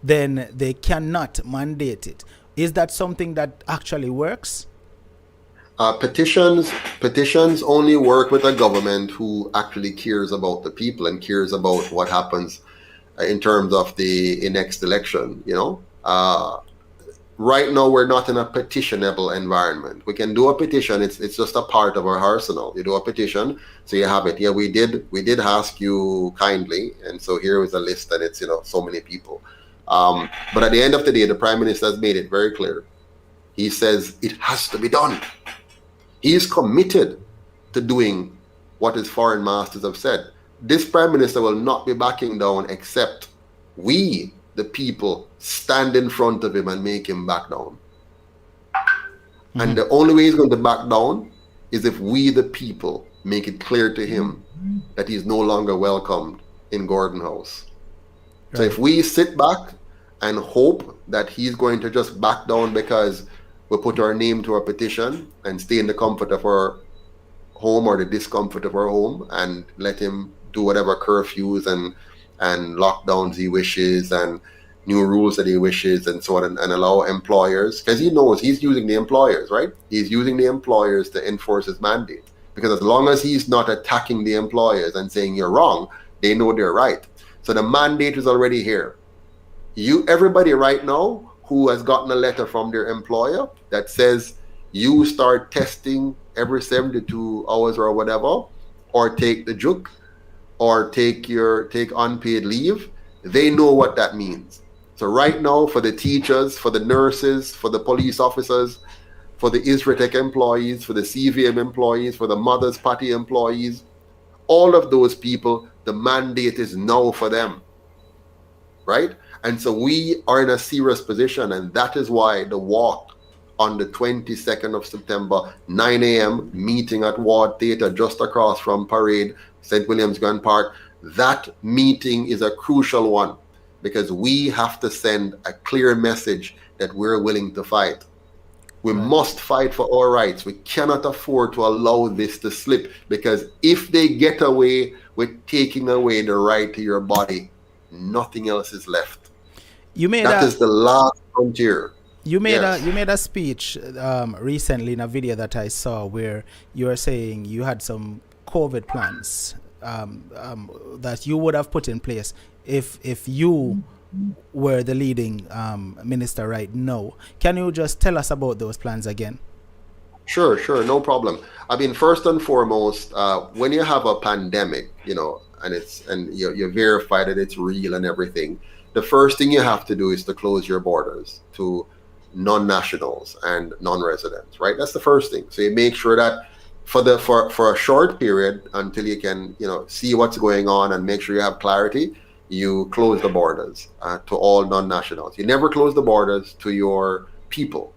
then they cannot mandate it. Is that something that actually works? Petitions only work with a government who actually cares about the people and cares about what happens in terms of the next election, right now we're not in a petitionable environment. We can do a petition. It's just a part of our arsenal. You do a petition, so you have it. Yeah, we did ask you kindly, and so here is a list, and it's so many people. But at the end of the day, the Prime Minister has made it very clear. He says it has to be done. He is committed to doing what his foreign masters have said. This Prime Minister will not be backing down except we, the people, stand in front of him and make him back down. Mm-hmm. And the only way he's going to back down is if we, the people, make it clear to him that he's no longer welcomed in Gordon House. Right. So if we sit back and hope that he's going to just back down because we put our name to our petition and stay in the comfort of our home or the discomfort of our home and let him do whatever curfews and lockdowns he wishes and new rules that he wishes and so on, and allow employers, because he knows he's using the employers, right? He's using the employers to enforce his mandate, because as long as he's not attacking the employers and saying you're wrong, they know they're right. So the mandate is already here. Everybody right now who has gotten a letter from their employer that says you start testing every 72 hours or whatever, or take the juke, or take unpaid leave, they know what that means. So right now, for the teachers, for the nurses, for the police officers, for the Isratec employees, for the CVM employees, for the Mothers Party employees, all of those people, the mandate is now for them, right? And so we are in a serious position, and that is why the walk on the 22nd of September, 9 a.m., meeting at Ward Theatre just across from Parade, St. William's Grand Park, that meeting is a crucial one, because we have to send a clear message that we're willing to fight. We must fight for our rights. We cannot afford to allow this to slip, because if they get away with taking away the right to your body, nothing else is left. That is the last frontier. You made a speech recently in a video that I saw where you were saying you had some COVID plans that you would have put in place if you were the leading minister right now. Can you just tell us about those plans again? Sure, no problem. I mean, first and foremost, when you have a pandemic, and you verify that it's real and everything, the first thing you have to do is to close your borders to non-nationals and non-residents, right? That's the first thing. So you make sure that for a short period, until you can see what's going on and make sure you have clarity, you close the borders to all non-nationals. You never close the borders to your people,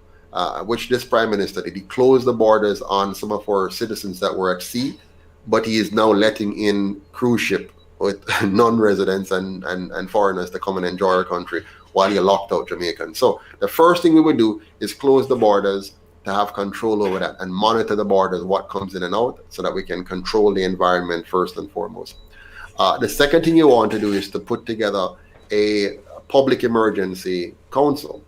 which this Prime Minister did. He closed the borders on some of our citizens that were at sea, but he is now letting in cruise ship with non-residents and foreigners to come and enjoy our country while he locked out Jamaicans. So the first thing we would do is close the borders to have control over that and monitor the borders, what comes in and out, so that we can control the environment first and foremost. The second thing you want to do is to put together a public emergency council.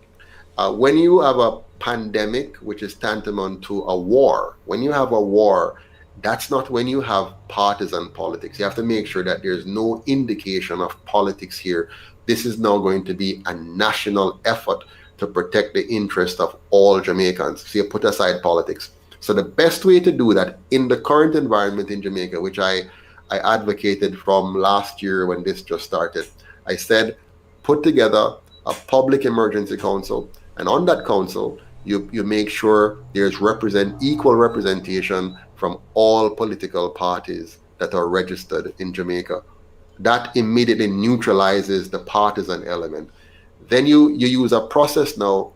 When you have a pandemic, which is tantamount to a war, when you have a war, that's not when you have partisan politics. You have to make sure that there's no indication of politics here. This is now going to be a national effort to protect the interest of all Jamaicans. So you put aside politics. So the best way to do that in the current environment in Jamaica, which I advocated from last year when this just started, I said, put together a public emergency council, and on that council, you make sure there's equal representation from all political parties that are registered in Jamaica. That immediately neutralizes the partisan element. Then you use a process now,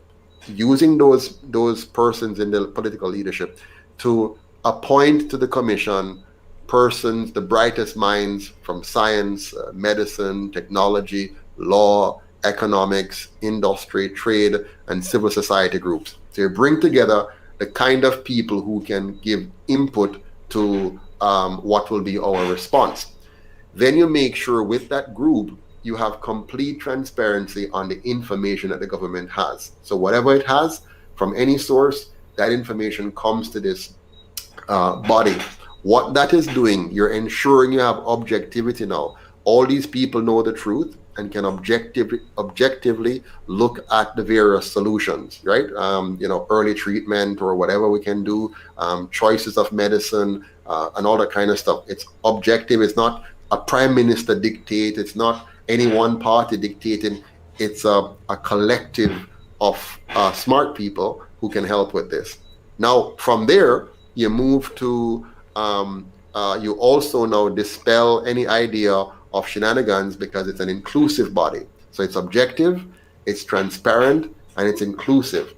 using those persons in the political leadership to appoint to the commission persons, the brightest minds from science, medicine, technology, law, economics, industry, trade, and civil society groups. So you bring together the kind of people who can give input to what will be our response. Then you make sure with that group, you have complete transparency on the information that the government has. So whatever it has from any source, that information comes to this body. What that is doing, you're ensuring you have objectivity now. All these people know the truth. and can objectively look at the various solutions, right? Early treatment or whatever we can do, choices of medicine, and all that kind of stuff. It's objective. It's not a prime minister dictate. It's not any one party dictating. It's a collective of smart people who can help with this. Now, from there, you move to you also now dispel any idea of shenanigans because it's an inclusive body. So it's objective, it's transparent, and it's inclusive.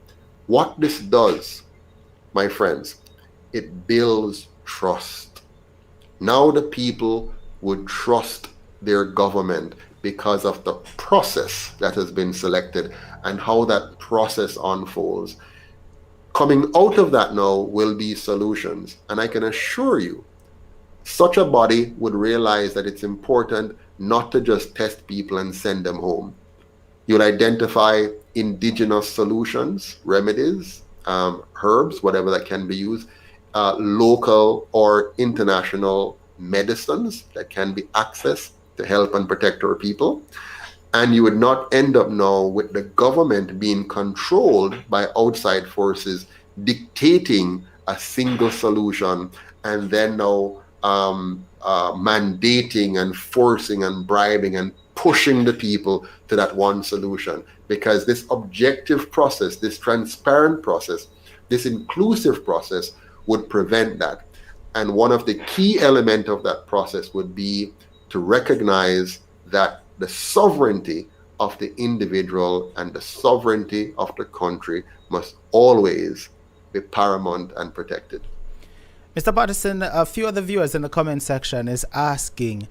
What this does, my friends, it builds trust. Now the people would trust their government because of the process that has been selected and how that process unfolds. Coming out of that now will be solutions. And I can assure you, such a body would realize that it's important not to just test people and send them home. You'll identify indigenous solutions, remedies, herbs, whatever that can be used, local or international medicines that can be accessed to help and protect our people. And you would not end up now with the government being controlled by outside forces dictating a single solution and then now mandating and forcing and bribing and pushing the people to that one solution. Because this objective process, this transparent process, this inclusive process would prevent that. And one of the key elements of that process would be to recognize that the sovereignty of the individual and the sovereignty of the country must always be paramount and protected. Mr. Patterson, a few of the viewers in the comment section is asking,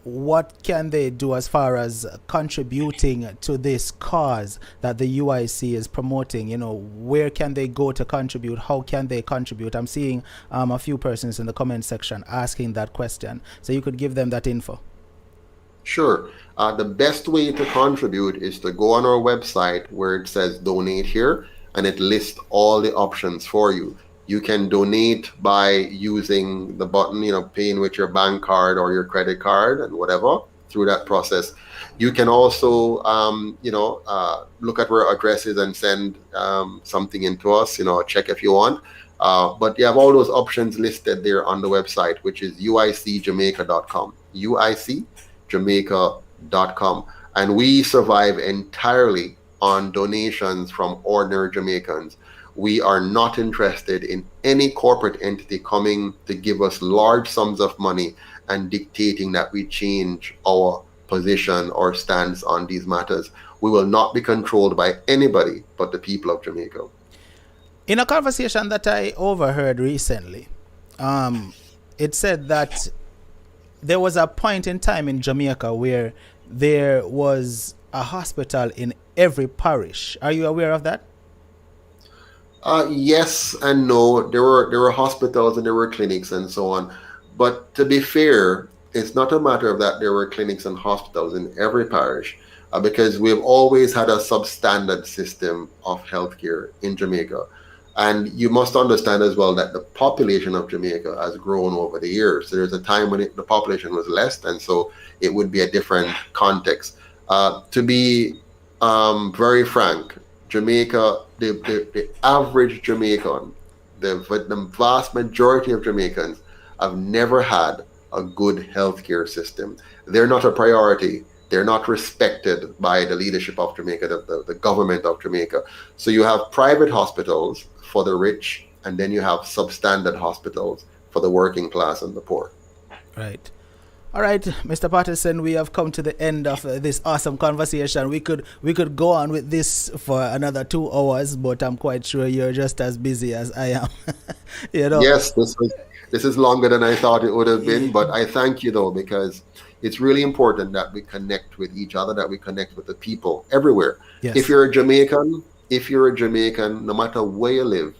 what can they do as far as contributing to this cause that the UIC is promoting? Where can they go to contribute? How can they contribute? I'm seeing a few persons in the comment section asking that question. So you could give them that info. Sure. The best way to contribute is to go on our website where it says donate here, and it lists all the options for you. You can donate by using the button, paying with your bank card or your credit card and whatever through that process. You can also, look at where our address is and send something in to us, a check if you want. But you have all those options listed there on the website, which is uicjamaica.com, uicjamaica.com. And we survive entirely on donations from ordinary Jamaicans. We are not interested in any corporate entity coming to give us large sums of money and dictating that we change our position or stance on these matters. We will not be controlled by anybody but the people of Jamaica. In a conversation that I overheard recently, it said that there was a point in time in Jamaica where there was a hospital in every parish. Are you aware of that? Yes and no. There were hospitals and there were clinics and so on. But to be fair, it's not a matter of that there were clinics and hospitals in every parish, because we've always had a substandard system of healthcare in Jamaica. And you must understand as well that the population of Jamaica has grown over the years. So there's a time when the population was less, and so it would be a different context. To be very frank, Jamaica, the average Jamaican, the vast majority of Jamaicans have never had a good healthcare system. They're not a priority. They're not respected by the leadership of Jamaica, the government of Jamaica. So you have private hospitals for the rich, and then you have substandard hospitals for the working class and the poor. Right. All right, Mr. Patterson, we have come to the end of this awesome conversation. We could go on with this for another 2 hours, but I'm quite sure you're just as busy as I am. Yes, this is longer than I thought it would have been, but I thank you though, because it's really important that we connect with each other, that we connect with the people everywhere. Yes. If you're a Jamaican, no matter where you live,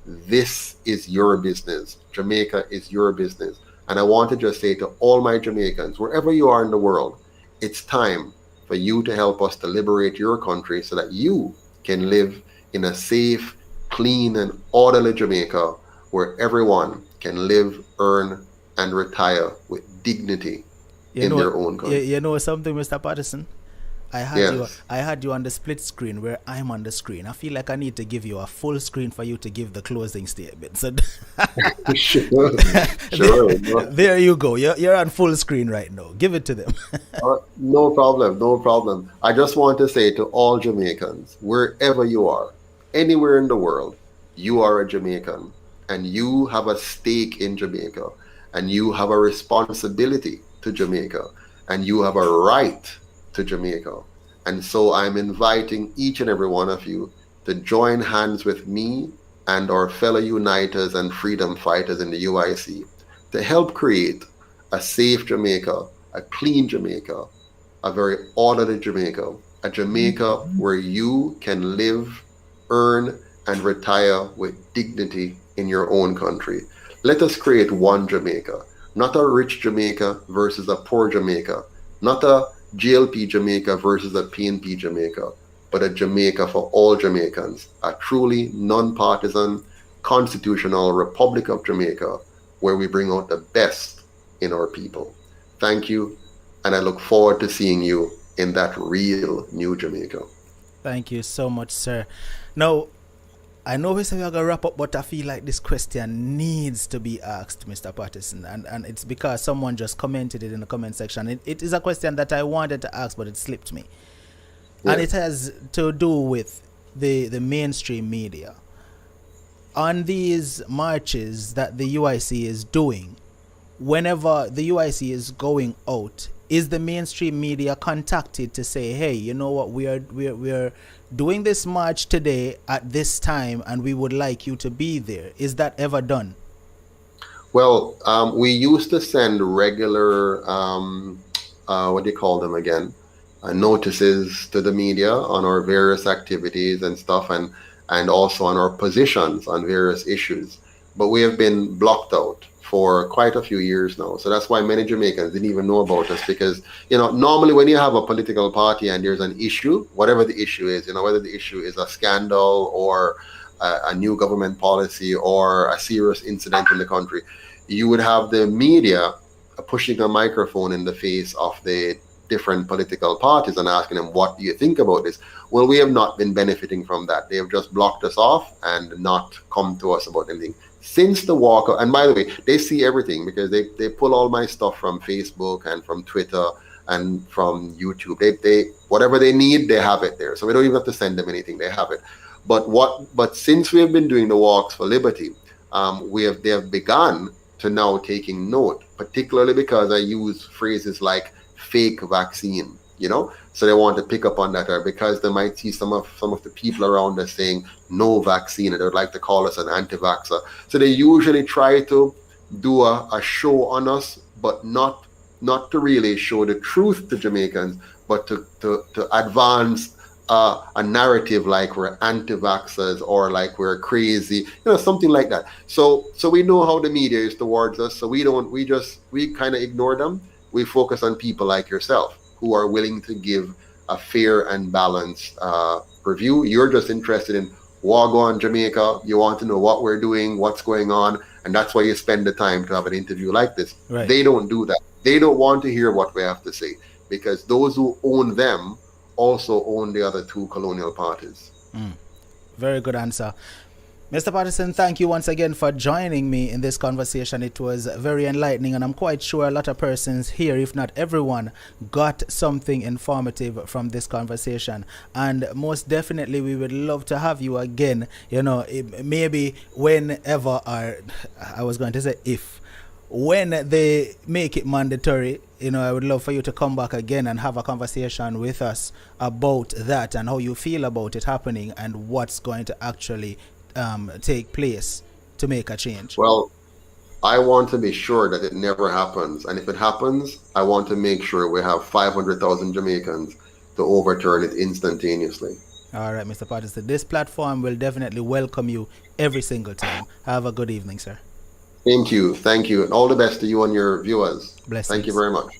this is your business. Jamaica is your business. And I want to just say to all my Jamaicans, wherever you are in the world, it's time for you to help us to liberate your country so that you can live in a safe, clean, and orderly Jamaica where everyone can live, earn, and retire with dignity You in know, their own country. you know something, Mr. Patterson? Yes. I had you on the split screen where I'm on the screen. I feel like I need to give you a full screen for you to give the closing statement. So Sure. Sure. No, there you go. You're on full screen right now. Give it to them. no problem. No problem. I just want to say to all Jamaicans, wherever you are, anywhere in the world, you are a Jamaican and you have a stake in Jamaica and you have a responsibility to Jamaica and you have a right to Jamaica. And so I'm inviting each and every one of you to join hands with me and our fellow uniters and freedom fighters in the UIC to help create a safe Jamaica, a clean Jamaica, a very orderly Jamaica, a Jamaica where you can live, earn, and retire with dignity in your own country. Let us create one Jamaica, not a rich Jamaica versus a poor Jamaica, not a GLP Jamaica versus a PNP Jamaica, but a Jamaica for all Jamaicans, a truly non-partisan constitutional Republic of Jamaica where we bring out the best in our people. Thank you, and I look forward to seeing you in that real new Jamaica. Thank you so much, sir. Now, I know we say we're going to wrap up, but I feel like this question needs to be asked, Mr. Patterson. And it's because someone just commented it in the comment section. It is a question that I wanted to ask, but it slipped me. Yeah. And it has to do with the mainstream media. On these marches that the UIC is doing, whenever the UIC is going out, is the mainstream media contacted to say, hey, you know what, we're doing this march today at this time and we would like you to be there? Is that ever done? Well, we used to send regular, what do you call them again? Notices to the media on our various activities and stuff, and also on our positions on various issues. But we have been blocked out for quite a few years now. So that's why many Jamaicans didn't even know about us, because, normally when you have a political party and there's an issue, whatever the issue is, whether the issue is a scandal or a new government policy or a serious incident in the country, you would have the media pushing a microphone in the face of the different political parties and asking them, what do you think about this? Well, we have not been benefiting from that. They have just blocked us off and not come to us about anything. Since the walkout, and by the way, they see everything because they pull all my stuff from Facebook and from Twitter and from YouTube. They whatever they need, they have it there. So we don't even have to send them anything, they have it. But since we have been doing the walks for liberty, they have begun to now taking note, particularly because I use phrases like fake vaccine, so they want to pick up on that, or because they might see some of the people around us saying no vaccine and they would like to call us an anti-vaxxer. So they usually try to do a show on us, but not to really show the truth to Jamaicans, but to advance a narrative like we're anti-vaxxers or like we're crazy, something like that. So we know how the media is towards us, so we kind of ignore them. We focus on people like yourself who are willing to give a fair and balanced review. You're just interested in what go on Jamaica. You want to know what we're doing, what's going on, and that's why you spend the time to have an interview like this. Right. They don't do that. They don't want to hear what we have to say, because those who own them also own the other two colonial parties. Very good answer. Mr. Patterson, thank you once again for joining me in this conversation. It was very enlightening, and I'm quite sure a lot of persons here, if not everyone, got something informative from this conversation. And most definitely, we would love to have you again, maybe whenever, or I was going to say if, when they make it mandatory, I would love for you to come back again and have a conversation with us about that and how you feel about it happening and what's going to actually take place to make a change. Well, I want to be sure that it never happens, and if it happens, I want to make sure we have 500,000 Jamaicans to overturn it instantaneously. All right, Mr. Patterson, this platform will definitely welcome you every single time. Have a good evening, sir. Thank you, and all the best to you and your viewers. Blessings. Thank you very much.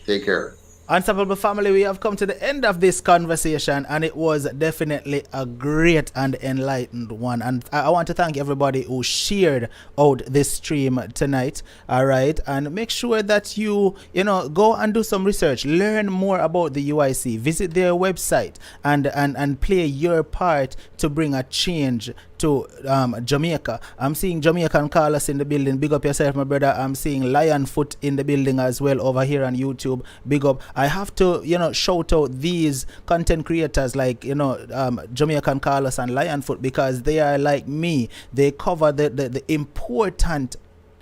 Take care. Unstoppable family, we have come to the end of this conversation, and it was definitely a great and enlightened one. And I want to thank everybody who shared out this stream tonight. All right, and make sure that you go and do some research, learn more about the UIC, visit their website, and play your part to bring a change to Jamaica. I'm seeing Jamaican Carlos in the building. Big up yourself, my brother. I'm seeing Lionfoot in the building as well over here on YouTube. Big up. I have to, shout out these content creators like, Jamaican Carlos and Lionfoot, because they are like me. They cover the important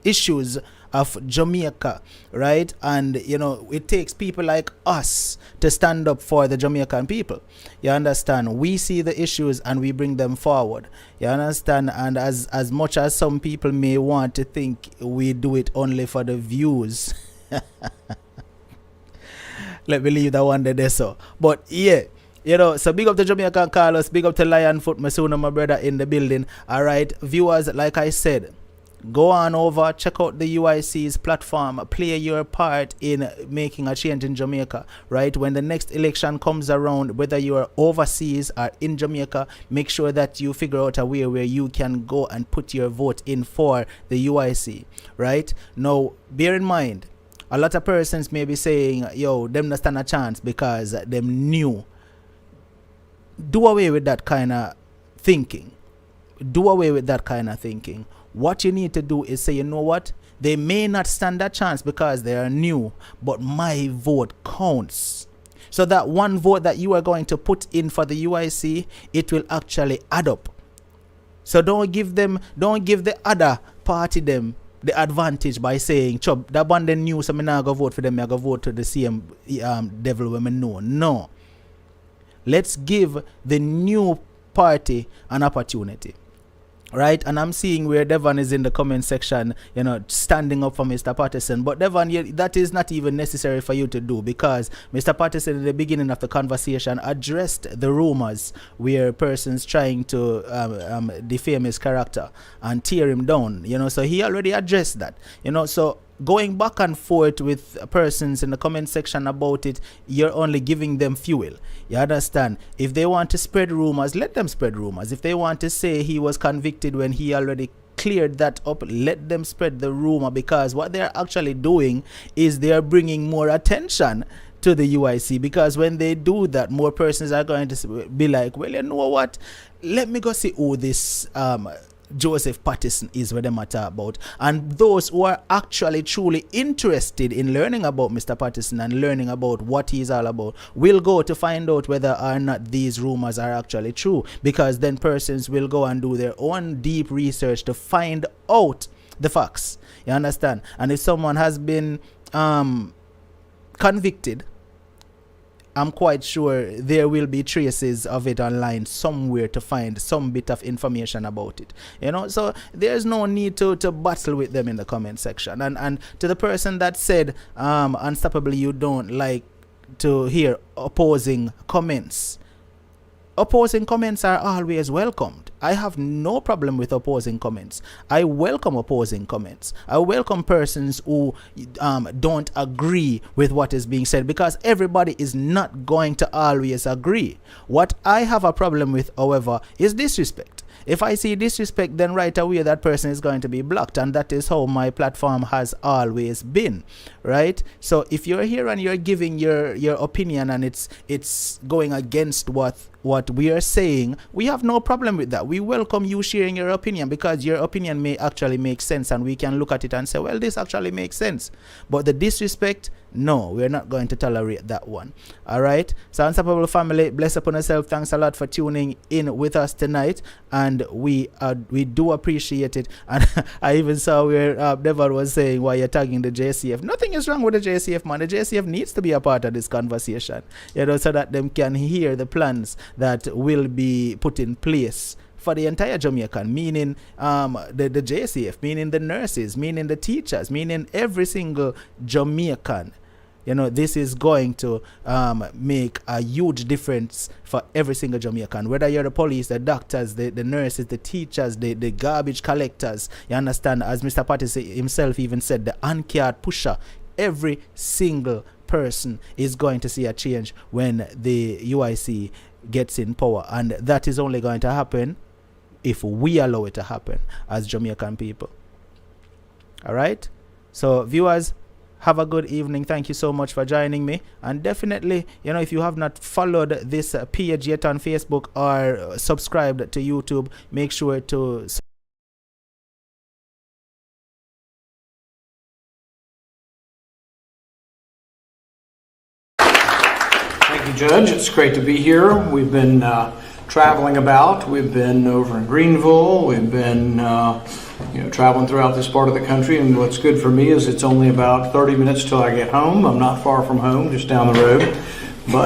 issues of Jamaica, right? And it takes people like us to stand up for the Jamaican people. You understand? We see the issues and we bring them forward. You understand? And as much as some people may want to think we do it only for the views, let me leave that one there. So, but yeah. So big up to Jamaican Carlos, big up to Lionfoot, Masuna, my brother in the building. All right, viewers, like I said, go on over, check out the UIC's platform, play your part in making a change in Jamaica, right? When the next election comes around, whether you are overseas or in Jamaica, make sure that you figure out a way where you can go and put your vote in for the UIC, right? Now, bear in mind, a lot of persons may be saying, yo, them not stand a chance because them new. Do away with that kind of thinking. Do away with that kind of thinking. What you need to do is say, you know what? They may not stand a chance because they are new, but my vote counts. So that one vote that you are going to put in for the UIC, it will actually add up. So don't give the other party them the advantage by saying, Chub, that one they new, so I'm not going to vote for them, I'm going to vote to the same devil when I know. No. Let's give the new party an opportunity. Right, and I'm seeing where Devon is in the comment section, standing up for Mr. Patterson. But Devon, that is not even necessary for you to do, because Mr. Patterson, in the beginning of the conversation, addressed the rumors where persons trying to defame his character and tear him down. So he already addressed that. So going back and forth with persons in the comment section about it, you're only giving them fuel. You understand? If they want to spread rumors, let them spread rumors. If they want to say he was convicted when he already cleared that up, let them spread the rumor, because what they're actually doing is they're bringing more attention to the UIC, because when they do that, more persons are going to be like, well, you know what? Let me go see who this Joseph Patterson is, what they matter about. And those who are actually truly interested in learning about Mr. Patterson and learning about what he's all about will go to find out whether or not these rumors are actually true, because then persons will go and do their own deep research to find out the facts. You understand? And if someone has been convicted, I'm quite sure there will be traces of it online somewhere to find some bit of information about it. So there's no need to battle with them in the comment section. And to the person that said, Unstoppably, you don't like to hear opposing comments. Opposing comments are always welcomed. I have no problem with opposing comments. I welcome opposing comments. I welcome persons who don't agree with what is being said, because everybody is not going to always agree. What I have a problem with, however, is disrespect. If I see disrespect, then right away that person is going to be blocked, and that is how my platform has always been, right? So if you're here and you're giving your opinion and it's going against what we are saying, we have no problem with that. We welcome you sharing your opinion, because your opinion may actually make sense, and we can look at it and say, well, this actually makes sense. But the disrespect, no, we're not going to tolerate that one. All right. So Unstoppable family, bless upon yourself. Thanks a lot for tuning in with us tonight, and we do appreciate it. And I even saw where Devon was saying why you're tagging the JCF. Nothing is wrong with the JCF, man. The JCF needs to be a part of this conversation, so that them can hear the plans that will be put in place for the entire Jamaican, meaning the JCF, meaning the nurses, meaning the teachers, meaning every single Jamaican. This is going to make a huge difference for every single Jamaican, whether you're the police, the doctors, the nurses, the teachers, the garbage collectors. You understand, as Mr. Patterson himself even said, the uncard pusher, every single person is going to see a change when the UIC gets in power, and that is only going to happen if we allow it to happen as Jamaican people. All right, so viewers, have a good evening. Thank you so much for joining me, and definitely, if you have not followed this page yet on Facebook or subscribed to YouTube, make sure to Thank you, Judge. It's great to be here. We've been traveling about. We've been over in Greenville. We've been traveling throughout this part of the country, and what's good for me is it's only about 30 minutes till I get home. I'm not far from home, just down the road.